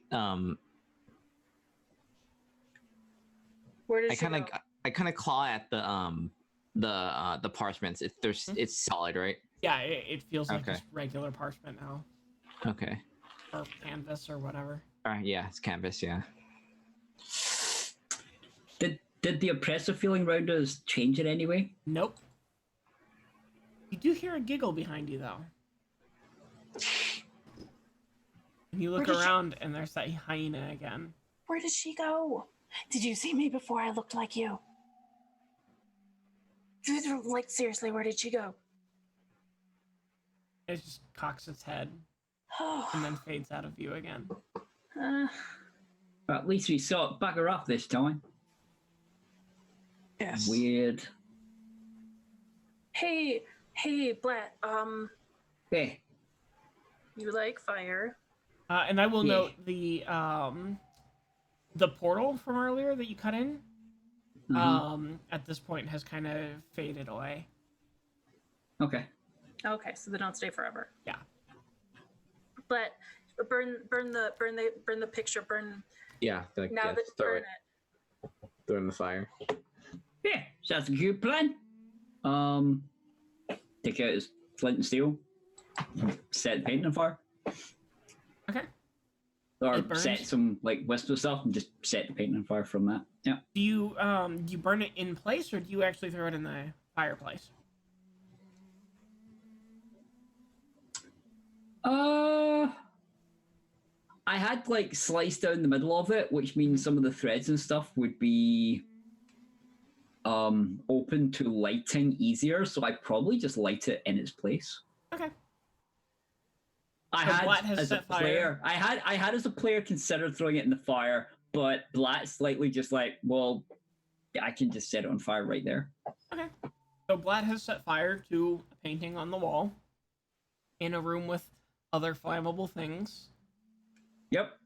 Speaker 4: Where did
Speaker 2: I
Speaker 4: she
Speaker 2: kind
Speaker 4: go?
Speaker 2: of I kind of claw at the parchments. It's solid, right?
Speaker 1: Yeah, it feels like
Speaker 2: Okay.
Speaker 1: just regular parchment now.
Speaker 2: Okay.
Speaker 1: Or canvas or whatever.
Speaker 2: Yeah, it's canvas. Yeah.
Speaker 3: Did the oppressive feeling around us change in any way?
Speaker 1: Nope. You do hear a giggle behind you, though. And you look
Speaker 4: Where did she-
Speaker 1: around, and there's that hyena again.
Speaker 4: Where did she go? Did you see me before I looked like you? Like, seriously, where did she go?
Speaker 1: It just cocks its head
Speaker 4: Oh.
Speaker 1: and then fades out of view again.
Speaker 3: Well, at least we saw it bugger off this time.
Speaker 4: Yes.
Speaker 3: Weird.
Speaker 4: Hey, Blatt,
Speaker 3: Hey,
Speaker 4: you like fire?
Speaker 1: And I will
Speaker 3: Yeah.
Speaker 1: note the portal from earlier that you cut in, at this point has kind of faded away.
Speaker 3: okay.
Speaker 4: Okay, so they don't stay forever.
Speaker 1: Yeah.
Speaker 4: But burn the picture, burn
Speaker 2: Yeah. Like,
Speaker 4: now that burn it.
Speaker 2: Throw it in the fire.
Speaker 3: Yeah, sounds like a good plan. Take out his flint and steel, set the paint on fire,
Speaker 1: Okay.
Speaker 3: or
Speaker 1: It burns?
Speaker 3: set some like whisper stuff and just set the paint on fire from that. Yeah.
Speaker 1: Do you burn it in place, or do you actually throw it in the fireplace?
Speaker 3: I had like sliced down the middle of it, which means some of the threads and stuff would be open to lighting easier, so I probably just light it in its place.
Speaker 1: Okay.
Speaker 3: I
Speaker 1: So
Speaker 3: had
Speaker 1: Blatt has
Speaker 3: as a
Speaker 1: set fire.
Speaker 3: player, I had as a player considered throwing it in the fire, but Blatt slightly just like, well, I can just set it on fire right there.
Speaker 1: Okay. So Vlad has set fire to a painting on the wall in a room with other flammable things.
Speaker 3: Yep.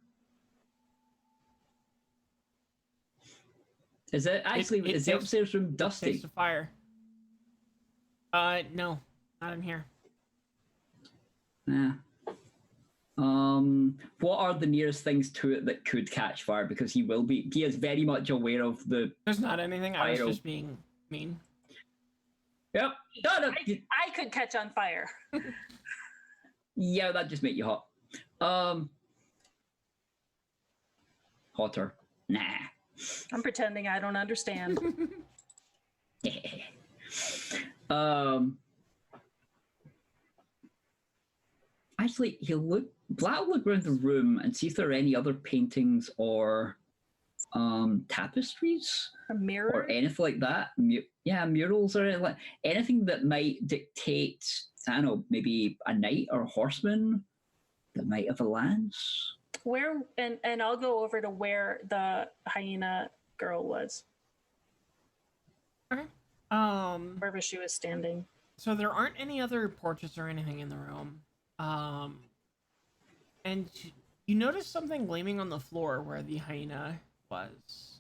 Speaker 3: Is it actually? Is the upstairs room dusty?
Speaker 1: Takes the fire. No, not in here.
Speaker 3: Yeah. What are the nearest things to it that could catch fire? Because he is very much aware of the.
Speaker 1: There's not anything. I was just being mean.
Speaker 3: Yep. No.
Speaker 4: I could catch on fire.
Speaker 3: Yeah, that just make you hot. Hotter. Nah.
Speaker 4: I'm pretending I don't understand.
Speaker 3: Actually, Vlad will look around the room and see if there are any other paintings or tapestries
Speaker 4: A mirror?
Speaker 3: or anything like that. Murals or anything that might dictate, I don't know, maybe a knight or a horseman that might have a lance.
Speaker 4: Where and I'll go over to where the hyena girl was.
Speaker 1: Okay.
Speaker 4: Wherever she was standing.
Speaker 1: So there aren't any other portraits or anything in the room. And you notice something gleaming on the floor where the hyena was.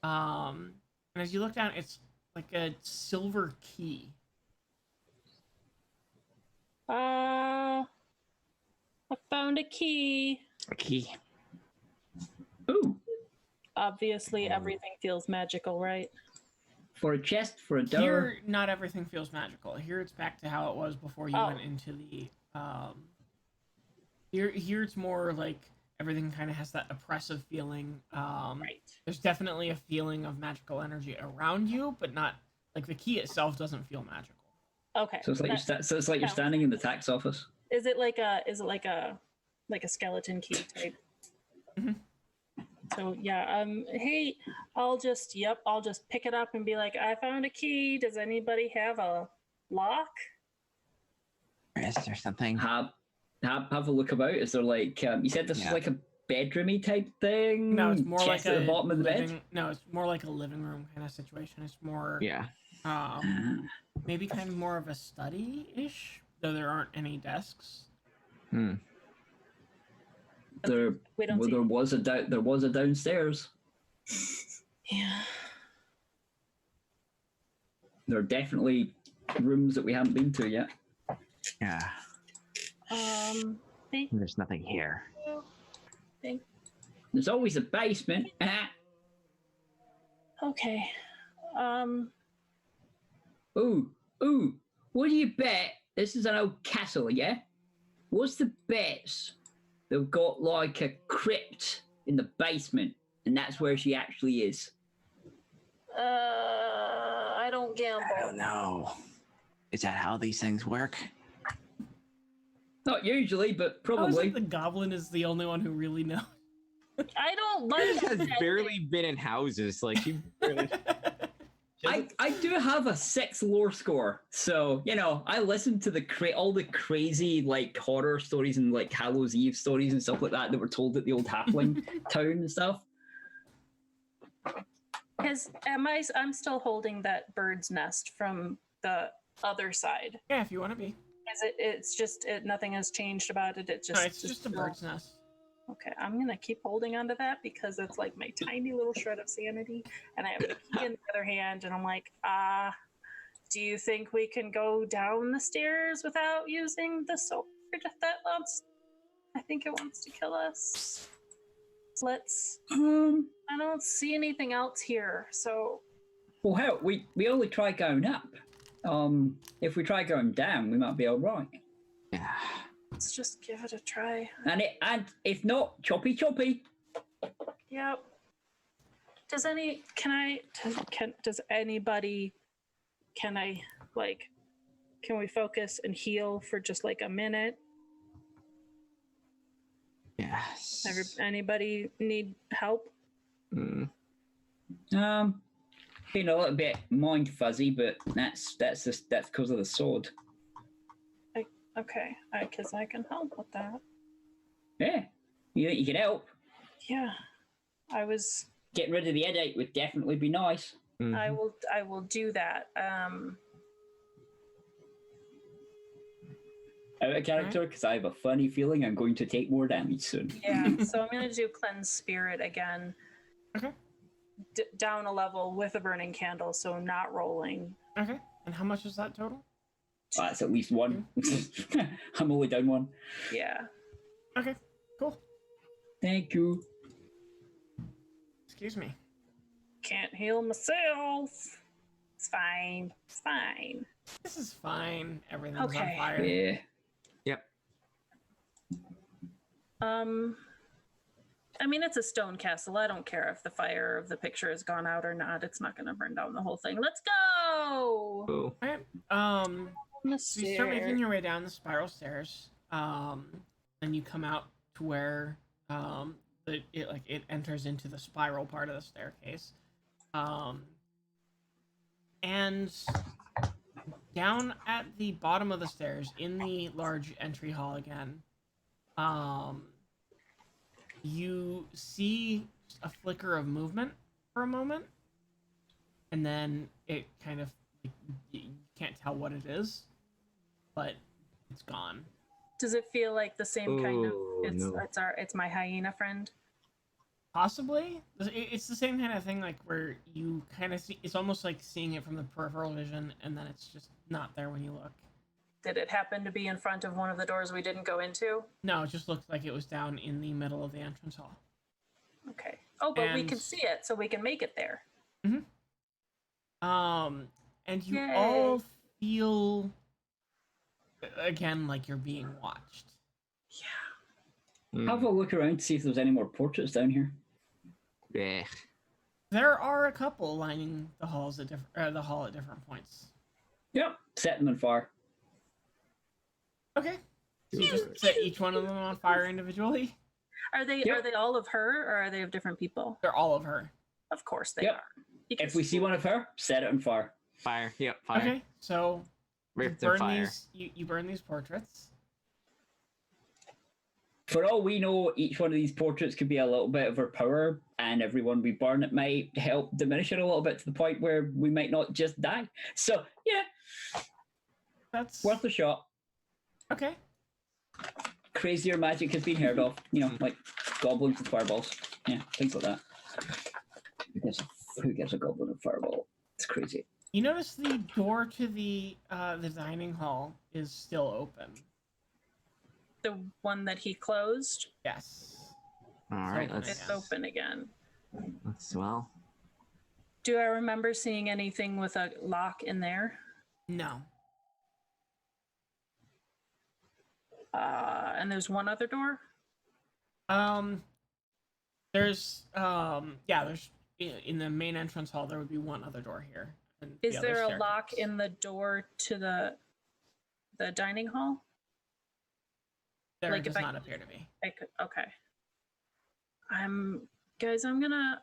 Speaker 1: And as you look down, it's like a silver key.
Speaker 4: I found a key.
Speaker 2: A key.
Speaker 3: Ooh,
Speaker 4: Obviously, everything feels magical, right?
Speaker 3: for a chest, for a door.
Speaker 1: Here, not everything feels magical. Here, it's back to how it was before you
Speaker 4: Oh.
Speaker 1: went into the. Here, it's more like everything kind of has that oppressive feeling.
Speaker 4: Right.
Speaker 1: There's definitely a feeling of magical energy around you, but not like the key itself doesn't feel magical.
Speaker 4: Okay.
Speaker 3: So it's like you're standing in the tax office.
Speaker 4: Is it like a skeleton key type?
Speaker 1: Mhm.
Speaker 4: So yeah, hey, I'll just pick it up and be like, I found a key. Does anybody have a lock?
Speaker 2: Is there something?
Speaker 3: Have a look about. Is there like you said this is like a bedroomy type thing?
Speaker 1: No, it's more
Speaker 3: Chest
Speaker 1: like
Speaker 3: at the bottom of the
Speaker 1: living,
Speaker 3: bed.
Speaker 1: No, it's more like a living room kind of situation. It's more
Speaker 2: Yeah.
Speaker 1: maybe kind of more of a study-ish, though there aren't any desks.
Speaker 3: There was a downstairs.
Speaker 4: Yeah.
Speaker 3: There are definitely rooms that we haven't been to yet.
Speaker 2: Yeah. There's nothing here.
Speaker 3: There's always a basement.
Speaker 4: Okay.
Speaker 3: Ooh, what do you bet? This is an old castle, yeah? What's the bets? They've got like a crypt in the basement, and that's where she actually is.
Speaker 4: I don't gamble.
Speaker 2: I don't know. Is that how these things work?
Speaker 3: Not usually, but
Speaker 1: How is
Speaker 3: probably.
Speaker 1: it the goblin is the only one who really knows?
Speaker 4: I don't like
Speaker 2: She has barely been in houses. Like she barely.
Speaker 3: I do have a 6 lore score, so I listen to all the crazy like horror stories and like Hallows Eve stories and stuff like that were told at the old halfling town and stuff.
Speaker 4: Because I'm still holding that bird's nest from the other side.
Speaker 1: Yeah, if you want to be.
Speaker 4: It's just nothing has changed about it. It's
Speaker 1: No, it's just a bird's nest.
Speaker 4: Okay, I'm gonna keep holding onto that because it's like my tiny little shred of sanity, and I have the key in the other hand, and I'm like, do you think we can go down the stairs without using the sword that wants? I think it wants to kill us. Let's. I don't see anything else here, so.
Speaker 3: Well, hell, we only try going up. If we try going down, we might be all right.
Speaker 2: Yeah.
Speaker 4: Let's just give it a try.
Speaker 3: And if not, choppy.
Speaker 4: Yep. Does anybody, can we focus and heal for just like a minute?
Speaker 2: Yes.
Speaker 4: Anybody need help?
Speaker 3: Being a little bit mind fuzzy, but that's because of the sword.
Speaker 4: Okay, because I can help with that.
Speaker 3: Yeah, you can help.
Speaker 4: Yeah, I was.
Speaker 3: Getting rid of the headache would definitely be nice.
Speaker 2: Mhm.
Speaker 4: I will do that.
Speaker 3: Out of character, because I have a funny feeling I'm going to take more damage soon.
Speaker 4: Yeah, so I'm gonna do cleanse spirit again.
Speaker 1: Okay.
Speaker 4: Down a level with a burning candle, so not rolling.
Speaker 1: Okay. And how much is that total?
Speaker 3: That's at least one. I'm only down one.
Speaker 4: Yeah.
Speaker 1: Okay. Cool.
Speaker 3: Thank you.
Speaker 1: Excuse me.
Speaker 4: Can't heal myself. It's fine. It's fine.
Speaker 1: This is fine. Everything's
Speaker 4: Okay.
Speaker 1: on fire.
Speaker 3: Yeah.
Speaker 2: Yep.
Speaker 4: I mean, it's a stone castle. I don't care if the fire of the picture has gone out or not. It's not going to burn down the whole thing. Let's go.
Speaker 2: Cool.
Speaker 1: All right. So you start making your way down the spiral stairs. Then you come out to where it enters into the spiral part of the staircase. And down at the bottom of the stairs, in the large entry hall again, you see a flicker of movement for a moment, and then it kind of, you can't tell what it is, but it's gone.
Speaker 4: Does it feel like the same kind of?
Speaker 2: Oh, no.
Speaker 4: It's my hyena friend.
Speaker 1: Possibly. It's the same kind of thing, like where you kind of see, it's almost like seeing it from the peripheral vision, and then it's just not there when you look.
Speaker 4: Did it happen to be in front of one of the doors we didn't go into?
Speaker 1: No, it just looked like it was down in the middle of the entrance hall.
Speaker 4: Okay. Oh, but we
Speaker 1: And-
Speaker 4: can see it, so we can make it there.
Speaker 1: And you
Speaker 4: Yay.
Speaker 1: all feel, again, like you're being watched.
Speaker 4: Yeah.
Speaker 2: Mm.
Speaker 3: Have a look around to see if there's any more portraits down here.
Speaker 2: Yeah.
Speaker 1: There are a couple lining the halls at the hall at different points.
Speaker 3: Yep. Set them on fire.
Speaker 1: Okay. So you just set each one of them on fire individually?
Speaker 4: Are they all of her, or are they of different people?
Speaker 1: They're all of her.
Speaker 4: Of course they
Speaker 3: Yep.
Speaker 4: are. Because
Speaker 3: If we see one of her, set it on fire.
Speaker 2: Fire. Yep. Fire.
Speaker 1: Okay, so you
Speaker 2: Rift and
Speaker 1: burn
Speaker 2: fire.
Speaker 1: you burn these portraits.
Speaker 3: For all we know, each one of these portraits could be a little bit of her power, and everyone we burn it might help diminish it a little bit to the point where we might not just die. So, yeah,
Speaker 1: That's
Speaker 3: worth a shot.
Speaker 1: okay.
Speaker 3: Crazier magic has been heard of, like goblins and fireballs. Yeah, things like that. Who gets a goblin and fireball? It's crazy.
Speaker 1: You notice the door to the dining hall is still open.
Speaker 4: the one that he closed,
Speaker 1: Yes.
Speaker 2: All right.
Speaker 1: open
Speaker 2: Let's.
Speaker 1: again.
Speaker 4: it's open again.
Speaker 2: Well.
Speaker 4: Do I remember seeing anything with a lock in there?
Speaker 1: No.
Speaker 4: And there's one other door?
Speaker 1: There's in the main entrance hall there would be one other door here. And
Speaker 4: Is
Speaker 1: the other
Speaker 4: there a lock
Speaker 1: staircase.
Speaker 4: in the door to the dining hall?
Speaker 1: There
Speaker 4: like,
Speaker 1: does
Speaker 4: if I-
Speaker 1: not appear to be.
Speaker 4: I could, okay. I'm gonna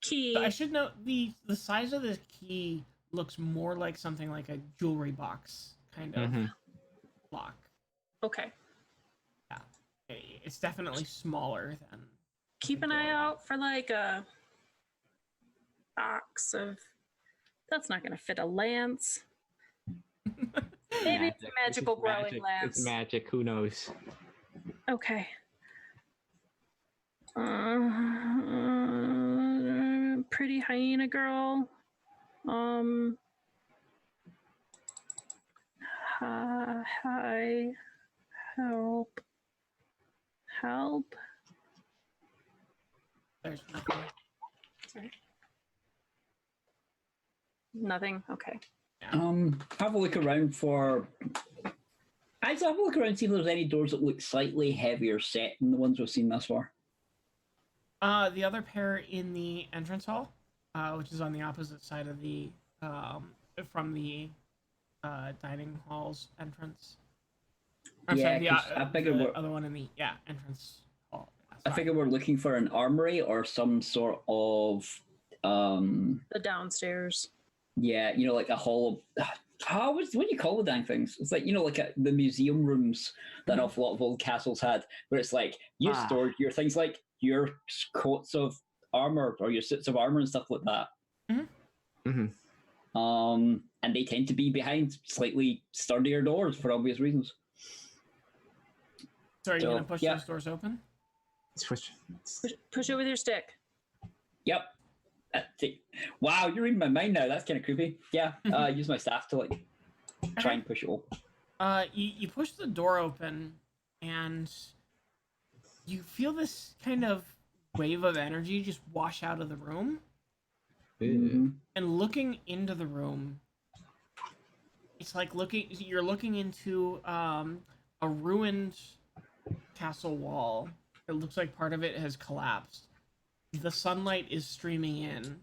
Speaker 4: key.
Speaker 1: So I should note the size of this key looks more like something like a jewelry box kind of
Speaker 2: Mhm.
Speaker 1: lock.
Speaker 4: Okay.
Speaker 1: It's definitely smaller than.
Speaker 4: Keep an eye out for like a box of. That's not gonna fit a lance. Maybe it's a
Speaker 2: Magic.
Speaker 4: magical
Speaker 2: It's
Speaker 4: growing
Speaker 2: magic.
Speaker 4: lance.
Speaker 2: It's magic. Who knows?
Speaker 4: Okay. Pretty hyena girl. Hi. Help.
Speaker 1: There's nothing.
Speaker 4: Sorry. Nothing. Okay.
Speaker 3: Have a look around for. I'd have a look around and see if there's any doors that look slightly heavier set than the ones we've seen thus far.
Speaker 1: The other pair in the entrance hall, which is on the opposite side of the from the dining hall's entrance. I'm
Speaker 3: Yeah,
Speaker 1: sorry,
Speaker 3: 'cause I figured
Speaker 1: the
Speaker 3: we're-
Speaker 1: other one in the entrance hall. Yeah,
Speaker 3: I
Speaker 1: sorry.
Speaker 3: figure we're looking for an armory or some sort of
Speaker 4: The downstairs.
Speaker 3: yeah, like a hall of what do you call the dang things? It's like like the museum rooms that an awful lot of old castles had, where it's like you stored your things like your coats of armor or your suits of armor and stuff like that. And they tend to be behind slightly sturdier doors for obvious reasons.
Speaker 1: So are you
Speaker 3: So,
Speaker 1: gonna push
Speaker 3: yeah.
Speaker 1: those doors open?
Speaker 4: Push it with your stick.
Speaker 3: Yep. Wow, you're reading my mind now. That's kind of creepy. Yeah. Use my staff to like try and push it open.
Speaker 1: You push the door open, and you feel this kind of wave of energy just wash out of the room.
Speaker 3: Mm-hmm.
Speaker 1: And looking into the room, it's like you're looking into a ruined castle wall. It looks like part of it has collapsed. The sunlight is streaming in,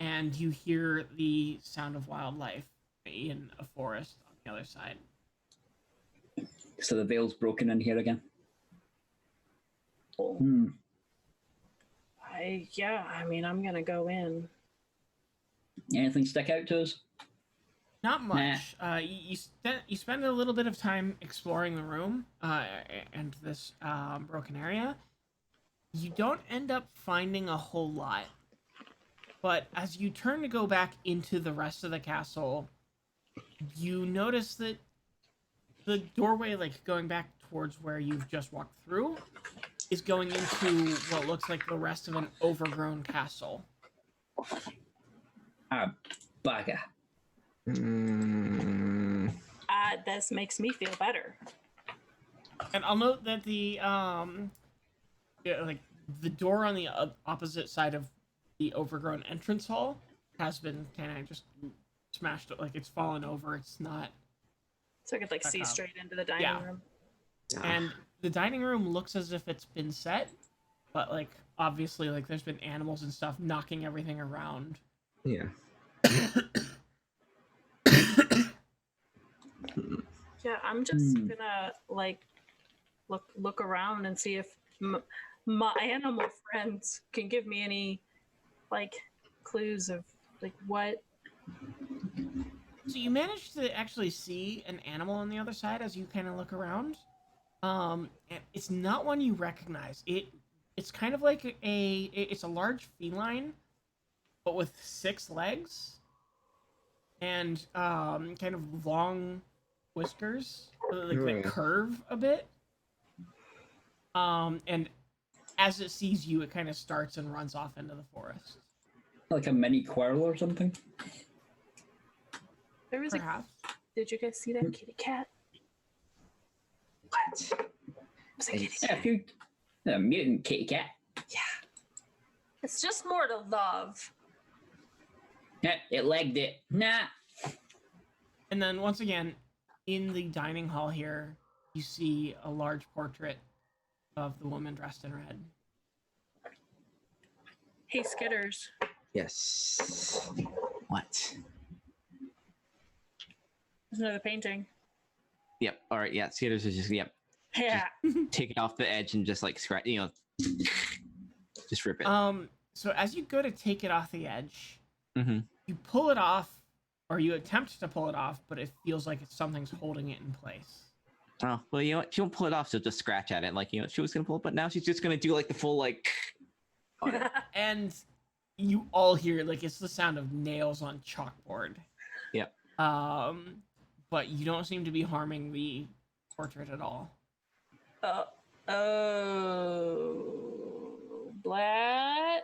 Speaker 1: and you hear the sound of wildlife in a forest on the other side.
Speaker 3: So the veil's broken in here again.
Speaker 4: Oh. I mean, I'm gonna go in.
Speaker 3: Anything stick out to us?
Speaker 1: Not much. You spend a little bit of time exploring the room and this broken area. You don't end up finding a whole lot. But as you turn to go back into the rest of the castle, you notice that the doorway, like going back towards where you've just walked through, is going into what looks like the rest of an overgrown castle.
Speaker 3: Bugger.
Speaker 4: This makes me feel better.
Speaker 1: And I'll note that the door on the opposite side of the overgrown entrance hall has been kind of just smashed, like it's fallen over. It's not.
Speaker 4: So I could like see
Speaker 1: up.
Speaker 4: straight into the dining room.
Speaker 1: And the dining room looks as if it's been set, but like obviously like there's been animals and stuff knocking everything around.
Speaker 2: Yeah.
Speaker 4: Yeah, I'm just gonna like look around and see if my animal friends can give me any like clues of like what.
Speaker 1: So you managed to actually see an animal on the other side as you kind of look around. And it's not one you recognize. It's kind of like it's a large feline, but with 6 legs and kind of long whiskers, that curve a bit. And as it sees you, it kind of starts and runs off into the forest.
Speaker 3: Like a mini quirrell or something?
Speaker 4: There was
Speaker 1: Perhaps.
Speaker 4: Did you guys see that kitty cat? What? It was a kitty cat.
Speaker 3: A mutant kitty cat.
Speaker 4: Yeah. It's just more to love.
Speaker 3: Yeah, it legged it. Nah.
Speaker 1: And then once again, in the dining hall here, you see a large portrait of the woman dressed in red.
Speaker 4: Hey, Skitters.
Speaker 2: Yes. What?
Speaker 4: There's another painting.
Speaker 2: Yep. All right. Yeah. Skaters is just
Speaker 4: Yeah.
Speaker 2: take it off the edge and just like scratch. Just rip it.
Speaker 1: So as you go to take it off the edge,
Speaker 2: Mm-hmm.
Speaker 1: you pull it off, or you attempt to pull it off, but it feels like something's holding it in place.
Speaker 2: Oh well, you know what? She won't pull it off. She'll just scratch at it, like she was gonna pull it, but now she's just gonna do like the full like.
Speaker 1: And you all hear like it's the sound of nails on chalkboard.
Speaker 2: Yep.
Speaker 1: But you don't seem to be harming the portrait at all.
Speaker 4: Blat.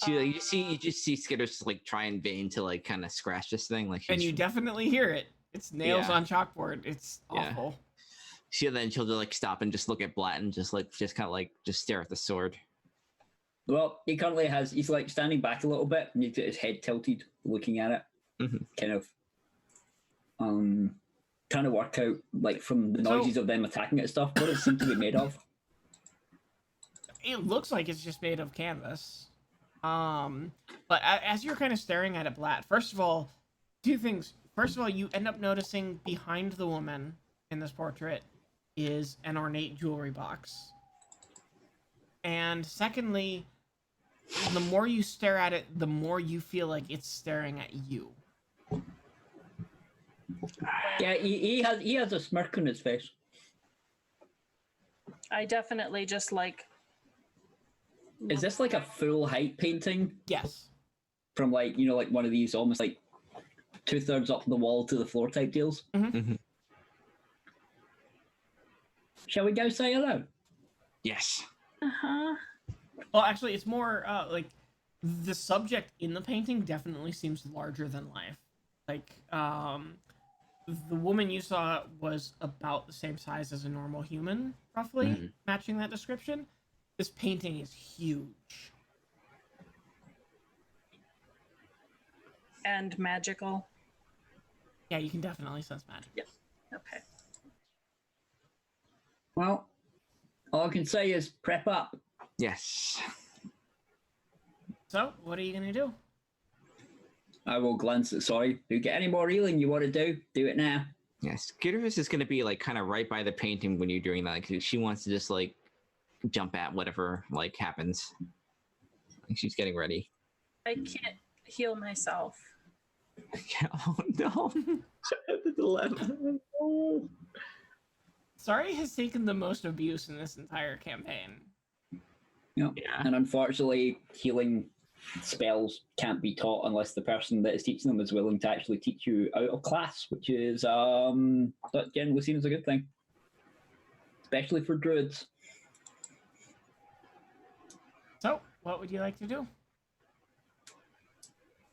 Speaker 2: She you just see Skitters just like try in vain to like kind of scratch this thing, like.
Speaker 1: And you definitely hear it. It's nails on chalkboard. It's awful.
Speaker 2: She'll just like stop and just look at Blatt and just kind of like stare at the sword.
Speaker 3: Well, he currently he's like standing back a little bit and he's got his head tilted looking at it.
Speaker 2: Mm-hmm.
Speaker 3: Kind of trying to work out like from the noises of them attacking it and stuff what it seems to be made of.
Speaker 1: It looks like it's just made of canvas. But as you're kind of staring at it, Blatt, first of all, 2 things. First of all, you end up noticing behind the woman in this portrait is an ornate jewelry box. And secondly, the more you stare at it, the more you feel like it's staring at you.
Speaker 3: Yeah, he has a smirk on his face.
Speaker 4: I definitely just like
Speaker 3: Is this like a full height painting
Speaker 1: Yes.
Speaker 3: from like, you know, like one of these almost like 2/3 up the wall to the floor type deals?
Speaker 2: Mhm.
Speaker 3: Shall we go say hello?
Speaker 2: Yes.
Speaker 4: Uh-huh.
Speaker 1: Well, actually, it's more like the subject in the painting definitely seems larger than life. Like, the woman you saw was about the same size as a normal human, roughly, matching that description. This painting is huge.
Speaker 4: And magical.
Speaker 1: Yeah, you can definitely sense magic.
Speaker 4: Yep. Okay.
Speaker 3: Well, all I can say is prep up.
Speaker 2: Yes.
Speaker 1: So, what are you gonna do?
Speaker 3: I will glance at Sorry. You get any more healing you want to do? Do it now.
Speaker 2: Yeah, Skitters is going to be like kind of right by the painting when you're doing that. Like, she wants to just like jump at whatever like happens. Like, she's getting ready.
Speaker 4: I can't heal myself.
Speaker 2: Oh no! The dilemma. Oh.
Speaker 1: Sorry has taken the most abuse in this entire campaign.
Speaker 3: Yep.
Speaker 2: Yeah.
Speaker 3: And unfortunately, healing spells can't be taught unless the person that is teaching them is willing to actually teach you out of class, which is that generally seen as a good thing, especially for druids.
Speaker 1: So, what would you like to do?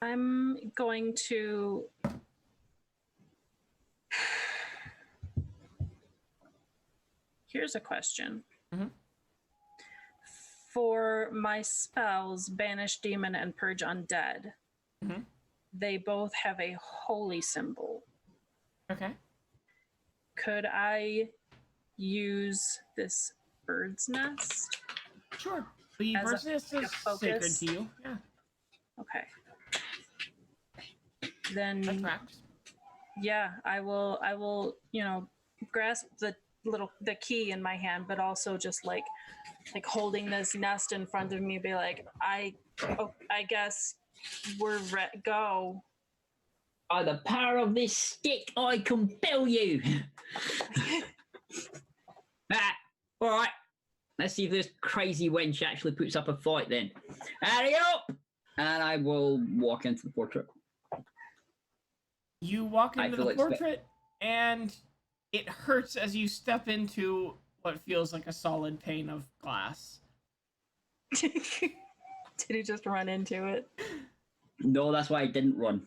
Speaker 4: I'm going to Here's a question.
Speaker 1: Mhm.
Speaker 4: For my spells, Banish Demon and Purge Undead,
Speaker 1: Mhm.
Speaker 4: they both have a holy symbol.
Speaker 1: Okay.
Speaker 4: Could I use this bird's nest?
Speaker 1: Sure. The
Speaker 4: As a-
Speaker 1: bird's nest
Speaker 4: like a
Speaker 1: is sacred
Speaker 4: focus?
Speaker 1: to you. Yeah,
Speaker 4: Okay.
Speaker 1: that
Speaker 4: Then
Speaker 1: tracks.
Speaker 4: yeah, I will, grasp the key in my hand, but also just like holding this nest in front of me, be like, I guess we're go.
Speaker 3: By the power of this stick, I compel you. All right. Let's see if this crazy wench actually puts up a fight then. Hurry up! And I will walk into the portrait.
Speaker 1: You walk
Speaker 3: I
Speaker 1: into
Speaker 3: feel
Speaker 1: the
Speaker 3: like
Speaker 1: portrait, and it hurts as you step into what feels like a solid pane of glass.
Speaker 4: Did he just run into it?
Speaker 3: No, that's why I didn't run.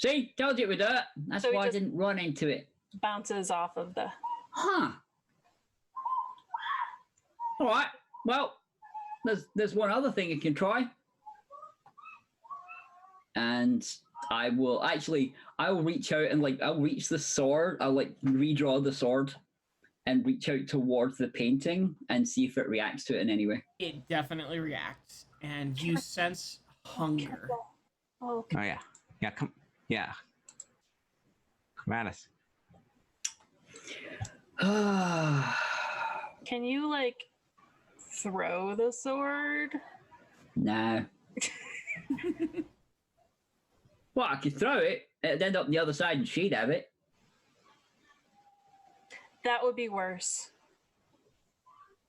Speaker 3: See, told you it would hurt. That's
Speaker 4: So he
Speaker 3: why I
Speaker 4: just-
Speaker 3: didn't run into it.
Speaker 4: Bounces off of the.
Speaker 3: Huh. All right. Well, there's one other thing you can try. And I will reach out and I'll reach the sword. I'll redraw the sword and reach out towards the painting and see if it reacts to it in any way.
Speaker 1: It definitely reacts, and you sense hunger.
Speaker 4: Oh,
Speaker 2: Oh yeah. Yeah. Come. Yeah. Come at us.
Speaker 4: can you throw the sword?
Speaker 3: No. Well, I could throw it. It'd end up on the other side and she'd have it.
Speaker 4: That would be worse.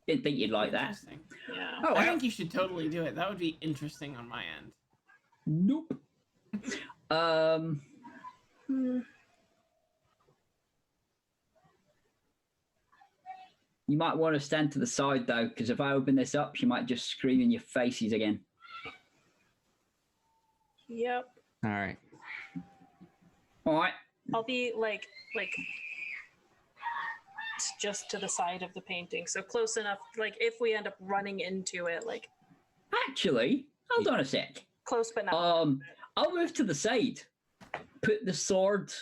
Speaker 3: Didn't think you'd like that.
Speaker 1: Interesting.
Speaker 4: Yeah.
Speaker 3: Oh,
Speaker 1: I think you should totally do it. That would be interesting on my end.
Speaker 3: Nope.
Speaker 4: Hmm.
Speaker 3: You might want to stand to the side though, because if I open this up, she might just scream in your faces again.
Speaker 4: Yep.
Speaker 2: All right.
Speaker 3: All right.
Speaker 4: I'll be just to the side of the painting, so close enough. If we end up running into it,
Speaker 3: Actually, hold on a sec.
Speaker 4: close but not.
Speaker 3: I'll move to the side. Put the sword,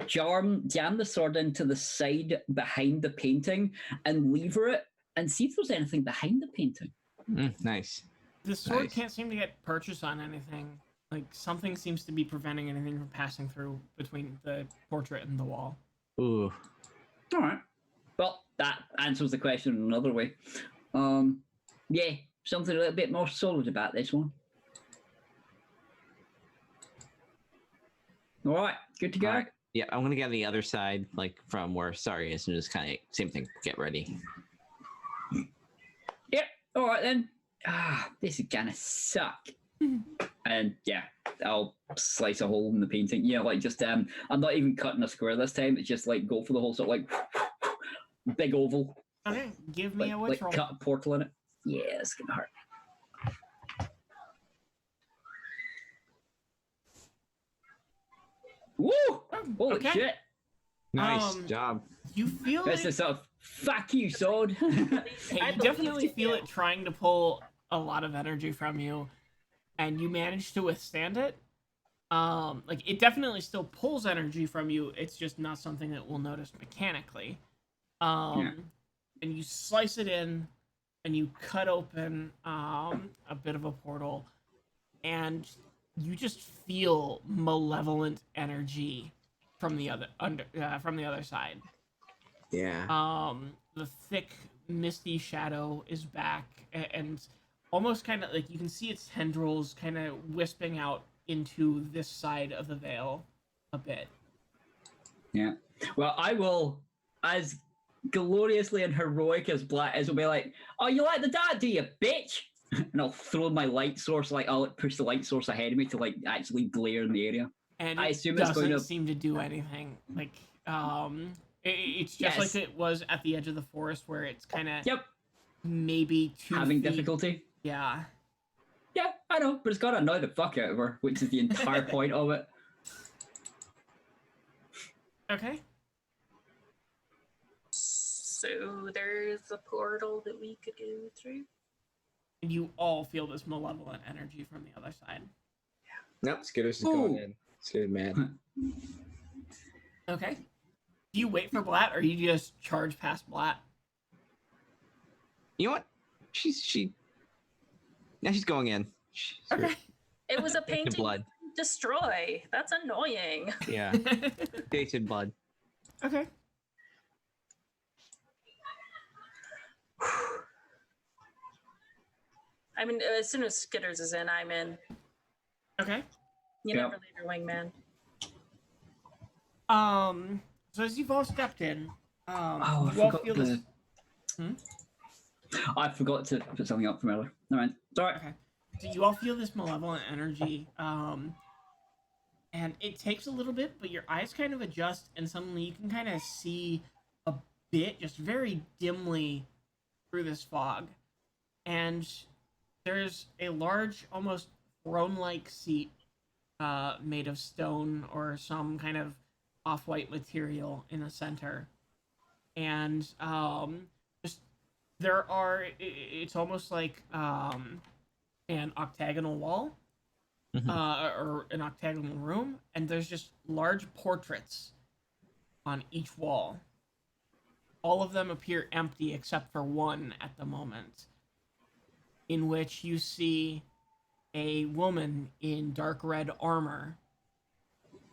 Speaker 3: jam the sword into the side behind the painting and lever it and see if there's anything behind the painting.
Speaker 2: Nice.
Speaker 1: The sword
Speaker 2: Nice.
Speaker 1: can't seem to get purchase on anything. Something seems to be preventing anything from passing through between the portrait and the wall.
Speaker 2: Ooh.
Speaker 3: All right. Well, that answers the question in another way. Yeah, something a little bit more solid about this one. All right, good to go.
Speaker 2: All right. Yeah, I'm gonna get on the other side, from where Sorry is, and just kind of same thing. Get ready.
Speaker 3: All right then. This is gonna suck. And yeah, I'll slice a hole in the painting. Yeah, like just I'm not even cutting a square this time. It's just like go for the whole sort of like big oval.
Speaker 1: Okay, give me a witch roll.
Speaker 3: Cut a portal in it. Yeah, it's gonna hurt. Woo! Holy
Speaker 1: okay.
Speaker 3: shit!
Speaker 2: Nice job.
Speaker 1: You feel
Speaker 3: This
Speaker 1: it.
Speaker 3: is a fuck you, sword.
Speaker 1: Hey, you definitely feel it trying to pull a lot of energy from you, and you manage to withstand it. Like it definitely still pulls energy from you. It's just not something that we'll notice mechanically. And you slice it in, and you cut open a bit of a portal, and you just feel malevolent energy from the other side.
Speaker 2: Yeah.
Speaker 1: The thick, misty shadow is back, and almost kind of like you can see its tendrils kind of wisping out into this side of the veil a bit.
Speaker 3: Yeah. Well, I will, as gloriously and heroic as Black is, will be like, "Oh, you like the dad, do you, bitch?" And I'll throw my light source, like I'll push the light source ahead of me to like actually glare in the area.
Speaker 1: And
Speaker 3: I
Speaker 1: it
Speaker 3: assume it's
Speaker 1: doesn't
Speaker 3: going to
Speaker 1: seem to do anything. Like, it's just like it was at the edge of the forest where it's kind of maybe 2
Speaker 3: having
Speaker 1: feet.
Speaker 3: difficulty.
Speaker 1: Yeah.
Speaker 3: Yeah, I know, but it's got to annoy the fuck out of her, which is the entire point of it.
Speaker 1: Okay.
Speaker 4: So there's a portal that we could go through.
Speaker 1: And you all feel this malevolent energy from the other side.
Speaker 2: Nope, Skitters is going in. Skitters mad.
Speaker 1: Okay. Do you wait for Blatt, or you just charge past Blatt?
Speaker 2: You know what? Now she's going in.
Speaker 1: Okay.
Speaker 4: It was a painting
Speaker 2: blood.
Speaker 4: destroy. That's annoying.
Speaker 2: Yeah. Tasted blood.
Speaker 1: Okay.
Speaker 4: I mean, as soon as Skitters is in, I'm in.
Speaker 1: Okay.
Speaker 4: You never leave your wingman.
Speaker 1: So as you've all stepped in,
Speaker 3: I
Speaker 1: you all
Speaker 3: forgot
Speaker 1: feel this.
Speaker 3: I forgot to put something up from earlier. All right, sorry.
Speaker 1: Okay. So you all feel this malevolent energy, and it takes a little bit, but your eyes kind of adjust, and suddenly you can kind of see a bit, just very dimly, through this fog, and there's a large, almost throne-like seat, made of stone or some kind of off-white material in the center, and just there are. It's almost like an octagonal wall, or an octagonal room, and there's just large portraits on each wall. All of them appear empty except for one at the moment, in which you see a woman in dark red armor,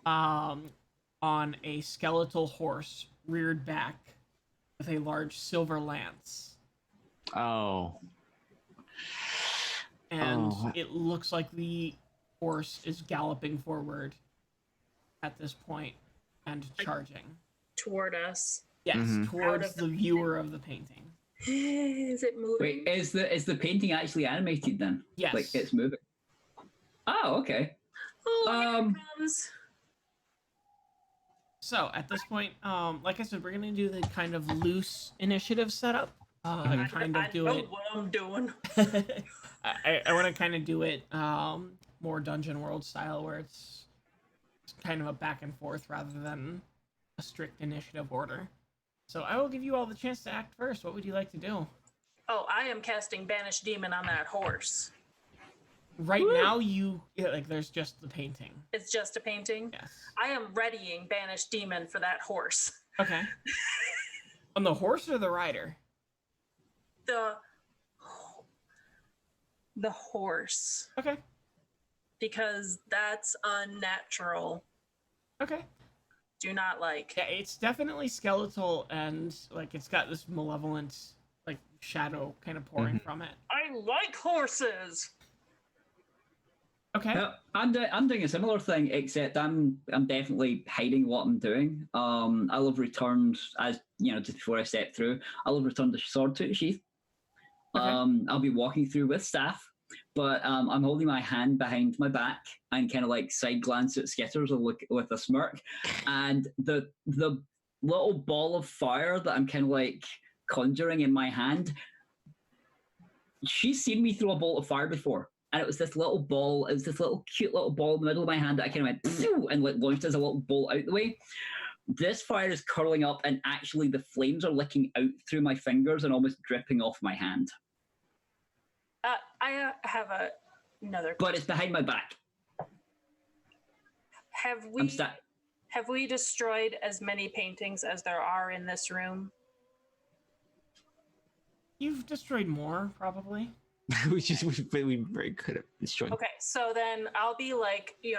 Speaker 1: on a skeletal horse, reared back, with a large silver lance.
Speaker 2: Oh.
Speaker 1: And it looks like the horse is galloping forward at this point and charging.
Speaker 4: Toward us.
Speaker 1: Yes, towards the viewer of the painting.
Speaker 4: Is it moving?
Speaker 3: Wait, is the painting actually animated then?
Speaker 1: Yes.
Speaker 3: Like it's moving. Oh, okay.
Speaker 4: Oh, here it comes.
Speaker 1: So at this point, like I said, we're gonna do the kind of loose initiative setup.
Speaker 4: I know what I'm doing.
Speaker 1: I want to kind of do it more Dungeon World style, where it's kind of a back and forth rather than a strict initiative order. So I will give you all the chance to act first. What would you like to do?
Speaker 4: Oh, I am casting Banish Demon on that horse.
Speaker 1: Right now, there's just the painting.
Speaker 4: It's just a painting?
Speaker 1: Yes.
Speaker 4: I am readying Banish Demon for that horse.
Speaker 1: Okay. On the horse or the rider?
Speaker 4: The horse.
Speaker 1: Okay.
Speaker 4: Because that's unnatural.
Speaker 1: Okay.
Speaker 4: Do not like.
Speaker 1: Yeah, it's definitely skeletal, and like it's got this malevolent like shadow kind of pouring from it.
Speaker 4: I like horses.
Speaker 1: Okay.
Speaker 3: I'm doing a similar thing, except I'm definitely hiding what I'm doing. I'll have returned, as you know, just before I step through, I'll have returned the sword to the sheath,
Speaker 1: Okay.
Speaker 3: I'll be walking through with staff, but I'm holding my hand behind my back and kind of like side glance at Skitters with a smirk, and the little ball of fire that I'm kind of like conjuring in my hand. She's seen me throw a bolt of fire before, and it was this little ball. It was this little cute little ball in the middle of my hand that I kind of went Phew! And like launched as a little bolt out the way. This fire is curling up, and actually the flames are licking out through my fingers and almost dripping off my hand.
Speaker 4: I have another.
Speaker 3: But it's behind my back.
Speaker 4: Have we destroyed as many paintings as there are in this room?
Speaker 1: You've destroyed more, probably.
Speaker 2: we very could have destroyed.
Speaker 4: Okay, so then I'll be like, 2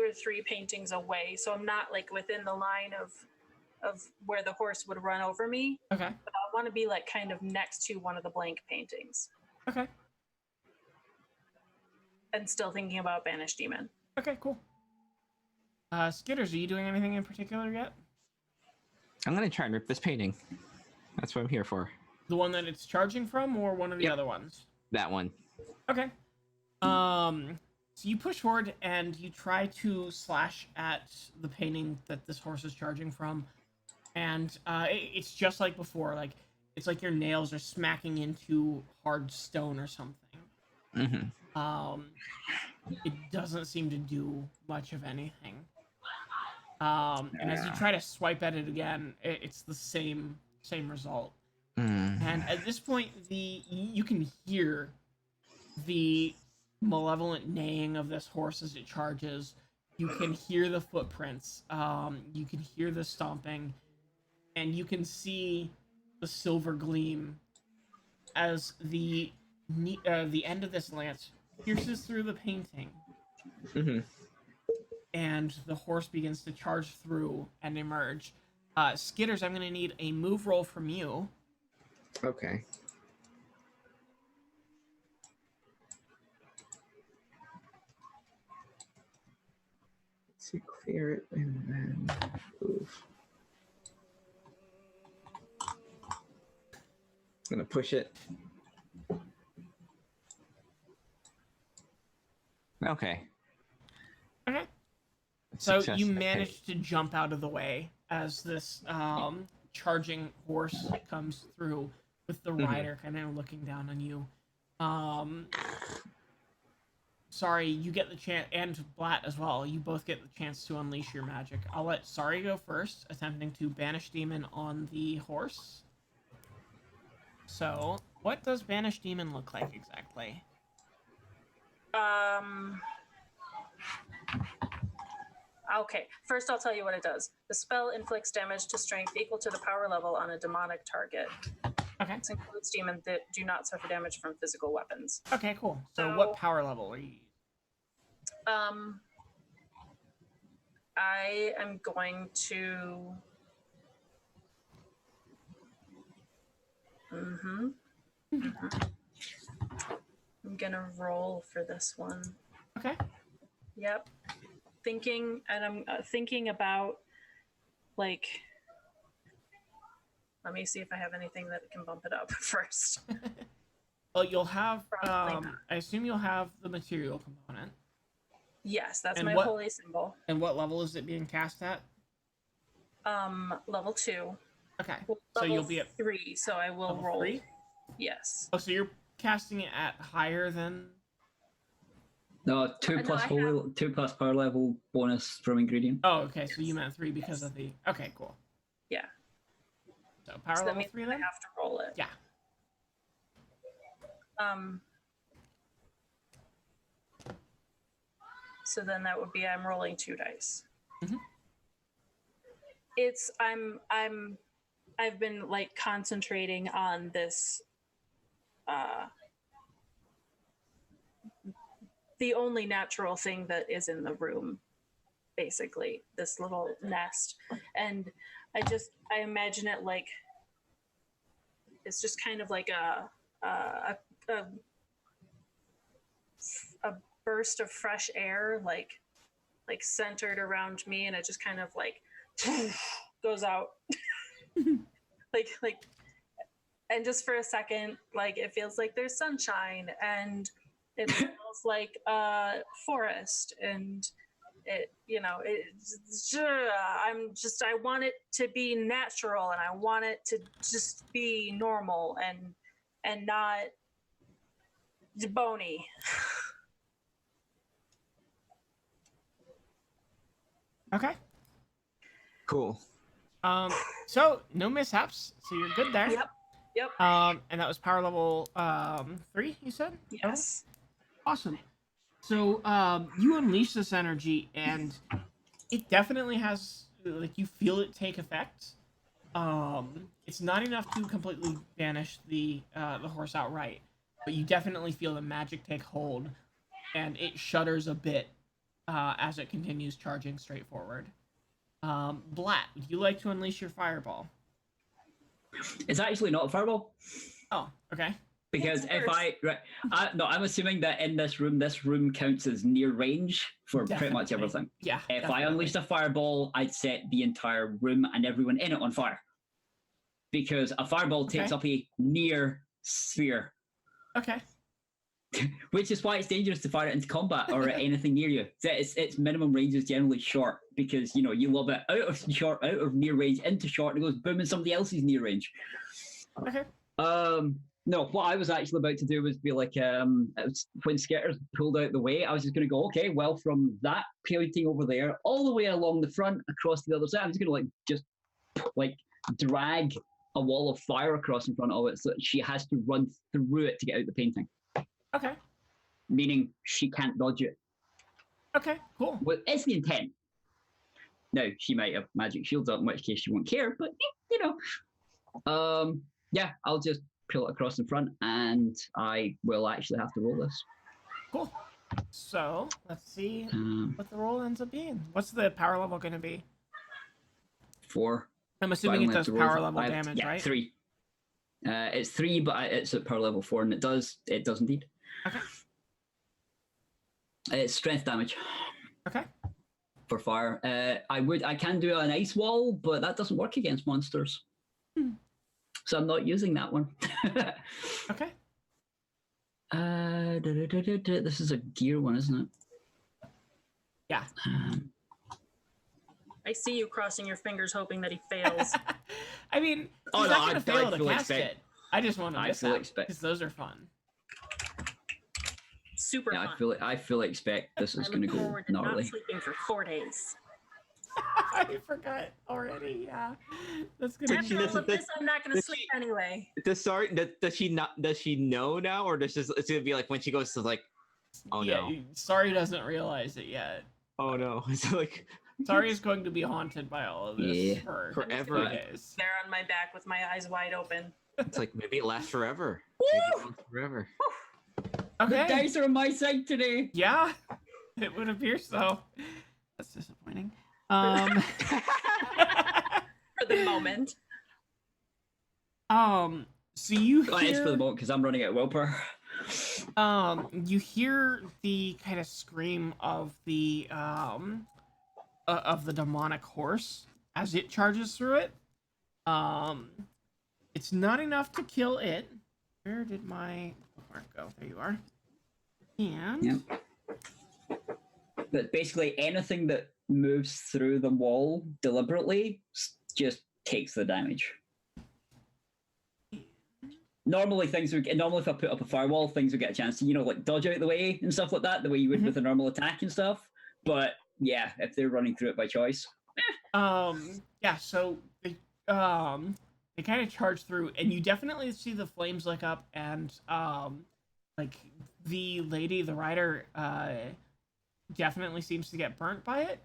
Speaker 4: or 3 paintings away, so I'm not like within the line of where the horse would run over me.
Speaker 1: Okay.
Speaker 4: But I want to be like kind of next to one of the blank paintings.
Speaker 1: Okay.
Speaker 4: And still thinking about Banished Demon.
Speaker 1: Okay, cool. Skitters, are you doing anything in particular yet?
Speaker 2: I'm gonna try and rip this painting. That's what I'm here for.
Speaker 1: The one that it's charging from, or one of the other ones?
Speaker 2: That one.
Speaker 1: Okay. So you push forward and you try to slash at the painting that this horse is charging from, and it's just like before. Like it's like your nails are smacking into hard stone or something.
Speaker 2: Mm-hmm.
Speaker 1: It doesn't seem to do much of anything. And as you try to swipe at it again, it's the same result. And at this point, you can hear the malevolent neighing of this horse as it charges. You can hear the footprints. You can hear the stomping, and you can see the silver gleam as the end of this lance pierces through the painting.
Speaker 2: Mm-hmm.
Speaker 1: And the horse begins to charge through and emerge. Skitters, I'm going to need a move roll from you.
Speaker 2: Okay. Let's see, clear it and then move. I'm gonna push it. Okay.
Speaker 1: Okay. So
Speaker 2: Success.
Speaker 1: you managed to jump out of the way as this charging horse comes through with the rider kind of looking down on you. Sorry, you get the chance, and Blatt as well. You both get the chance to unleash your magic. I'll let Sorry go first, attempting to banish demon on the horse. So, what does banish demon look like exactly?
Speaker 4: Okay, first I'll tell you what it does. The spell inflicts damage to strength equal to the power level on a demonic target.
Speaker 1: Okay.
Speaker 4: This includes demons that do not suffer damage from physical weapons.
Speaker 1: Okay, cool. So what power level are you using?
Speaker 4: I am going to... I'm gonna roll for this one.
Speaker 1: Okay.
Speaker 4: Yep. I'm thinking about, like, let me see if I have anything that can bump it up first.
Speaker 1: Well, you'll have,
Speaker 4: Probably not.
Speaker 1: I assume you'll have the material component.
Speaker 4: Yes, that's
Speaker 1: And
Speaker 4: my
Speaker 1: what-
Speaker 4: holy symbol.
Speaker 1: And what level is it being cast at?
Speaker 4: Level 2.
Speaker 1: Okay.
Speaker 4: Well,
Speaker 1: So
Speaker 4: level
Speaker 1: you'll be at
Speaker 4: 3, so I will
Speaker 1: level
Speaker 4: roll.
Speaker 1: 3?
Speaker 4: Yes.
Speaker 1: Oh, so you're casting it at higher than...
Speaker 3: No, 2
Speaker 4: No,
Speaker 3: plus
Speaker 4: I
Speaker 3: holy, 2 plus power level bonus from ingredient.
Speaker 1: Oh, okay, so you meant 3 because of the... Okay, cool.
Speaker 4: Yeah.
Speaker 1: So power
Speaker 4: So that
Speaker 1: level
Speaker 4: means
Speaker 1: 3
Speaker 4: I
Speaker 1: then?
Speaker 4: have to roll it.
Speaker 1: Yeah.
Speaker 4: So then that would be I'm rolling 2 dice.
Speaker 1: Mhm.
Speaker 4: I've been like concentrating on this the only natural thing that is in the room, basically, this little nest. And I imagine it like it's just kind of like a burst of fresh air, like centered around me, and it just kind of like goes out, like and just for a second, like it feels like there's sunshine and it feels like a forest, and it, I want it to be natural, and I want it to just be normal and not bony.
Speaker 1: Okay.
Speaker 2: Cool.
Speaker 1: So no mishaps. So you're good there.
Speaker 4: Yep.
Speaker 1: And that was power level 3, you said?
Speaker 4: Yes.
Speaker 1: Awesome. So you unleash this energy, and it definitely has, like, you feel it take effect. It's not enough to completely banish the horse outright, but you definitely feel the magic take hold, and it shudders a bit as it continues charging straight forward. Blat, would you like to unleash your fireball?
Speaker 3: It's actually not a fireball.
Speaker 1: Oh, okay.
Speaker 3: Because if I'm assuming that in this room counts as near range for pretty much everything.
Speaker 1: Yeah.
Speaker 3: If
Speaker 1: definitely.
Speaker 3: I unleashed a fireball, I'd set the entire room and everyone in it on fire. Because a fireball takes up a near sphere.
Speaker 1: Okay.
Speaker 3: Which is why it's dangerous to fire it into combat or anything near you. Its minimum range is generally short because you lob it out of near range into short, and it goes boom in somebody else's near range.
Speaker 1: Okay.
Speaker 3: No, what I was actually about to do was be like, when Skitters pulled out the way, I was just going to go, okay, well, from that painting over there, all the way along the front, across to the other side, I'm just going to drag a wall of fire across in front of it so that she has to run through it to get out the painting.
Speaker 1: Okay.
Speaker 3: Meaning she can't dodge it.
Speaker 1: Okay, cool.
Speaker 3: Well, it's the intent. Now, she might have magic shields up, in which case she won't care, but, yeah, I'll just pull it across in front, and I will actually have to roll this.
Speaker 1: Cool. So, let's see what the roll ends up being. What's the power level going to be?
Speaker 3: 4.
Speaker 1: I'm assuming it does power level damage,
Speaker 3: yeah,
Speaker 1: right?
Speaker 3: 3. It's 3, but it's at power level 4, and it does indeed.
Speaker 1: Okay.
Speaker 3: It's strength damage.
Speaker 1: Okay.
Speaker 3: For fire. I can do an ice wall, but that doesn't work against monsters. So I'm not using that one.
Speaker 1: Okay.
Speaker 3: This is a gear one, isn't it?
Speaker 1: Yeah.
Speaker 4: I see you crossing your fingers hoping that he fails.
Speaker 1: I mean, he's not going to fail to cast it. I just want to miss that because those are fun.
Speaker 4: Super fun.
Speaker 3: I fully expect this is going to go gnarly.
Speaker 4: Not sleeping for 4 days.
Speaker 1: I forgot already. Yeah, that's gonna.
Speaker 4: After all of this, I'm not gonna sleep anyway.
Speaker 2: Does she know now, or does it's gonna be like when she goes to like, oh no,
Speaker 1: Sorry doesn't realize it yet.
Speaker 2: Oh no, it's like
Speaker 1: Sorry is going to be haunted by all of this for
Speaker 2: forever.
Speaker 1: Days.
Speaker 4: They're on my back with my eyes wide open.
Speaker 2: It's like maybe it lasts forever. Forever.
Speaker 1: Okay.
Speaker 3: The dice are on my side today.
Speaker 1: Yeah, it would appear so. That's disappointing.
Speaker 4: For the moment.
Speaker 1: So you hear...
Speaker 3: It's for the moment because I'm running out of willpower.
Speaker 1: You hear the kind of scream of the demonic horse as it charges through it. It's not enough to kill it. Where did my bookmark go? There you are. And...
Speaker 3: Yep. But basically anything that moves through the wall deliberately just takes the damage. Normally if I put up a firewall, things would get a chance to, like dodge out the way and stuff like that, the way you would with a normal attack and stuff. But yeah, if they're running through it by choice.
Speaker 1: Yeah, so they kind of charge through, and you definitely see the flames lick up, and like the lady, the rider, definitely seems to get burnt by it,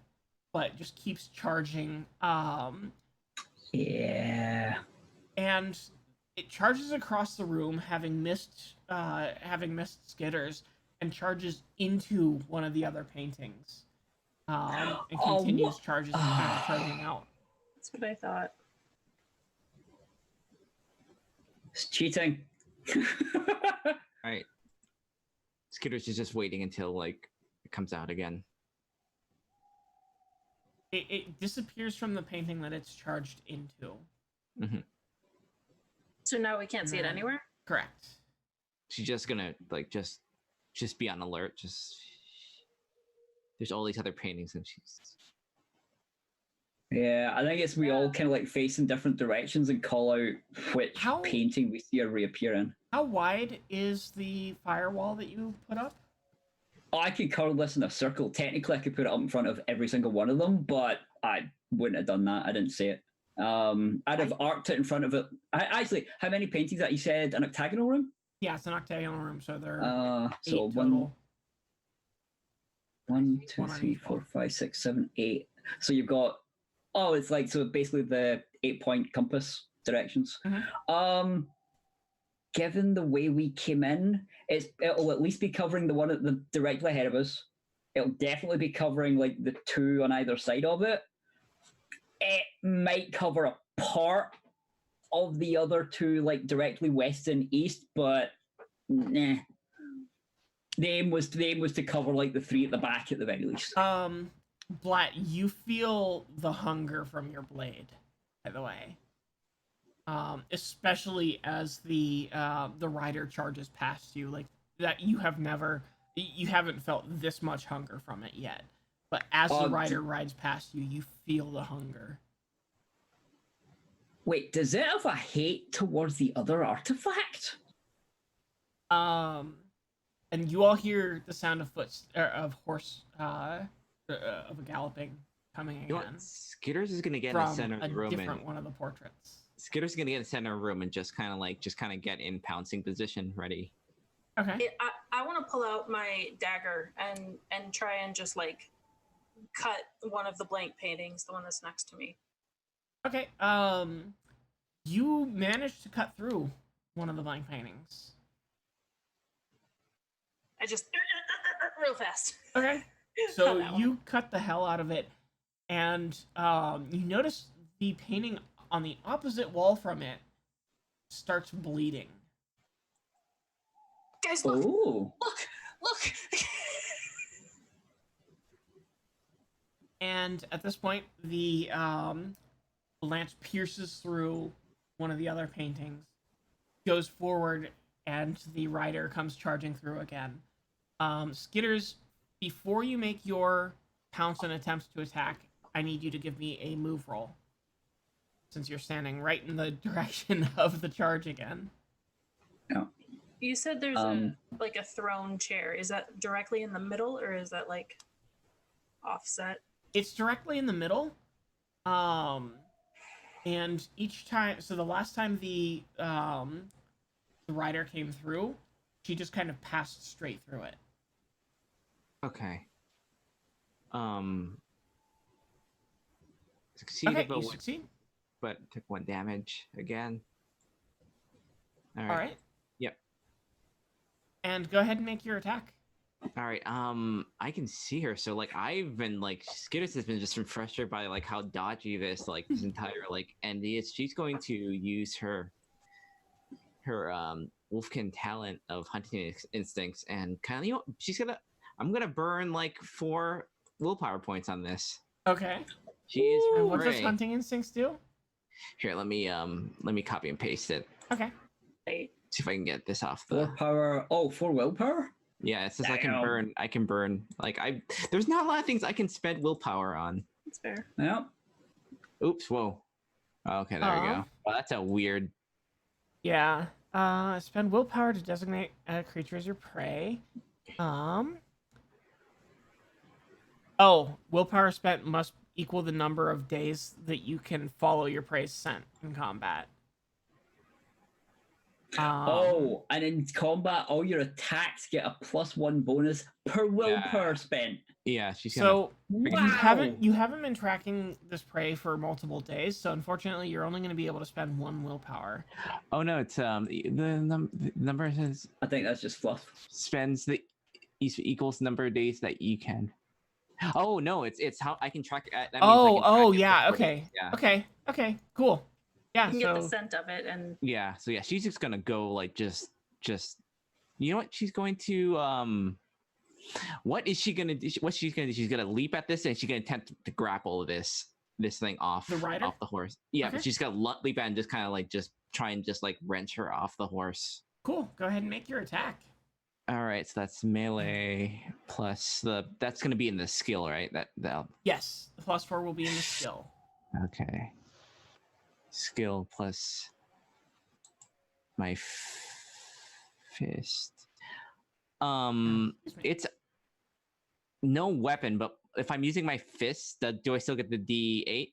Speaker 1: but just keeps charging.
Speaker 3: Yeah.
Speaker 1: And it charges across the room, having missed Skitters, and charges into one of the other paintings. And continues charging out.
Speaker 4: That's what I thought.
Speaker 3: It's cheating.
Speaker 2: Right. Skitters is just waiting until like it comes out again.
Speaker 1: It disappears from the painting that it's charged into.
Speaker 2: Mm-hmm.
Speaker 4: So now we can't see it
Speaker 1: No.
Speaker 4: anywhere?
Speaker 1: Correct.
Speaker 2: She's just gonna like just be on alert. Just there's all these other paintings, and she's
Speaker 3: Yeah, I think it's we all kind of like face in different directions and call out which
Speaker 1: How-
Speaker 3: painting we see her reappear in.
Speaker 1: How wide is the firewall that you put up?
Speaker 3: Oh, I could curl this in a circle. Technically, I could put it up in front of every single one of them, but I wouldn't have done that. I didn't say it. I'd have arced it in front of it. Actually, how many paintings that you said? An octagonal room?
Speaker 1: Yeah, it's an octagonal room, so there are
Speaker 3: So
Speaker 1: 8 total.
Speaker 3: 1, 2,
Speaker 1: One on
Speaker 3: 3,
Speaker 1: each
Speaker 3: 4,
Speaker 1: wall.
Speaker 3: 5, 6, 7, 8. So you've got it's like so basically the 8-point compass directions.
Speaker 1: Mhm.
Speaker 3: Given the way we came in, it'll at least be covering the one at the directly ahead of us. It'll definitely be covering like the 2 on either side of it. It might cover a part of the other 2, like directly west and east, but nah. The aim was to cover like the 3 at the back at the very least.
Speaker 1: Blatt, you feel the hunger from your blade, by the way. Especially as the rider charges past you, like that you haven't felt this much hunger from it yet. But as the rider rides past you, you feel the hunger.
Speaker 3: Wait, does it have a hate towards the other artifact?
Speaker 1: And you all hear the sound of horse of a galloping coming
Speaker 2: you know
Speaker 1: again
Speaker 2: what? Skitters is gonna get in the
Speaker 1: from
Speaker 2: center of
Speaker 1: a
Speaker 2: the room,
Speaker 1: different
Speaker 2: and
Speaker 1: one of the portraits.
Speaker 2: Skitters is gonna get in the center of the room and just kind of get in pouncing position, ready.
Speaker 1: Okay.
Speaker 4: I want to pull out my dagger and try and just like cut one of the blank paintings, the one that's next to me.
Speaker 1: Okay. You managed to cut through one of the blank paintings.
Speaker 4: I just real fast.
Speaker 1: Okay.
Speaker 4: Cut
Speaker 1: So
Speaker 4: that
Speaker 1: you
Speaker 4: one.
Speaker 1: cut the hell out of it, and you notice the painting on the opposite wall from it starts bleeding.
Speaker 4: Guys, look,
Speaker 3: Oh,
Speaker 4: look.
Speaker 1: And at this point, the lance pierces through one of the other paintings, goes forward, and the rider comes charging through again. Skitters, before you make your pounce and attempts to attack, I need you to give me a move roll, since you're standing right in the direction of the charge again.
Speaker 3: yeah.
Speaker 4: You said there's a throne chair. Is that directly in the middle, or is that like offset?
Speaker 1: It's directly in the middle. And each time, so the last time the rider came through, she just kind of passed straight through it.
Speaker 2: Okay. Succeeded,
Speaker 1: Okay,
Speaker 2: but
Speaker 1: you succeed.
Speaker 2: but took 1 damage again. All
Speaker 1: All
Speaker 2: right.
Speaker 1: right.
Speaker 2: Yep.
Speaker 1: And go ahead and make your attack.
Speaker 2: All right. I can see her. So like I've been like Skitters has been just been frustrated by like how dodgy this entire end is. She's going to use her wolfkin talent of hunting instincts and kind of I'm gonna burn like 4 willpower points on this.
Speaker 1: Okay.
Speaker 2: She is
Speaker 1: And what does
Speaker 2: prey.
Speaker 1: hunting instincts do?
Speaker 2: Here, let me copy and paste it.
Speaker 1: Okay.
Speaker 4: Wait.
Speaker 2: See if I can get this off
Speaker 3: 4
Speaker 2: the.
Speaker 3: power. Oh, 4 willpower?
Speaker 2: Yeah, it says
Speaker 3: Damn.
Speaker 2: I can burn. There's not a lot of things I can spend willpower on.
Speaker 4: That's fair.
Speaker 3: Yeah.
Speaker 2: Oops, whoa. Okay, there we go. Oh, that's a weird.
Speaker 1: Yeah. Spend willpower to designate a creature as your prey. Oh, willpower spent must equal the number of days that you can follow your prey's scent in combat.
Speaker 3: And in combat, all your attacks get a +1 bonus per willpower spent.
Speaker 2: Yeah, she's gonna.
Speaker 1: So
Speaker 3: Wow.
Speaker 1: you haven't been tracking this prey for multiple days, so unfortunately you're only going to be able to spend 1 willpower.
Speaker 2: Oh no, it's the number says
Speaker 3: I think that's just fluff.
Speaker 2: spends the equals number of days that you can. Oh no, it's how I can track. That means I can track it
Speaker 1: yeah,
Speaker 2: for 40
Speaker 1: okay,
Speaker 2: days, yeah.
Speaker 1: okay, cool. Yeah,
Speaker 4: You can
Speaker 1: so
Speaker 4: get the scent of it, and
Speaker 2: Yeah, so yeah, she's just gonna go just you know what she's going to what is she gonna do? What she's gonna do? She's gonna leap at this and she's gonna attempt to grapple this thing off
Speaker 1: The rider?
Speaker 2: off the horse. Yeah,
Speaker 1: Okay.
Speaker 2: but she's gonna leap at and just kind of just try and just like wrench her off the horse.
Speaker 1: Cool. Go ahead and make your attack.
Speaker 2: All right, so that's melee plus that's going to be in the skill, right? That
Speaker 1: Yes, the +4 will be in the skill.
Speaker 2: okay. Skill plus my fist.
Speaker 1: Excuse me.
Speaker 2: It's no weapon, but if I'm using my fist, do I still get the D8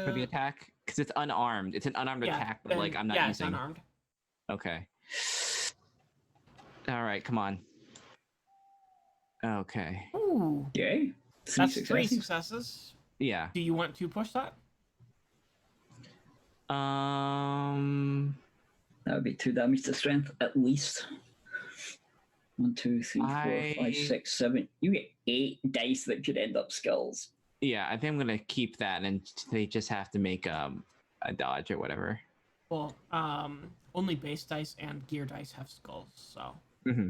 Speaker 2: for the attack? Because it's unarmed. It's an unarmed attack, but like I'm not
Speaker 1: using.
Speaker 2: using.
Speaker 1: It's unarmed.
Speaker 2: Okay. All right, come on. Okay.
Speaker 1: Ooh,
Speaker 3: Okay.
Speaker 1: that's 3 successes.
Speaker 2: Yeah.
Speaker 1: Do you want to push that?
Speaker 3: That would be 2 damage to strength at least. 1, 2, 3, 4, 5, 6, 7. You get 8 dice that could end up skulls.
Speaker 2: Yeah, I think I'm gonna keep that, and they just have to make a dodge or whatever.
Speaker 1: Well, only base dice and gear dice have skulls, so.
Speaker 2: Mm-hmm.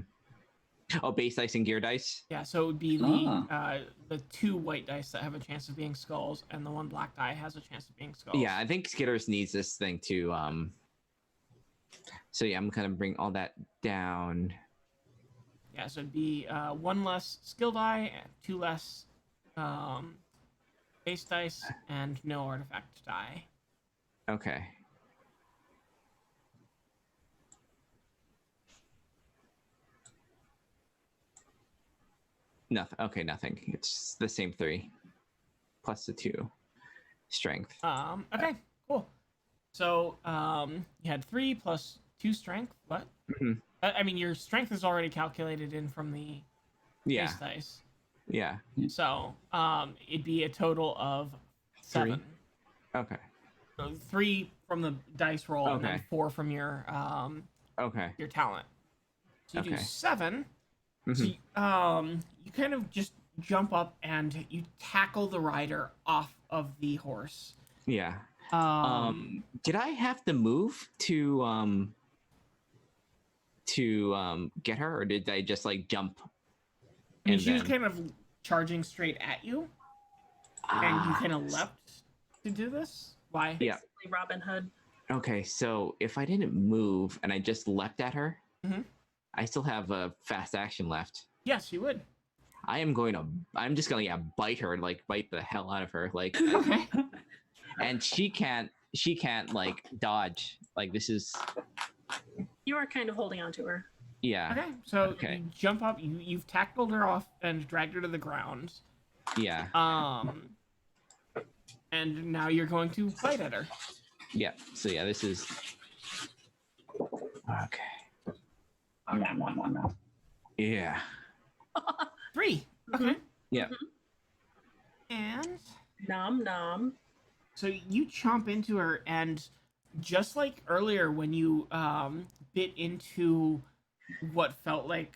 Speaker 2: Oh, base dice and gear dice.
Speaker 1: Yeah, so it would be the 2 white dice that have a chance of being skulls, and the 1 black die has a chance of being skulls.
Speaker 2: Yeah, I think Skitters needs this thing too. So yeah, I'm gonna bring all that down.
Speaker 1: Yeah, so it'd be 1 less skill die, 2 less base dice, and no artifact die.
Speaker 2: Okay. Nothing. Okay, nothing. It's the same 3 plus the 2 strength.
Speaker 1: Okay, cool. So you had 3 plus 2 strength. What?
Speaker 2: Mm-hmm.
Speaker 1: I mean, your strength is already calculated in from the base dice.
Speaker 2: Yeah.
Speaker 1: So it'd be a total of 7.
Speaker 2: 3? Okay.
Speaker 1: So 3 from the dice roll, and then
Speaker 2: Okay.
Speaker 1: 4 from your
Speaker 2: Okay.
Speaker 1: your talent. So you do
Speaker 2: Okay.
Speaker 1: 7.
Speaker 2: Mhm.
Speaker 1: So you kind of just jump up and you tackle the rider off of the horse.
Speaker 2: Yeah. Did I have to move to get her, or did I just like jump?
Speaker 1: I mean,
Speaker 2: and
Speaker 1: she was
Speaker 2: then-
Speaker 1: kind of charging straight at you, and you kind of leapt to do this. Why?
Speaker 2: Yeah.
Speaker 4: Basically Robin Hood.
Speaker 2: Okay, so if I didn't move and I just leapt at her,
Speaker 1: Mhm.
Speaker 2: I still have a fast action left.
Speaker 1: Yes, you would.
Speaker 2: I'm just gonna bite her, like bite the hell out of her, like,
Speaker 1: Okay.
Speaker 2: and she can't like dodge. Like this is,
Speaker 4: You are kind of holding on to her.
Speaker 2: yeah,
Speaker 1: Okay. So
Speaker 2: Okay.
Speaker 1: you jump up. You've tackled her off and dragged her to the ground.
Speaker 2: yeah,
Speaker 1: And now you're going to bite at her.
Speaker 2: yeah. So yeah, this is okay. Yeah,
Speaker 1: 3. Okay.
Speaker 2: yeah.
Speaker 1: And
Speaker 4: Nom nom.
Speaker 1: so you chomp into her, and just like earlier when you bit into what felt like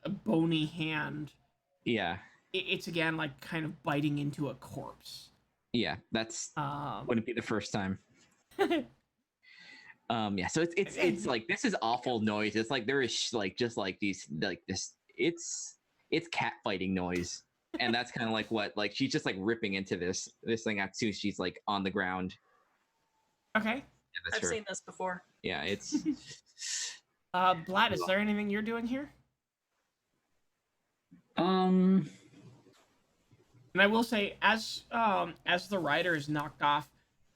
Speaker 1: a bony hand,
Speaker 2: Yeah,
Speaker 1: it's again like kind of biting into a corpse.
Speaker 2: yeah. That's wouldn't be the first time. Yeah. So it's like this is awful noise. It's like there is like just like these like this. It's cat fighting noise, and that's kind of like what like she's just like ripping into this thing as soon as she's like on the ground.
Speaker 1: Okay.
Speaker 2: Yeah, that's
Speaker 4: I've
Speaker 2: her.
Speaker 4: seen this before.
Speaker 2: Yeah, it's
Speaker 1: Vlad, is there anything you're doing here?
Speaker 3: Um,
Speaker 1: And I will say, as the rider is knocked off,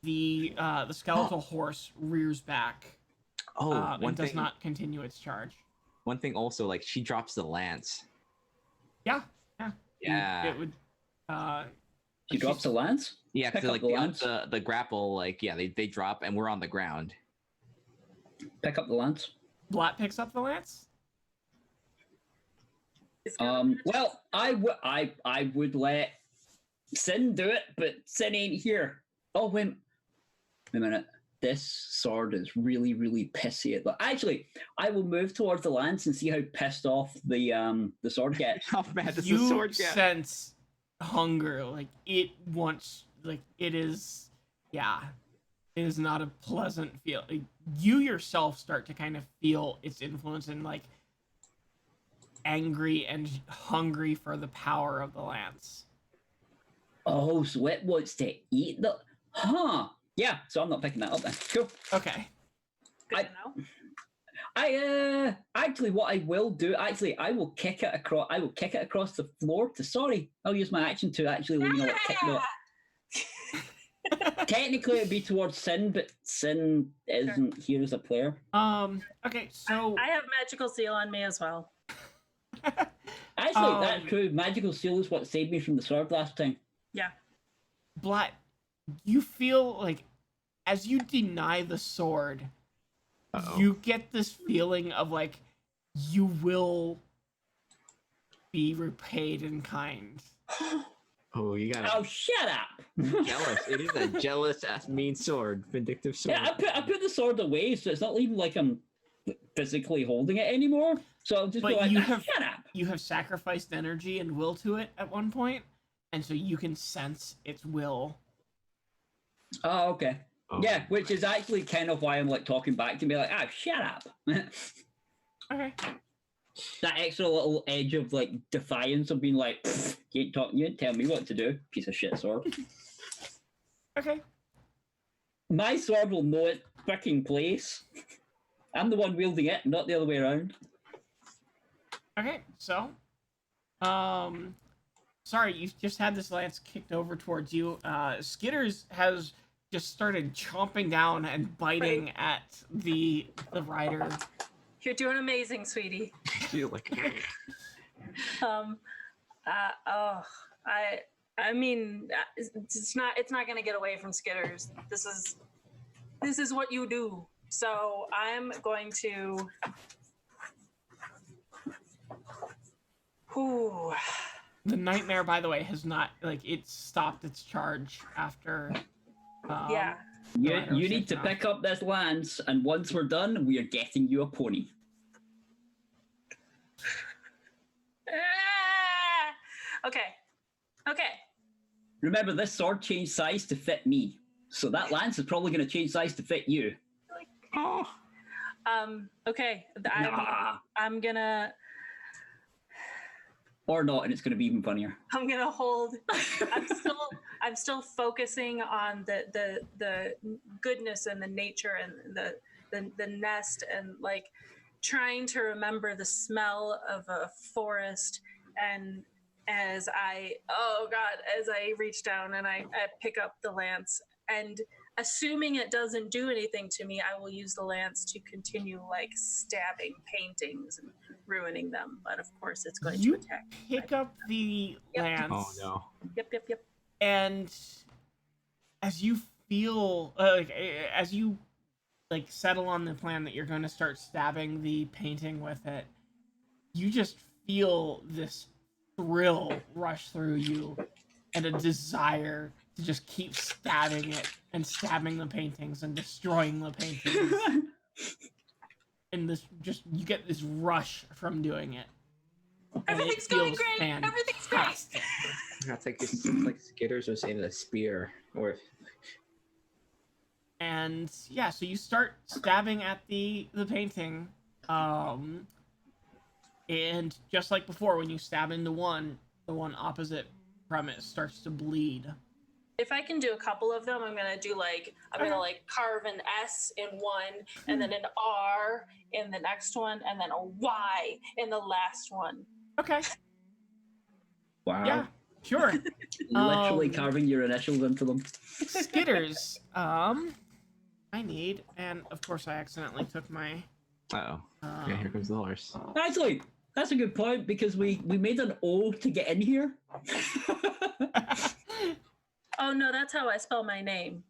Speaker 1: the skeletal horse rears back
Speaker 2: one
Speaker 1: and does
Speaker 2: thing.
Speaker 1: not continue its charge.
Speaker 2: One thing also, like she drops the lance.
Speaker 1: Yeah.
Speaker 2: Yeah.
Speaker 1: It would.
Speaker 3: she drops the lance.
Speaker 2: Yeah,
Speaker 3: Pick
Speaker 2: because
Speaker 3: up
Speaker 2: like
Speaker 3: the lance.
Speaker 2: the grapple, like yeah, they drop and we're on the ground.
Speaker 3: Pick up the lance.
Speaker 1: Blat picks up the lance.
Speaker 4: It's good.
Speaker 3: Well, I would let Sin do it, but Sin ain't here. Oh wait a minute. This sword is really, really pissy. Actually, I will move towards the lance and see how pissed off the sword gets.
Speaker 2: How bad does
Speaker 1: You
Speaker 2: the sword get?
Speaker 1: sense hunger, like it wants, like it is. Yeah, it is not a pleasant feel. Like, you yourself start to kind of feel its influence and like angry and hungry for the power of the lance.
Speaker 3: Oh, so it wants to eat the... Huh. Yeah, so I'm not picking that up then. Cool.
Speaker 1: Okay.
Speaker 4: Good
Speaker 3: I-
Speaker 4: to know.
Speaker 3: Actually, what I will do, I will kick it across. I will kick it across the floor. Sorry, I'll use my action to actually, kick the. Technically, it'd be towards Sin, but Sin isn't here as a player.
Speaker 1: Okay, so
Speaker 4: I have magical seal on me as well.
Speaker 3: Actually, that's true. Magical seal is what saved me from the sword last time.
Speaker 4: Yeah.
Speaker 1: Blatt, you feel like as you deny the sword, you get this feeling of like you will be repaid in kind.
Speaker 2: Oh, you got
Speaker 3: Oh, shut up!
Speaker 2: jealous. It is a jealous ass mean sword, vindictive sword.
Speaker 3: Yeah, I put the sword away, so it's not even like I'm physically holding it anymore. So I'll just
Speaker 1: But
Speaker 3: be like,
Speaker 1: you
Speaker 3: "Ah,
Speaker 1: have-
Speaker 3: shut up."
Speaker 1: You have sacrificed energy and will to it at one point, and so you can sense its will.
Speaker 3: Oh, okay.
Speaker 2: Oh.
Speaker 3: Yeah, which is actually kind of why I'm like talking back to me, like, ah, shut up.
Speaker 1: Okay.
Speaker 3: That extra little edge of like defiance of being like, you ain't tell me what to do, piece of shit sword.
Speaker 1: Okay.
Speaker 3: My sword will know its fucking place. I'm the one wielding it, not the other way around.
Speaker 1: Okay, so, sorry, you've just had this lance kicked over towards you. Skitters has just started chomping down and biting at the rider.
Speaker 4: You're doing amazing, sweetie.
Speaker 2: Feel like
Speaker 4: I mean, it's not gonna get away from Skitters. This is what you do. So I'm going to. Ooh.
Speaker 1: The nightmare, by the way, has not it's stopped its charge after.
Speaker 4: Yeah.
Speaker 3: You need to pick up this lance, and once we're done, we are getting you a pony.
Speaker 4: Ah! Okay.
Speaker 3: Remember, this sword changed size to fit me, so that lance is probably going to change size to fit you.
Speaker 2: oh.
Speaker 4: Okay.
Speaker 3: Nah.
Speaker 4: I'm gonna.
Speaker 3: Or not, and it's going to be even funnier.
Speaker 4: I'm gonna hold. I'm still focusing on the goodness and the nature and the nest and like trying to remember the smell of a forest. And as I reach down and I pick up the lance, and assuming it doesn't do anything to me, I will use the lance to continue like stabbing paintings and ruining them. But of course, it's going to attack.
Speaker 1: Pick up the lance.
Speaker 2: Oh no.
Speaker 4: Yep.
Speaker 1: And as you feel, as you settle on the plan that you're going to start stabbing the painting with it, you just feel this thrill rush through you and a desire to just keep stabbing it and stabbing the paintings and destroying the paintings. And you get this rush from doing it. And
Speaker 4: Everything's
Speaker 1: it
Speaker 4: going
Speaker 1: feels
Speaker 4: great. Everything's great.
Speaker 1: fantastic.
Speaker 2: That's like it's like Skitters was saying a spear, or
Speaker 1: And yeah, so you start stabbing at the painting, and just like before, when you stab into one, the one opposite from it starts to bleed.
Speaker 4: If I can do a couple of them, I'm gonna carve an S in one, and then an R in the next one, and then a Y in the last one.
Speaker 1: Okay.
Speaker 3: Wow.
Speaker 1: Yeah. Sure.
Speaker 3: Literally carving your initials into them.
Speaker 1: Skitters. I need, and of course I accidentally took my.
Speaker 2: oh, yeah, here comes the horse.
Speaker 3: Actually, that's a good point, because we made an O to get in here.
Speaker 4: Oh no, that's how I spell my name.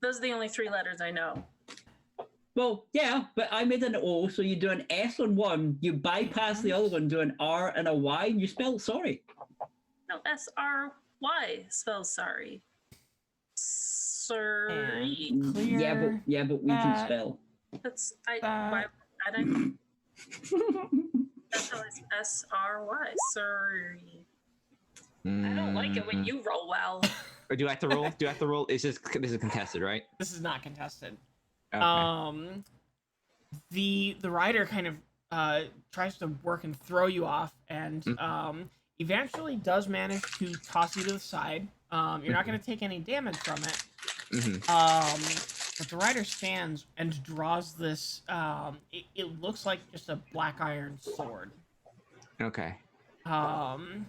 Speaker 4: Those are the only 3 letters I know.
Speaker 3: Well, yeah, but I made an O, so you do an S on one, you bypass the other one, do an R and a Y, and you spell sorry.
Speaker 4: No, SRY spells sorry. Sorry.
Speaker 1: And clear.
Speaker 3: Yeah, but we can
Speaker 1: that.
Speaker 3: spell.
Speaker 4: That's
Speaker 1: that.
Speaker 4: why I don't. That's how it's SRY. Sorry. I don't like it when you roll well.
Speaker 2: Or do I have to roll? Do I have to roll? This is contested, right?
Speaker 1: This is not contested.
Speaker 2: Okay.
Speaker 1: The rider kind of tries to work and throw you off, and eventually does manage to toss you to the side. You're not going to take any damage from it, But the rider stands and draws this. It looks like just a black iron sword.
Speaker 2: Okay.
Speaker 1: And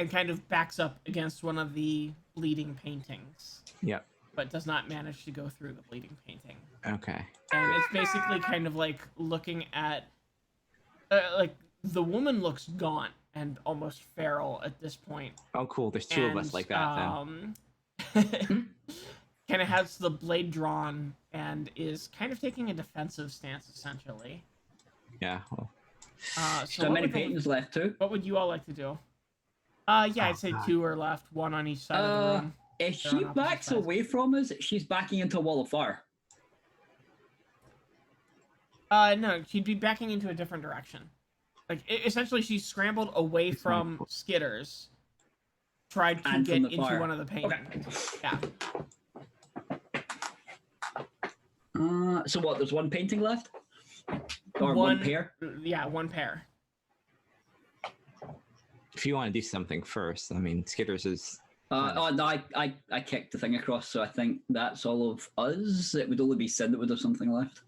Speaker 1: kind of backs up against one of the bleeding paintings.
Speaker 2: Yep.
Speaker 1: But does not manage to go through the bleeding painting.
Speaker 2: Okay.
Speaker 1: And it's basically kind of like looking at, like the woman looks gaunt and almost feral at this point.
Speaker 2: Oh, cool. There's two of us like that then.
Speaker 1: Kind of has the blade drawn and is kind of taking a defensive stance essentially.
Speaker 2: Yeah. Well.
Speaker 3: So many paintings left too.
Speaker 1: What would you all like to do? Yeah, I'd say 2 are left, 1 on each side of the room.
Speaker 3: If she backs away from us, she's backing into a wall of fire.
Speaker 1: No, she'd be backing into a different direction. Like, essentially, she scrambled away from Skitters, tried to get into
Speaker 3: fire.
Speaker 1: one of the paintings.
Speaker 3: Okay.
Speaker 1: Yeah.
Speaker 3: So what? There's one painting left, or one pair?
Speaker 1: Yeah, 1 pair.
Speaker 2: If you want to do something first, I mean, Skitters is.
Speaker 3: No, I kicked the thing across, so I think that's all of us. It would only be Sid that would have something left.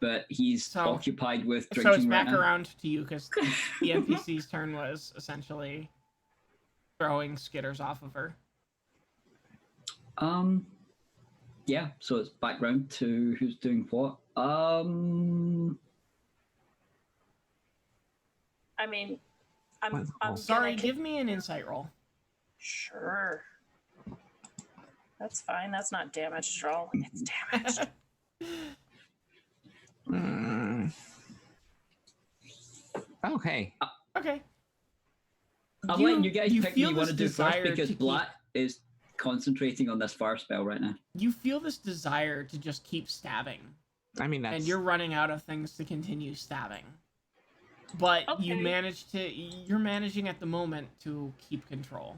Speaker 3: But he's occupied with drinking.
Speaker 1: So it's back
Speaker 3: now.
Speaker 1: around to you, because the NPC's turn was essentially throwing Skitters off of her.
Speaker 3: Yeah, so it's back round to who's doing what.
Speaker 4: I mean, I'm
Speaker 1: sorry, give me an insight roll.
Speaker 4: Sure. That's fine. That's not damage at all. It's damage.
Speaker 2: Okay.
Speaker 1: Okay.
Speaker 3: I'm letting you guys pick what you want to do first
Speaker 1: desire
Speaker 3: because
Speaker 1: to
Speaker 3: Black is concentrating on this fire spell right now.
Speaker 1: You feel this desire to just keep stabbing.
Speaker 2: I mean, that's.
Speaker 1: And you're running out of things to continue stabbing. But you manage to. You're managing at the moment to keep control.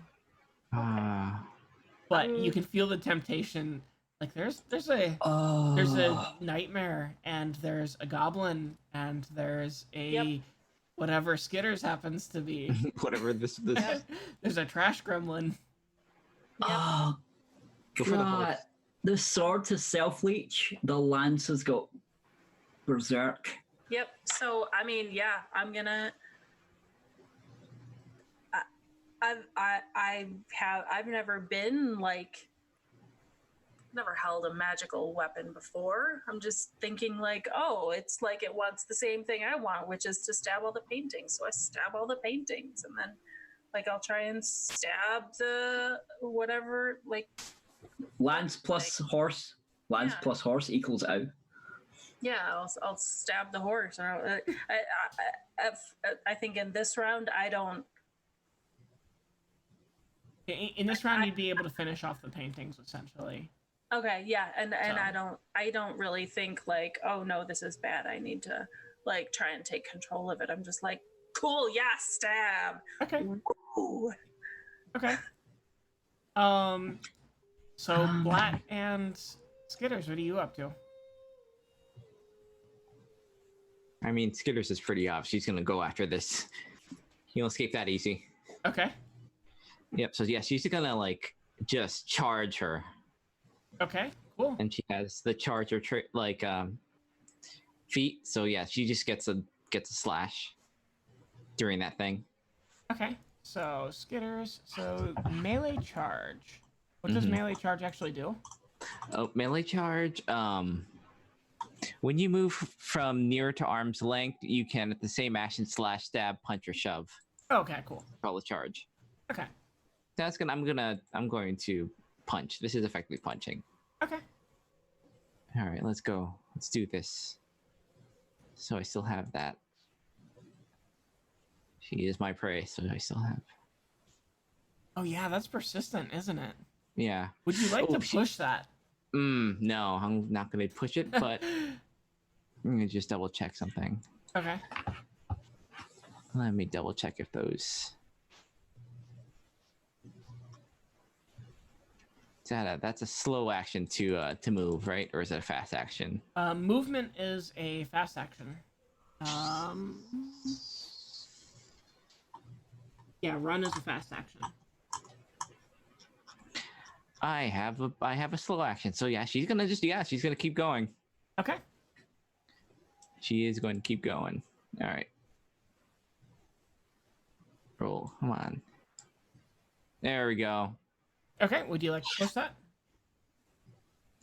Speaker 1: But you can feel the temptation. Like there's a nightmare, and there's a goblin, and there's a whatever Skitters happens to be.
Speaker 2: Whatever this.
Speaker 1: There's a trash gremlin.
Speaker 3: Oh, God. The sword to self-leech, the lance has got berserk.
Speaker 4: Yep. So I mean, yeah, I'm gonna. I've never been like. Never held a magical weapon before. I'm just thinking like, oh, it's like it wants the same thing I want, which is to stab all the paintings. So I stab all the paintings, and then like I'll try and stab the whatever like.
Speaker 3: Lance plus horse. Lance plus horse equals out.
Speaker 4: Yeah, I'll stab the horse. I think in this round I don't.
Speaker 1: In this round, you'd be able to finish off the paintings essentially.
Speaker 4: Okay, yeah, and I don't really think like, oh no, this is bad. I need to like try and take control of it. I'm just like, cool, yeah, stab.
Speaker 1: Okay.
Speaker 4: Ooh.
Speaker 1: Okay. So Blatt and Skitters, what are you up to?
Speaker 2: I mean, Skitters is pretty off. She's gonna go after this. You don't escape that easy.
Speaker 1: Okay.
Speaker 2: Yep. So yeah, she's gonna like just charge her.
Speaker 1: Okay. Cool.
Speaker 2: And she has the charger feet. So yeah, she just gets a slash during that thing.
Speaker 1: Okay. So Skitters. So melee charge. What does melee charge actually do?
Speaker 2: Oh, melee charge. When you move from near to arm's length, you can at the same action slash, stab, punch, or shove.
Speaker 1: Okay. Cool.
Speaker 2: Call the charge.
Speaker 1: Okay.
Speaker 2: I'm going to punch. This is effectively punching.
Speaker 1: Okay.
Speaker 2: All right, let's go. Let's do this. So I still have that. She is my prey, so I still have.
Speaker 1: Oh yeah, that's persistent, isn't it?
Speaker 2: Yeah.
Speaker 1: Would you like to push that?
Speaker 2: No, I'm not going to push it, but I'm going to just double check something.
Speaker 1: Okay.
Speaker 2: Let me double check if those. That's a slow action to move, right? Or is it a fast action?
Speaker 1: Movement is a fast action. Yeah, run is a fast action.
Speaker 2: I have a slow action. So yeah, she's gonna keep going.
Speaker 1: Okay.
Speaker 2: She is going to keep going. All right. Roll. Come on. There we go.
Speaker 1: Okay. Would you like to push that?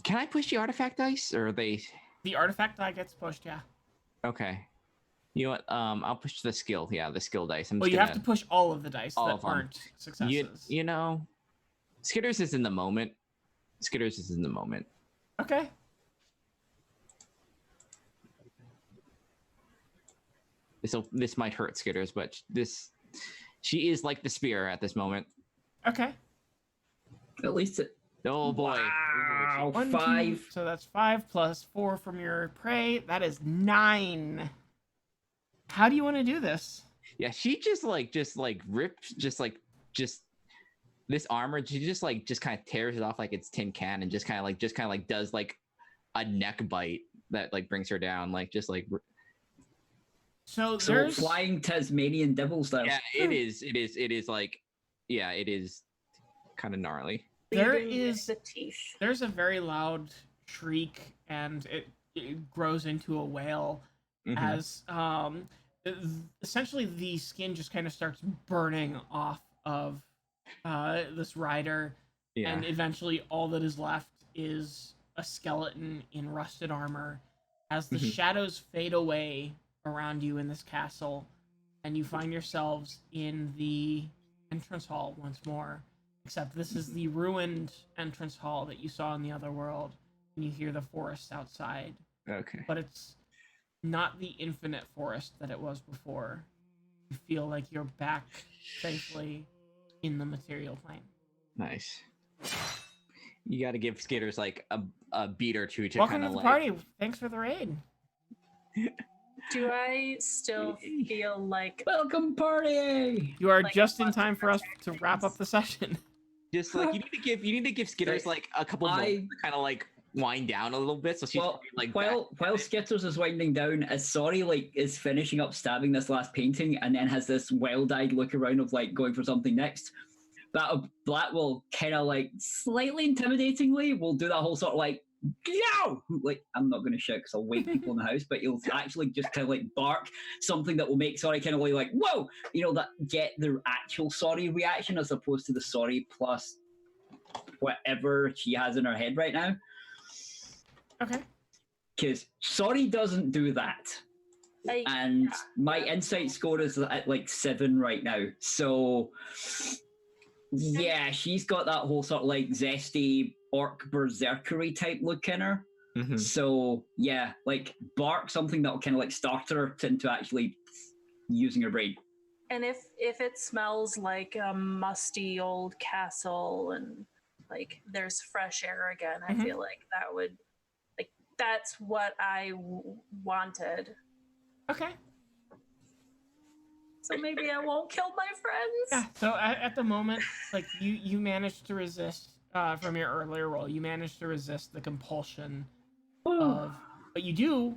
Speaker 2: Can I push the artifact dice, or are they?
Speaker 1: The artifact die gets pushed. Yeah.
Speaker 2: Okay. You know what? I'll push the skill. Yeah, the skill dice.
Speaker 1: Well, you have to push all of the dice
Speaker 2: all
Speaker 1: that
Speaker 2: of them.
Speaker 1: aren't successes.
Speaker 2: You know, Skitters is in the moment.
Speaker 1: Okay.
Speaker 2: This might hurt Skitters, but she is like the spear at this moment.
Speaker 1: Okay.
Speaker 3: At least it.
Speaker 2: Oh boy.
Speaker 3: Wow,
Speaker 1: 1,
Speaker 3: 5.
Speaker 1: 2, so that's 5 plus 4 from your prey. That is 9. How do you want to do this?
Speaker 2: Yeah, she just rips this armor. She just kind of tears it off like it's tin can, and just kind of does like a neck bite that like brings her down.
Speaker 1: So
Speaker 3: So
Speaker 1: there's
Speaker 3: flying Tasmanian devil style.
Speaker 2: Yeah, it is like, yeah, it is kind of gnarly.
Speaker 1: There's a very loud shriek, and it grows into a wail as essentially the skin just kind of starts burning off of this rider, and eventually all that is left is a skeleton in rusted armor as the shadows fade away around you in this castle, and you find yourselves in the entrance hall once more, except this is the ruined entrance hall that you saw in the other world, and you hear the forest outside.
Speaker 2: Okay.
Speaker 1: But it's not the infinite forest that it was before. You feel like you're back safely in the material plane.
Speaker 2: Nice. You got to give Skitters like a beat or two to
Speaker 1: Welcome
Speaker 2: kind
Speaker 1: to
Speaker 2: of
Speaker 1: the
Speaker 2: like.
Speaker 1: party. Thanks for the raid.
Speaker 4: Do I still feel like
Speaker 3: Welcome party.
Speaker 1: You are
Speaker 4: Like,
Speaker 1: just in time for us to wrap up the session.
Speaker 2: Just like you need to give Skitters like a couple moments to kind of like wind down a little bit, so she's like
Speaker 3: while Skitters is winding down, as Sorry is finishing up stabbing this last painting, and then has this wild-eyed look around of like going for something next. Black will kind of like slightly intimidatingly will do that whole sort of like yo, like I'm not going to shout because I'll wake people in the house, but he'll actually just kind of like bark something that will make Sorry kind of like whoa, that get the actual Sorry reaction as opposed to the Sorry plus whatever she has in her head right now.
Speaker 1: Okay.
Speaker 3: Because Sorry doesn't do that. And my insight score is at like 7 right now. So yeah, she's got that whole sort of like zesty orc berserkery type look in her. So yeah, like bark something that'll kind of like start her into actually using her brain.
Speaker 4: And if it smells like a musty old castle and like there's fresh air again, I feel like that would that's what I wanted.
Speaker 1: Okay.
Speaker 4: So maybe I won't kill my friends.
Speaker 1: Yeah. So at the moment, like you managed to resist from your earlier roll. You managed to resist the compulsion of, but you do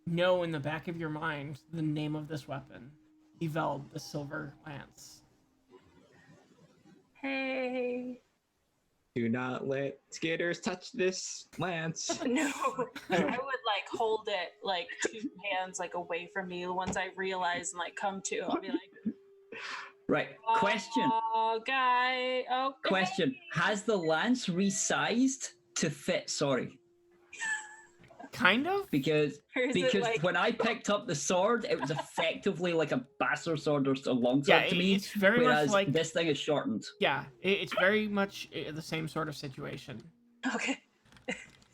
Speaker 1: know in the back of your mind the name of this weapon, Eveld, the Silver Lance.
Speaker 4: Hey.
Speaker 2: Do not let Skitters touch this lance.
Speaker 4: No, I would like hold it like 2 hands like away from me. Once I realize and like come to, I'll be like,
Speaker 3: right. Question.
Speaker 4: Oh, guy. Okay.
Speaker 3: Question. Has the lance resized to fit Sorry?
Speaker 1: Kind of?
Speaker 3: Because
Speaker 4: like...
Speaker 3: when I picked up the sword, it was effectively like a bastard sword or a longsword to me.
Speaker 1: It's very
Speaker 3: whereas
Speaker 1: much like
Speaker 3: this thing is shortened.
Speaker 1: Yeah, it's very much the same sort of situation.
Speaker 4: Okay.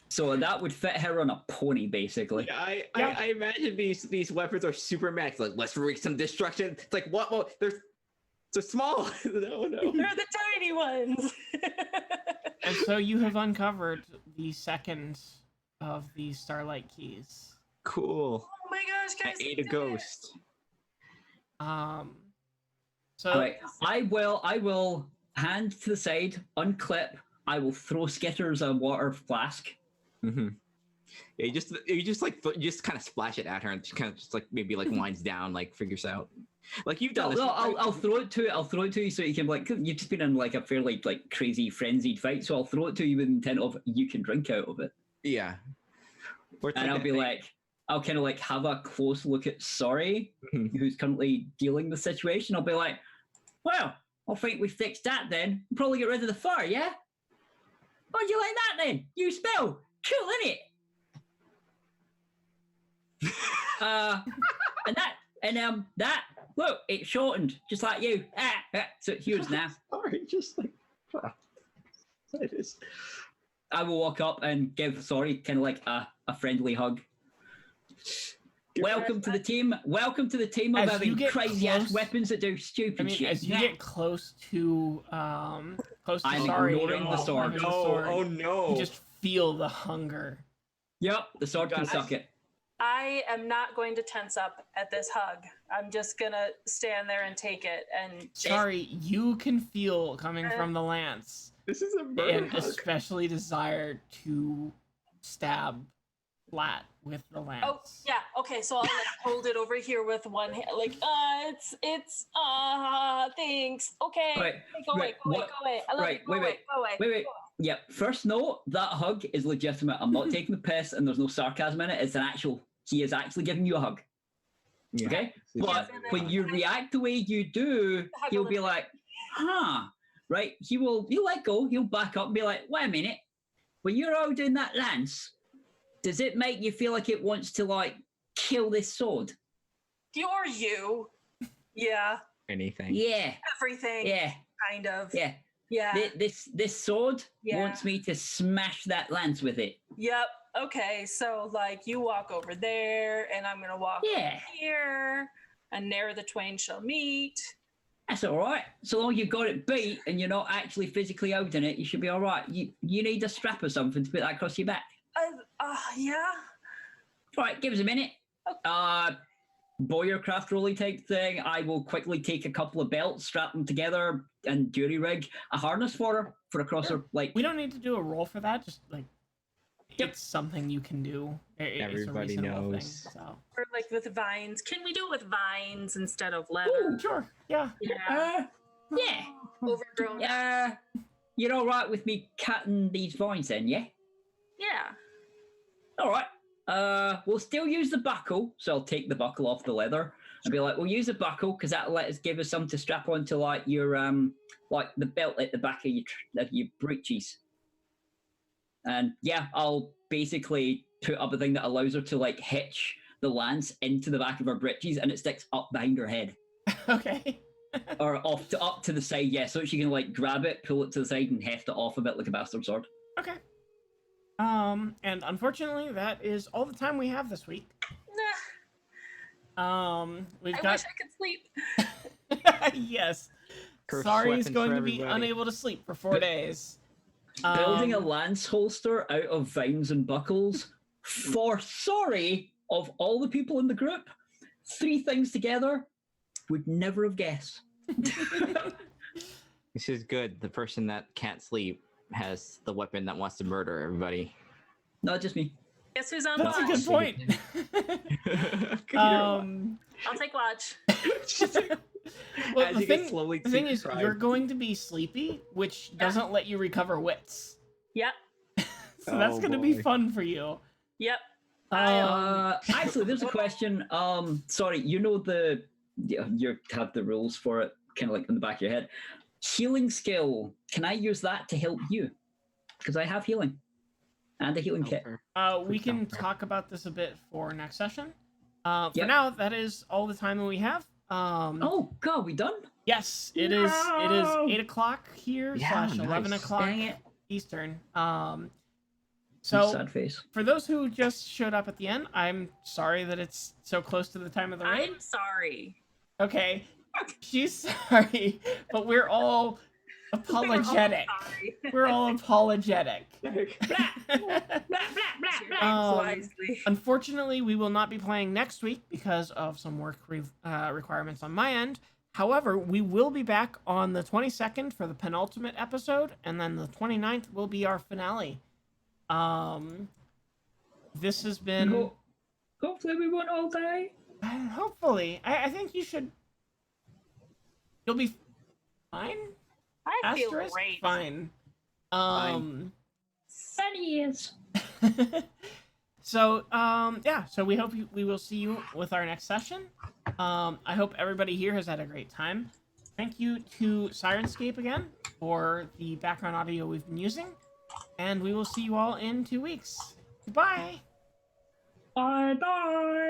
Speaker 2: So that would fit her on a pony, basically.
Speaker 5: Yeah, I imagine these weapons are super max. Like, let's wreak some destruction. It's like, what? Well, they're small. No.
Speaker 4: They're the tiny ones.
Speaker 1: And so you have uncovered the second of the Starlight keys.
Speaker 2: Cool.
Speaker 4: Oh my gosh, guys!
Speaker 2: I ate a ghost.
Speaker 1: So
Speaker 3: Right. I will hand to the side, unclip. I will throw Skitters a water flask.
Speaker 2: Mm-hmm.
Speaker 5: Yeah, you just like you just kind of splash it at her, and she kind of just like maybe like winds down, like figures out. Like you've done
Speaker 3: No,
Speaker 5: this.
Speaker 3: no, I'll throw it to you. I'll throw it to you so you can like. You've just been in like a fairly like crazy frenzied fight, so I'll throw it to you with the intent of you can drink out of it,
Speaker 5: Yeah.
Speaker 3: and I'll be like, I'll kind of like have a close look at Sorry, who's currently dealing the situation. I'll be like, well, I think we fixed that then. We'll probably get rid of the fire, yeah? How'd you like that then? You spell. Cool, innit? That look, it's shortened, just like you. So it's yours now.
Speaker 5: Sorry, just like it is.
Speaker 3: I will walk up and give Sorry kind of like a friendly hug. Welcome to the team. Welcome to the team of
Speaker 1: As
Speaker 3: having
Speaker 1: you get
Speaker 3: crazy ass
Speaker 1: close-
Speaker 3: weapons that do stupid
Speaker 1: I mean,
Speaker 3: shit.
Speaker 1: as you get close to
Speaker 3: I'm
Speaker 1: Sorry,
Speaker 3: ignoring the sword.
Speaker 1: having the sword,
Speaker 5: Oh no!
Speaker 1: you just feel the hunger.
Speaker 3: Yep, the sword can
Speaker 5: God,
Speaker 3: suck it.
Speaker 4: I am not going to tense up at this hug. I'm just gonna stand there and take it. And
Speaker 1: Sorry, you can feel coming from the lance,
Speaker 5: This is a murder
Speaker 1: and
Speaker 5: hug.
Speaker 1: especially desire to stab Flat with the lance.
Speaker 4: oh yeah, okay. So I'll like hold it over here with one hand, like it's thanks. Okay,
Speaker 3: Right,
Speaker 4: go away,
Speaker 3: right,
Speaker 4: go away,
Speaker 3: what-
Speaker 4: go away. I love
Speaker 3: right,
Speaker 4: you. Go
Speaker 3: wait,
Speaker 4: away, go away.
Speaker 3: Wait. Yep. First note, that hug is legitimate. I'm not taking the piss, and there's no sarcasm in it. It's an actual. He is actually giving you a hug.
Speaker 5: Yeah.
Speaker 3: Okay.
Speaker 5: It's
Speaker 3: But
Speaker 5: just-
Speaker 3: when you react the way you do,
Speaker 4: Hug
Speaker 3: he'll
Speaker 4: a
Speaker 3: be
Speaker 4: little.
Speaker 3: like, "Huh." Right? He'll let go. He'll back up and be like, "Wait a minute. When you're holding that lance, does it make you feel like it wants to like kill this sword?"
Speaker 4: You're you. Yeah,
Speaker 5: anything.
Speaker 3: Yeah.
Speaker 4: everything.
Speaker 3: Yeah.
Speaker 4: Kind of.
Speaker 3: Yeah.
Speaker 4: Yeah.
Speaker 3: This sword
Speaker 4: Yeah.
Speaker 3: wants me to smash that lance with it.
Speaker 4: Yep. Okay. So like you walk over there, and I'm gonna walk
Speaker 3: Yeah.
Speaker 4: over here, and there the twain shall meet.
Speaker 3: That's all right. So long you got it beat and you're not actually physically holding it, you should be all right. You need a strap or something to put that across your back.
Speaker 4: Yeah.
Speaker 3: Right, give us a minute. Boyercraft rolly type thing. I will quickly take a couple of belts, strap them together, and jury rig a harness for her for a crosser. Like
Speaker 1: We don't need to do a roll for that. Just like
Speaker 3: Yep.
Speaker 1: it's something you can do. It's a
Speaker 5: Everybody
Speaker 1: reasonable
Speaker 5: knows.
Speaker 1: Thing, so
Speaker 4: Or like with vines. Can we do it with vines instead of leather?
Speaker 3: Ooh.
Speaker 1: sure, yeah.
Speaker 4: Yeah.
Speaker 3: yeah.
Speaker 4: Overgrown.
Speaker 3: You're all right with me cutting these vines then, yeah?
Speaker 4: Yeah.
Speaker 3: All right. We'll still use the buckle, so I'll take the buckle off the leather and be like, we'll use the buckle because that'll let us give us something to strap onto like your like the belt at the back of your breeches. And yeah, I'll basically put up a thing that allows her to like hitch the lance into the back of her breeches, and it sticks up behind her head
Speaker 1: Okay.
Speaker 3: or up to the side. Yeah, so she can like grab it, pull it to the side, and heft it off a bit like a bastard sword.
Speaker 1: Okay. And unfortunately, that is all the time we have this week.
Speaker 4: Nah,
Speaker 1: We've
Speaker 4: I
Speaker 1: got
Speaker 4: wish I could sleep.
Speaker 1: yes.
Speaker 5: Cursed
Speaker 1: Sorry, he's
Speaker 5: weapon
Speaker 1: going
Speaker 5: for
Speaker 1: to be
Speaker 5: everybody.
Speaker 1: unable to sleep for 4 days.
Speaker 3: Building a lance holster out of vines and buckles for Sorry of all the people in the group, 3 things together would never have guessed.
Speaker 5: This is good. The person that can't sleep has the weapon that wants to murder everybody.
Speaker 3: Not just me.
Speaker 4: Guess who's on
Speaker 1: That's a
Speaker 4: watch?
Speaker 1: good point.
Speaker 4: I'll take watch.
Speaker 1: Well,
Speaker 5: As
Speaker 1: the
Speaker 5: you get
Speaker 1: thing,
Speaker 5: slowly
Speaker 1: the thing is,
Speaker 5: deprived.
Speaker 1: you're going to be sleepy, which doesn't let you recover wits.
Speaker 4: Yep.
Speaker 1: So that's
Speaker 5: Oh,
Speaker 1: going to be
Speaker 5: boy.
Speaker 1: fun for you.
Speaker 4: Yep.
Speaker 3: Actually, there's a question. Sorry, you know you have the rules for it, kind of like in the back of your head. Healing skill. Can I use that to help you? Because I have healing and a healing kit.
Speaker 1: We
Speaker 5: Quick
Speaker 1: can
Speaker 5: jump there.
Speaker 1: talk about this a bit for next session. For
Speaker 3: Yep.
Speaker 1: now, that is all the time that we have.
Speaker 3: Oh God, we done?
Speaker 1: Yes, it is. It is
Speaker 3: No!
Speaker 1: 8:00 here
Speaker 5: Yeah,
Speaker 1: / 11
Speaker 5: nice.
Speaker 1: o'clock
Speaker 3: Dang it.
Speaker 1: Eastern. So
Speaker 3: Sad face.
Speaker 1: for those who just showed up at the end, I'm sorry that it's so close to the time of the raid.
Speaker 4: I'm sorry.
Speaker 1: Okay, she's sorry, but we're all apologetic.
Speaker 4: Sorry.
Speaker 1: We're all apologetic.
Speaker 4: Wisely.
Speaker 1: Unfortunately, we will not be playing next week because of some work requirements on my end. However, we will be back on the 22nd for the penultimate episode, and then the 29th will be our finale. this has been.
Speaker 3: Hopefully, we won't all die.
Speaker 1: Hopefully, I think you should. You'll be fine.
Speaker 4: I feel
Speaker 1: Asterisk,
Speaker 4: great.
Speaker 1: fine.
Speaker 3: Sunny is.
Speaker 1: So, yeah. So we hope we will see you with our next session. I hope everybody here has had a great time. Thank you to Sirenscape again for the background audio we've been using, and we will see you all in 2 weeks. Goodbye.
Speaker 3: Bye bye.